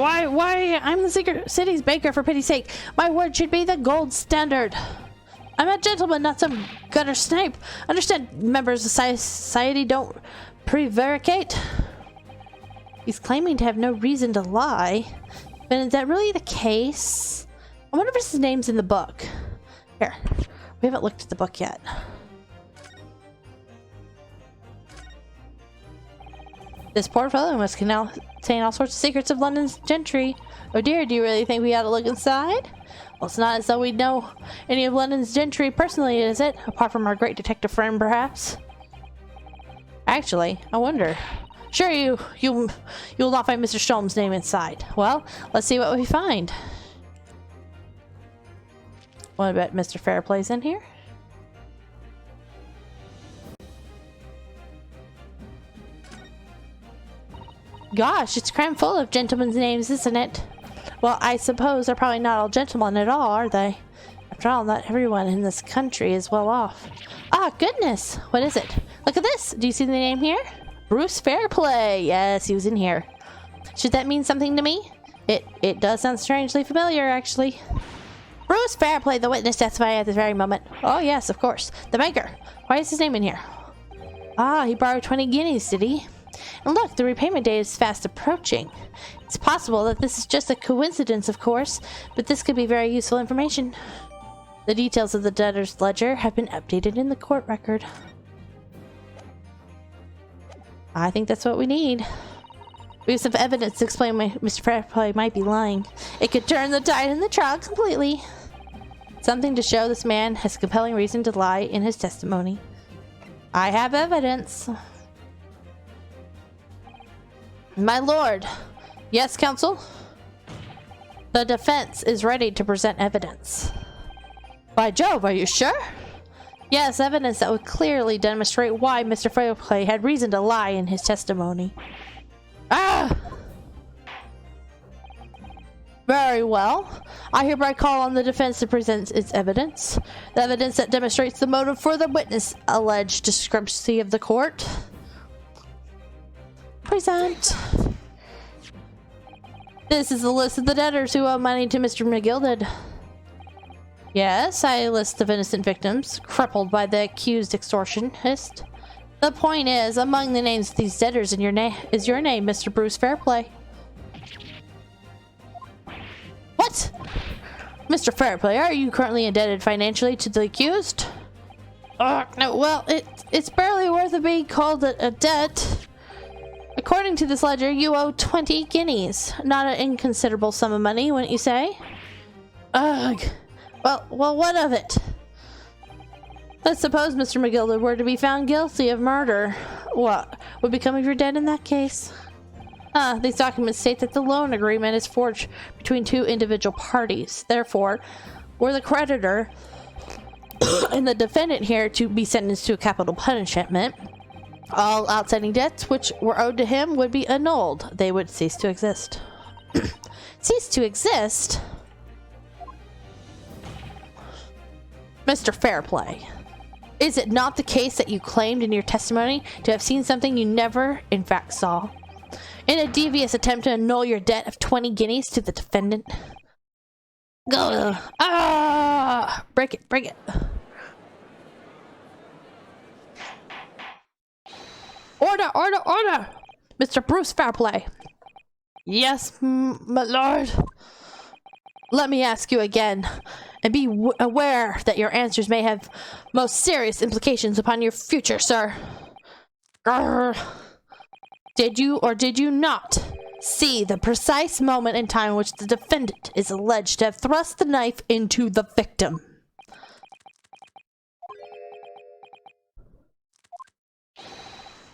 I'm the secret city's baker, for pity's sake. My word should be the gold standard. I'm a gentleman, not some gutter snipe. Understand, members of society don't prevaricate. He's claiming to have no reason to lie. But is that really the case? I wonder if his name's in the book. Here. We haven't looked at the book yet. This portfolio must contain all sorts of secrets of London's gentry. Oh dear, do you really think we ought to look inside? Well, it's not as though we know any of London's gentry personally, is it? Apart from our great detective friend, perhaps? Actually, I wonder. Sure, you'll not find Mr. Sholm's name inside. Well, let's see what we find. What about Mr. Fairplay's in here? Gosh, it's crammed full of gentlemen's names, isn't it? Well, I suppose they're probably not all gentlemen at all, are they? After all, not everyone in this country is well off. Ah, goodness! What is it? Look at this! Do you see the name here? Bruce Fairplay! Yes, he was in here. Should that mean something to me? It does sound strangely familiar, actually. Bruce Fairplay, the witness testifying at this very moment. Oh, yes, of course. The banker. Why is his name in here? Ah, he borrowed 20 guineas, did he? And look, the repayment date is fast approaching. It's possible that this is just a coincidence, of course, but this could be very useful information. The details of the debtor's ledger have been updated in the court record. I think that's what we need. We have some evidence to explain why Mr. Fairplay might be lying. It could turn the tide in the trial completely. Something to show this man has compelling reason to lie in his testimony. I have evidence. My lord. Yes, counsel? The defense is ready to present evidence. By Jove, are you sure? Yes, evidence that would clearly demonstrate why Mr. Fairplay had reason to lie in his testimony. Ah! Very well. I hereby call on the defense to present its evidence. The evidence that demonstrates the motive for the witness' alleged discrepancy of the court. Present. This is the list of the debtors who owe money to Mr. McGilded. Yes, I list of innocent victims, crippled by the accused extortionist. The point is, among the names of these debtors in your is your name, Mr. Bruce Fairplay. What? Mr. Fairplay, are you currently indebted financially to the accused? No, well, it's barely worth of being called a debt. According to this ledger, you owe 20 guineas. Not an inconsiderable sum of money, wouldn't you say? Ugh. Well, what of it? Let's suppose Mr. McGilded were to be found guilty of murder. What would become of your debt in that case? These documents state that the loan agreement is forged between two individual parties. Therefore, were the creditor and the defendant here to be sentenced to a capital punishment, all outstanding debts which were owed to him would be annulled. They would cease to exist. Cease to exist? Mr. Fairplay, is it not the case that you claimed in your testimony to have seen something you never, in fact, saw? In a devious attempt to annul your debt of 20 guineas to the defendant? Go! Ah! Break it, break it. Order, order, order! Mr. Bruce Fairplay. Yes, my lord. Let me ask you again, and be aware that your answers may have most serious implications upon your future, sir. Grr. Did you or did you not see the precise moment in time in which the defendant is alleged to have thrust the knife into the victim?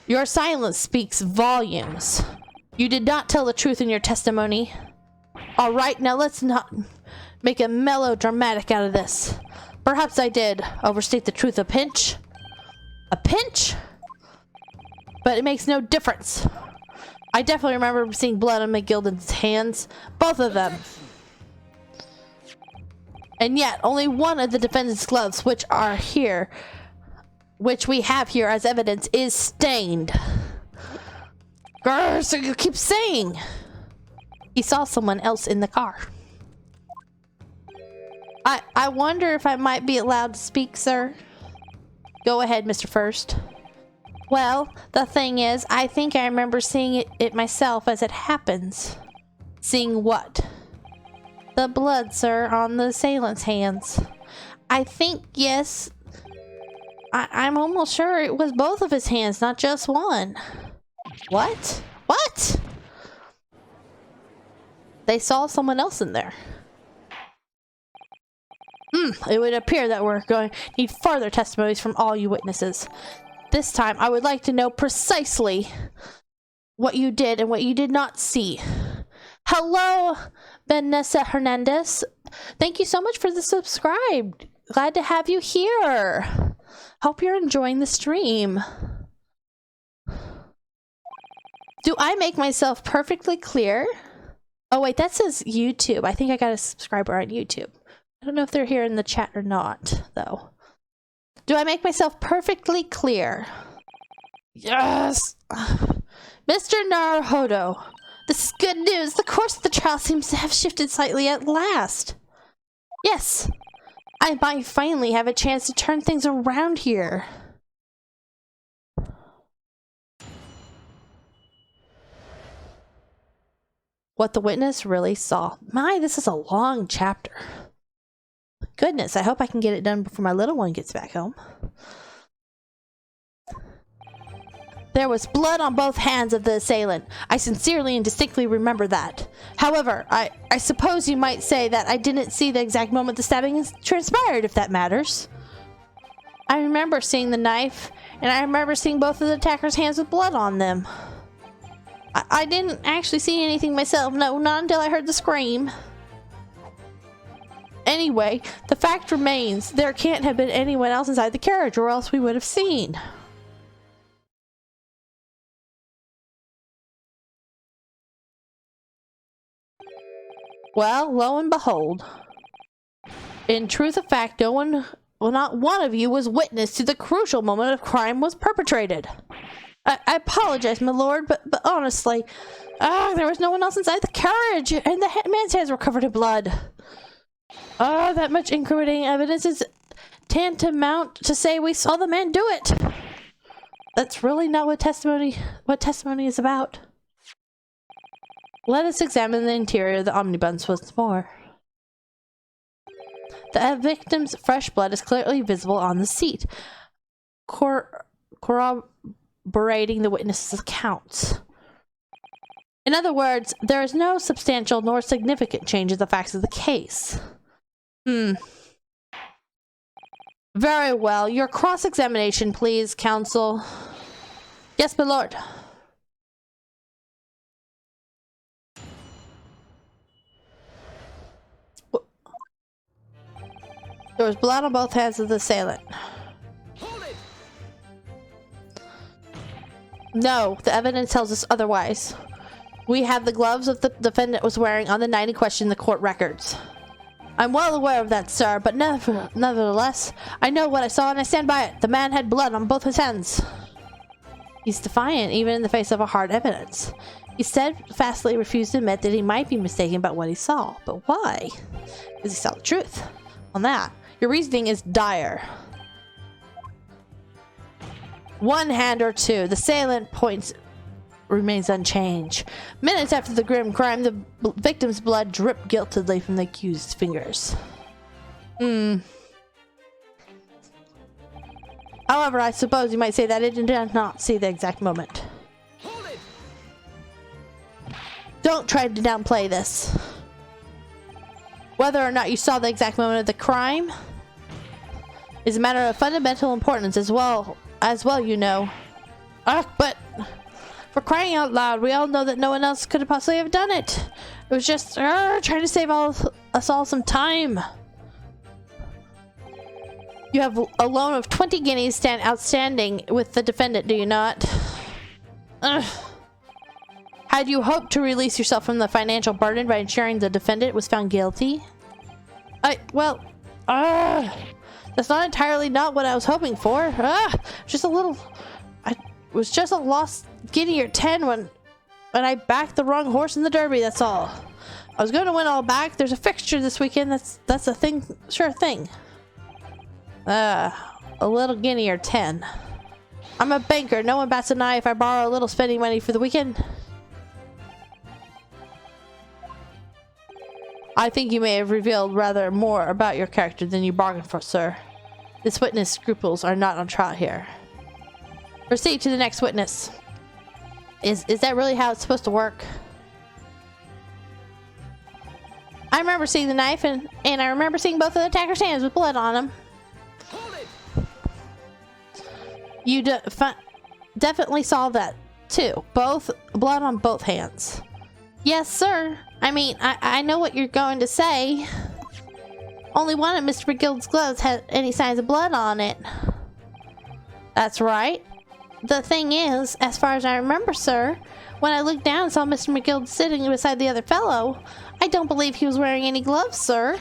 Your silence speaks volumes. You did not tell the truth in your testimony. All right, now let's not make a melodramatic out of this. Perhaps I did overstate the truth a pinch. A pinch? But it makes no difference. I definitely remember seeing blood on McGilded's hands. Both of them. And yet, only one of the defendant's gloves, which we have here as evidence, is stained. Grr, so you keep saying he saw someone else in the car. I wonder if I might be allowed to speak, sir. Go ahead, Mr. First. Well, the thing is, I think I remember seeing it myself as it happens. Seeing what? The blood, sir, on the assailant's hands. I think, yes. I'm almost sure it was both of his hands, not just one. What? What? They saw someone else in there. It would appear that we're going to need further testimonies from all you witnesses. This time, I would like to know precisely what you did and what you did not see. Hello, Vanessa Hernandez. Thank you so much for the subscribe. Glad to have you here. Hope you're enjoying the stream. Do I make myself perfectly clear? Oh wait, that says YouTube. I think I got a subscriber on YouTube. I don't know if they're here in the chat or not, though. Do I make myself perfectly clear? Yes! Mr. Naruhodo, this is good news. The course of the trial seems to have shifted slightly at last. Yes, I might finally have a chance to turn things around here. What the witness really saw. My, this is a long chapter. Goodness, I hope I can get it done before my little one gets back home. There was blood on both hands of the assailant. I sincerely and distinctly remember that. However, I suppose you might say that I didn't see the exact moment the stabbing transpired, if that matters. I remember seeing the knife, and I remember seeing both of the attackers' hands with blood on them. I didn't actually see anything myself, no, not until I heard the scream. Anyway, the fact remains, there can't have been anyone else inside the carriage, or else we would have seen. Well, lo and behold. In truth of fact, no one, well, not one of you was witness to the crucial moment of crime was perpetrated. I apologize, my lord, but honestly, there was no one else inside the carriage, and the man's hands were covered in blood. That much incriminating evidence is tantamount to say we saw the man do it. That's really not what testimony is about. Let us examine the interior of the omnibus once more. The victim's fresh blood is clearly visible on the seat, corroborating the witness's accounts. In other words, there is no substantial nor significant change in the facts of the case. Very well. Your cross-examination, please, counsel. Yes, my lord. There was blood on both hands of the assailant. Hold it! No, the evidence tells us otherwise. We have the gloves that the defendant was wearing on the night in question in the court records. I'm well aware of that, sir, but nevertheless, I know what I saw and I stand by it. The man had blood on both his hands. He's defiant, even in the face of a hard evidence. He steadfastly refused to admit that he might be mistaken about what he saw. But why? Because he saw the truth. On that, your reasoning is dire. One hand or two, the salient points remains unchanged. Minutes after the grim crime, the victim's blood dripped guiltily from the accused's fingers. However, I suppose you might say that it did not see the exact moment. Hold it! Don't try to downplay this. Whether or not you saw the exact moment of the crime is a matter of fundamental importance as well, you know. But for crying out loud, we all know that no one else could have possibly have done it. It was just trying to save us all some time. You have a loan of 20 guineas outstanding with the defendant, do you not? Had you hoped to release yourself from the financial burden by ensuring the defendant was found guilty? Well, that's not entirely not what I was hoping for. Just a little... It was just a lost guinea or 10 when I backed the wrong horse in the derby, that's all. I was going to win all back. There's a fixture this weekend. That's a thing, sure thing. A little guinea or 10. I'm a banker. No one bats an eye if I borrow a little spending money for the weekend. I think you may have revealed rather more about your character than you bargained for, sir. This witness' scruples are not on trial here. Proceed to the next witness. Is that really how it's supposed to work? I remember seeing the knife and I remember seeing both of the attacker's hands with blood on them. Hold it! You definitely saw that too. Both blood on both hands. Yes, sir. I mean, I know what you're going to say. Only one of Mr. McGill's gloves had any signs of blood on it. That's right. the thing is, as far as I remember, sir, when I looked down and saw Mr. McGill sitting beside the other fellow, I don't believe he was wearing any gloves, sir.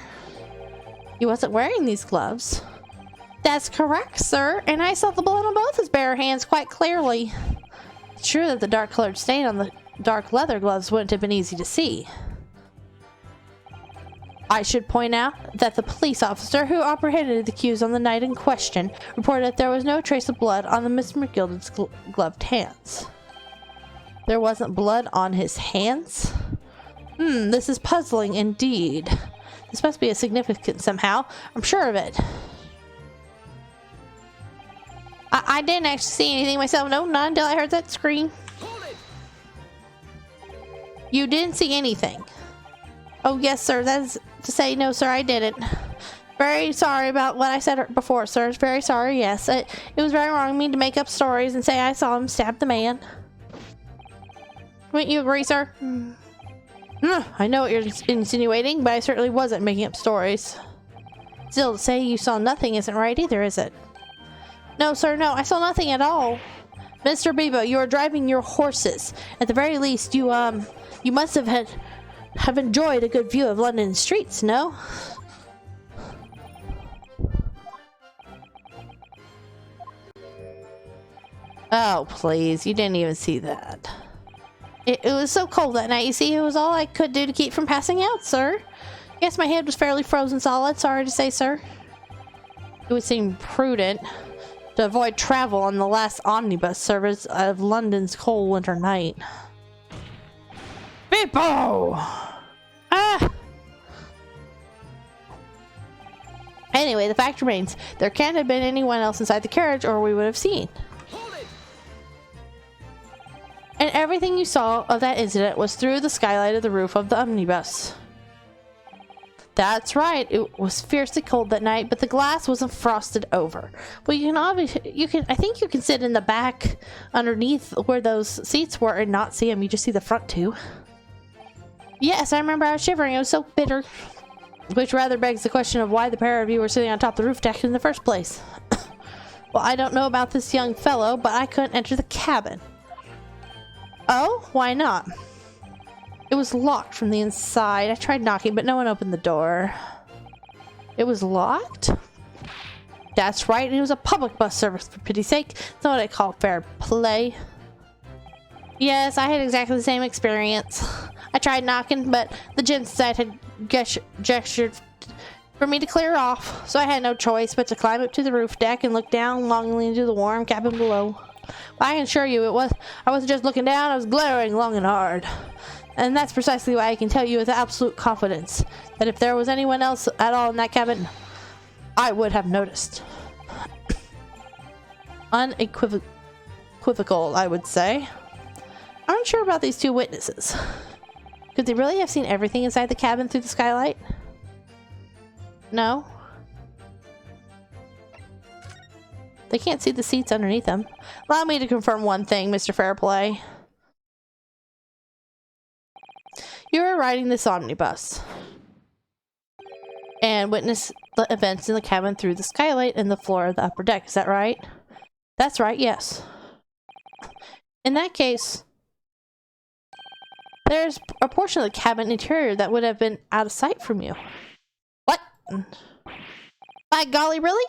He wasn't wearing these gloves. That's correct, sir, and I saw the blood on both his bare hands quite clearly. It's true that the dark-colored stain on the dark leather gloves wouldn't have been easy to see. I should point out that the police officer who apprehended the accused on the night in question reported that there was no trace of blood on the Miss McGilded's gloved hands. There wasn't blood on his hands? This is puzzling indeed. This must be significant somehow. I'm sure of it. I didn't actually see anything myself. No, not until I heard that scream. You didn't see anything? Oh, yes, sir. That is to say, no, sir, I didn't. Very sorry about what I said before, sir. Very sorry, yes. It was very wrong of me to make up stories and say I saw him stab the man. Wouldn't you agree, sir? I know what you're insinuating, but I certainly wasn't making up stories. Still, to say you saw nothing isn't right either, is it? No, sir, no. I saw nothing at all. Mr. Bebo, you are driving your horses. At the very least, you must have enjoyed a good view of London streets, no? Oh, please. You didn't even see that. It was so cold that night, you see. It was all I could do to keep from passing out, sir. Yes, my head was fairly frozen solid, sorry to say, sir. It would seem prudent to avoid travel on the last omnibus service of London's cold winter night. Bebo! Anyway, the fact remains, there can't have been anyone else inside the carriage or we would have seen. And everything you saw of that incident was through the skylight of the roof of the omnibus. That's right. It was fiercely cold that night, but the glass wasn't frosted over. Well, I think you can sit in the back underneath where those seats were and not see them. You just see the front two. Yes, I remember I was shivering. It was so bitter. Which rather begs the question of why the pair of you were sitting on top of the roof deck in the first place. Well, I don't know about this young fellow, but I couldn't enter the cabin. Oh, why not? It was locked from the inside. I tried knocking, but no one opened the door. It was locked? That's right, it was a public bus service, for pity's sake. It's not what I call fair play. Yes, I had exactly the same experience. I tried knocking, but the gent side had gestured for me to clear off, so I had no choice but to climb up to the roof deck and look down longingly into the warm cabin below. But I can assure you I wasn't just looking down, I was glaring long and hard. And that's precisely why I can tell you with absolute confidence that if there was anyone else at all in that cabin, I would have noticed. Unequivocal, I would say. I'm unsure about these two witnesses. Could they really have seen everything inside the cabin through the skylight? No? They can't see the seats underneath them. Allow me to confirm one thing, Mr. Fairplay. You were riding this omnibus and witnessed the events in the cabin through the skylight and the floor of the upper deck. Is that right? That's right, yes. In that case, there's a portion of the cabin interior that would have been out of sight from you. What? By golly, really?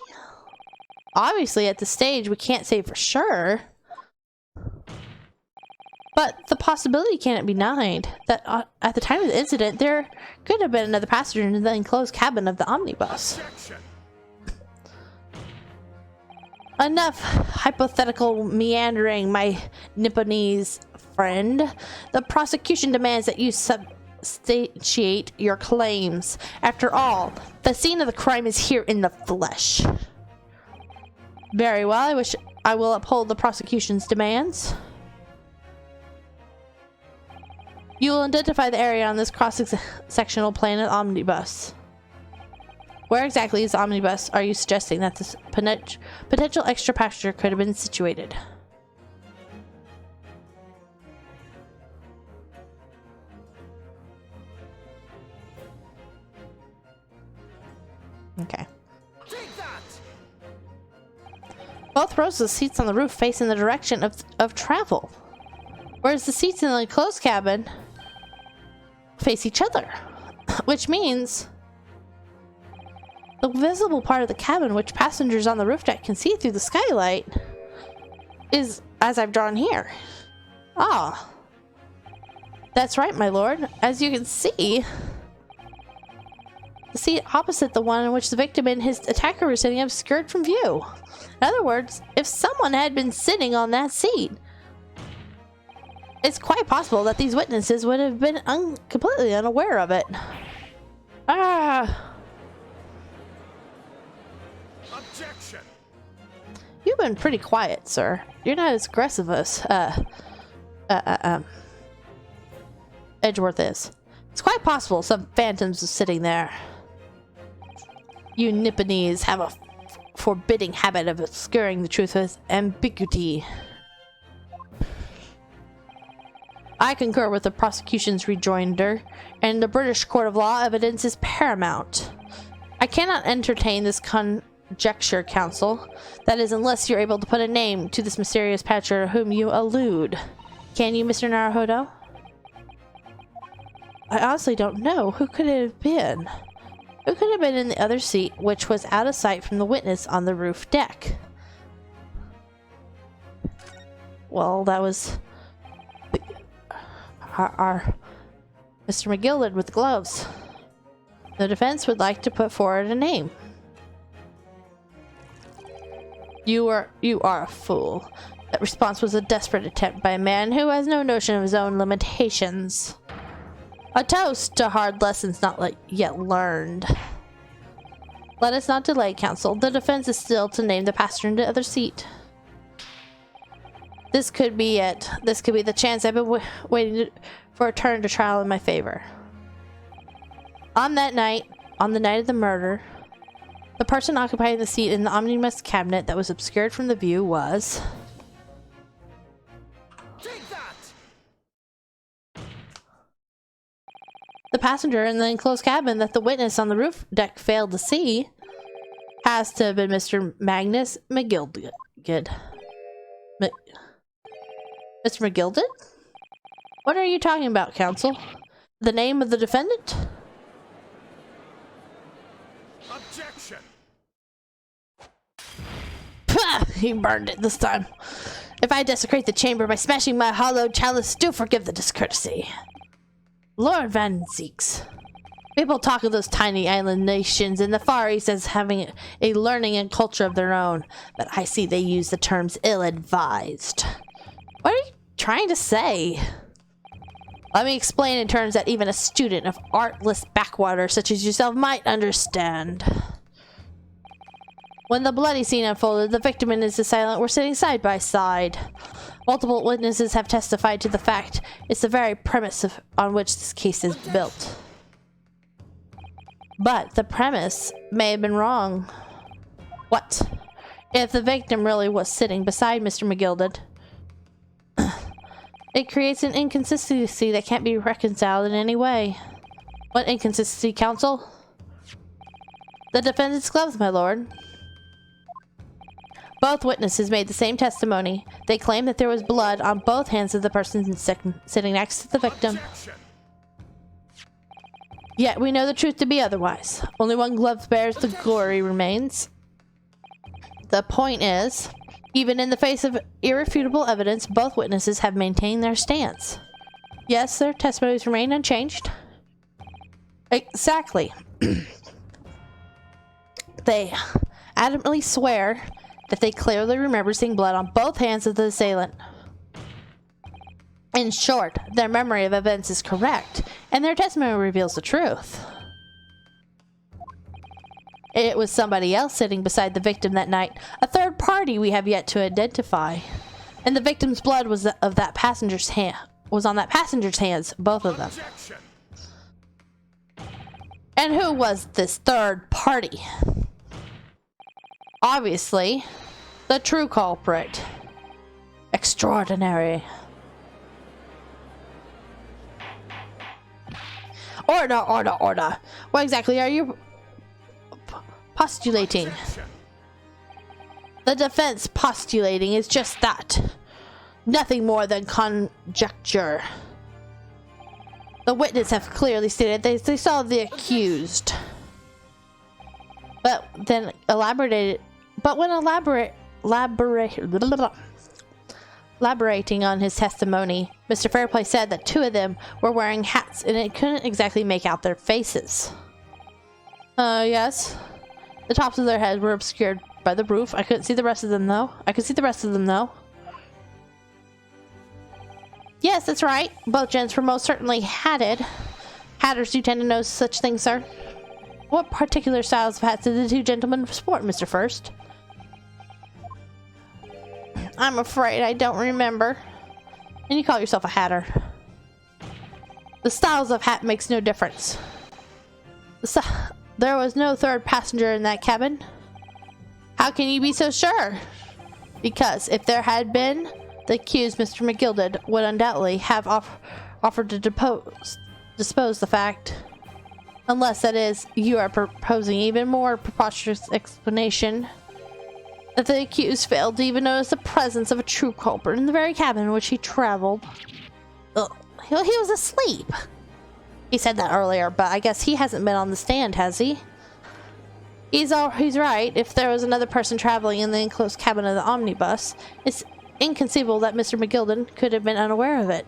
Obviously, at this stage, we can't say for sure. But the possibility can't be denied that at the time of the incident, there could have been another passenger in the enclosed cabin of the omnibus. Objection. Enough hypothetical meandering, my Nipponese friend. The prosecution demands that you substantiate your claims. After all, the scene of the crime is here in the flesh. Very well, I will uphold the prosecution's demands. You will identify the area on this cross-sectional plane of the omnibus. Where exactly is the omnibus are you suggesting that this potential extra passenger could have been situated? Okay. Both rows of seats on the roof face in the direction of travel, whereas the seats in the enclosed cabin face each other, which means the visible part of the cabin, which passengers on the roof deck can see through the skylight, is as I've drawn here. Ah, that's right, my lord. As you can see, the seat opposite the one in which the victim and his attacker were sitting obscured from view. In other words, if someone had been sitting on that seat, it's quite possible that these witnesses would have been completely unaware of it. Ah. Objection. You've been pretty quiet, sir. You're not as aggressive as, Edgeworth is. It's quite possible some phantoms are sitting there. You Nipponese have a forbidding habit of obscuring the truth with ambiguity. I concur with the prosecution's rejoinder, and the British court of law evidence is paramount. I cannot entertain this conjecture, counsel. That is, unless you're able to put a name to this mysterious patcher whom you allude. Can you, Mr. Naruhodo? I honestly don't know. Who could it have been? Who could have been in the other seat, which was out of sight from the witness on the roof deck? Well, that was our Mr. McGilded with gloves. The defense would like to put forward a name. You are a fool. That response was a desperate attempt by a man who has no notion of his own limitations. A toast to hard lessons not yet learned. Let us not delay, counsel. The defense is still to name the passenger in the other seat. This could be it. This could be the chance I've been waiting for a turn to trial in my favor. On that night, on the night of the murder, the person occupying the seat in the omnibus cabinet that was obscured from the view was... Take that. The passenger in the enclosed cabin that the witness on the roof deck failed to see has to have been Mr. Magnus McGilded. Mr. McGilded? What are you talking about, counsel? The name of the defendant? Objection. Pah! He burned it this time. If I desecrate the chamber by smashing my hollowed chalice, do forgive the discourtesy. Lord Van Zeeks. People talk of those tiny island nations in the Far East as having a learning and culture of their own, but I see they use the terms ill-advised. What are you trying to say? Let me explain in terms that even a student of artless backwater such as yourself might understand. When the bloody scene unfolded, the victim and his assailant were sitting side by side. Multiple witnesses have testified to the fact. It's the very premise on which this case is built. But the premise may have been wrong. What? If the victim really was sitting beside Mr. McGilded, it creates an inconsistency that can't be reconciled in any way. What inconsistency, counsel? The defendant's gloves, my lord. Both witnesses made the same testimony. They claimed that there was blood on both hands of the person sitting next to the victim. Objection. Yet we know the truth to be otherwise. Only one glove bears the glory remains. The point is, even in the face of irrefutable evidence, both witnesses have maintained their stance. Yes, their testimonies remain unchanged. Exactly. They adamantly swear that they clearly remember seeing blood on both hands of the assailant. In short, their memory of events is correct, and their testimony reveals the truth. It was somebody else sitting beside the victim that night, a third party we have yet to identify. And the victim's blood was on that passenger's hands, both of them. Objection. And who was this third party? Obviously, the true culprit. Extraordinary. Order. What exactly are you postulating? Objection. The defense postulating is just that. Nothing more than conjecture. The witnesses have clearly stated they saw the accused. But when elaborating on his testimony, Mr. Fairplay said that two of them were wearing hats and it couldn't exactly make out their faces. Yes. The tops of their heads were obscured by the roof. I couldn't see the rest of them though. Yes, that's right. Both gents were most certainly hatted. Hatters do tend to know such things, sir. What particular styles of hats did the two gentlemen sport, Mr. First? I'm afraid I don't remember. And you call yourself a hatter. The styles of hat makes no difference. There was no third passenger in that cabin. How can you be so sure? Because if there had been, the accused Mr. McGilded would undoubtedly have offered to dispose the fact. Unless, that is, you are proposing even more preposterous explanation that the accused failed to even notice the presence of a true culprit in the very cabin in which he traveled. Ugh. He was asleep. He said that earlier, but I guess he hasn't been on the stand, has he? He's right. If there was another person traveling in the enclosed cabin of the omnibus, it's inconceivable that Mr. McGilden could have been unaware of it.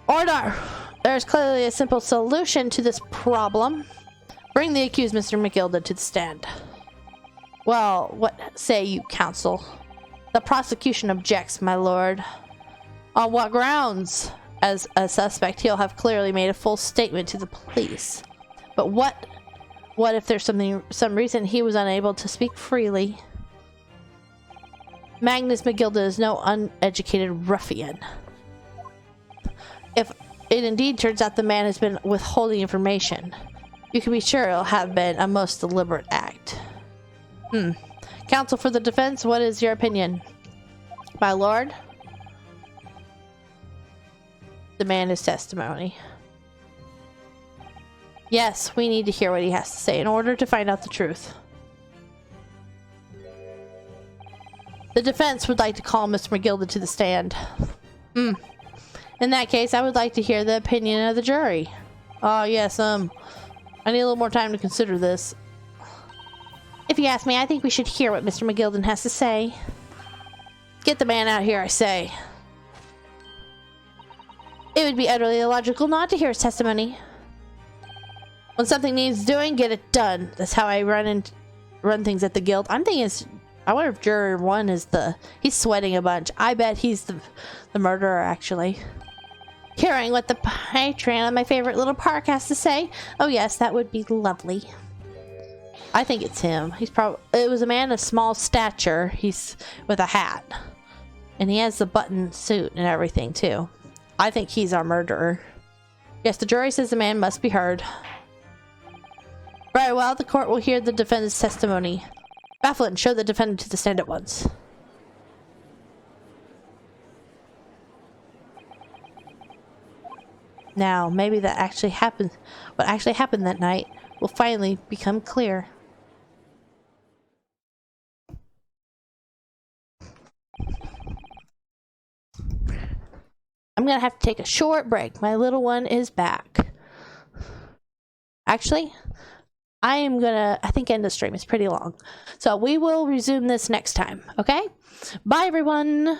Order! There's clearly a simple solution to this problem. Bring the accused Mr. McGilden to the stand. Well, what say you, counsel? The prosecution objects, my lord. On what grounds? As a suspect, he'll have clearly made a full statement to the police. But what if there's some reason he was unable to speak freely? Magnus McGilden is no uneducated ruffian. If it indeed turns out the man has been withholding information, you can be sure it'll have been a most deliberate act. Counsel for the defense, what is your opinion? My lord? Demand his testimony. Yes, we need to hear what he has to say in order to find out the truth. The defense would like to call Mr. McGilden to the stand. In that case, I would like to hear the opinion of the jury. Oh, yes, I need a little more time to consider this. If you ask me, I think we should hear what Mr. McGilden has to say. Get the man out here, I say. It would be utterly illogical not to hear his testimony. When something needs doing, get it done. That's how I run things at the guild. I'm thinking I wonder if juror 1 is he's sweating a bunch. I bet he's the murderer, actually. Hearing what the patron of my favorite little park has to say. Oh yes, that would be lovely. I think it's him. It was a man of small stature. He's with a hat. And he has the button suit and everything, too. I think he's our murderer. Yes, the jury says the man must be heard. Very well, the court will hear the defendant's testimony. Bafflin, show the defendant to the stand at once. Now, maybe what actually happened that night will finally become clear. I'm gonna have to take a short break. My little one is back. Actually, I think end the stream is pretty long. So we will resume this next time, okay? Bye, everyone!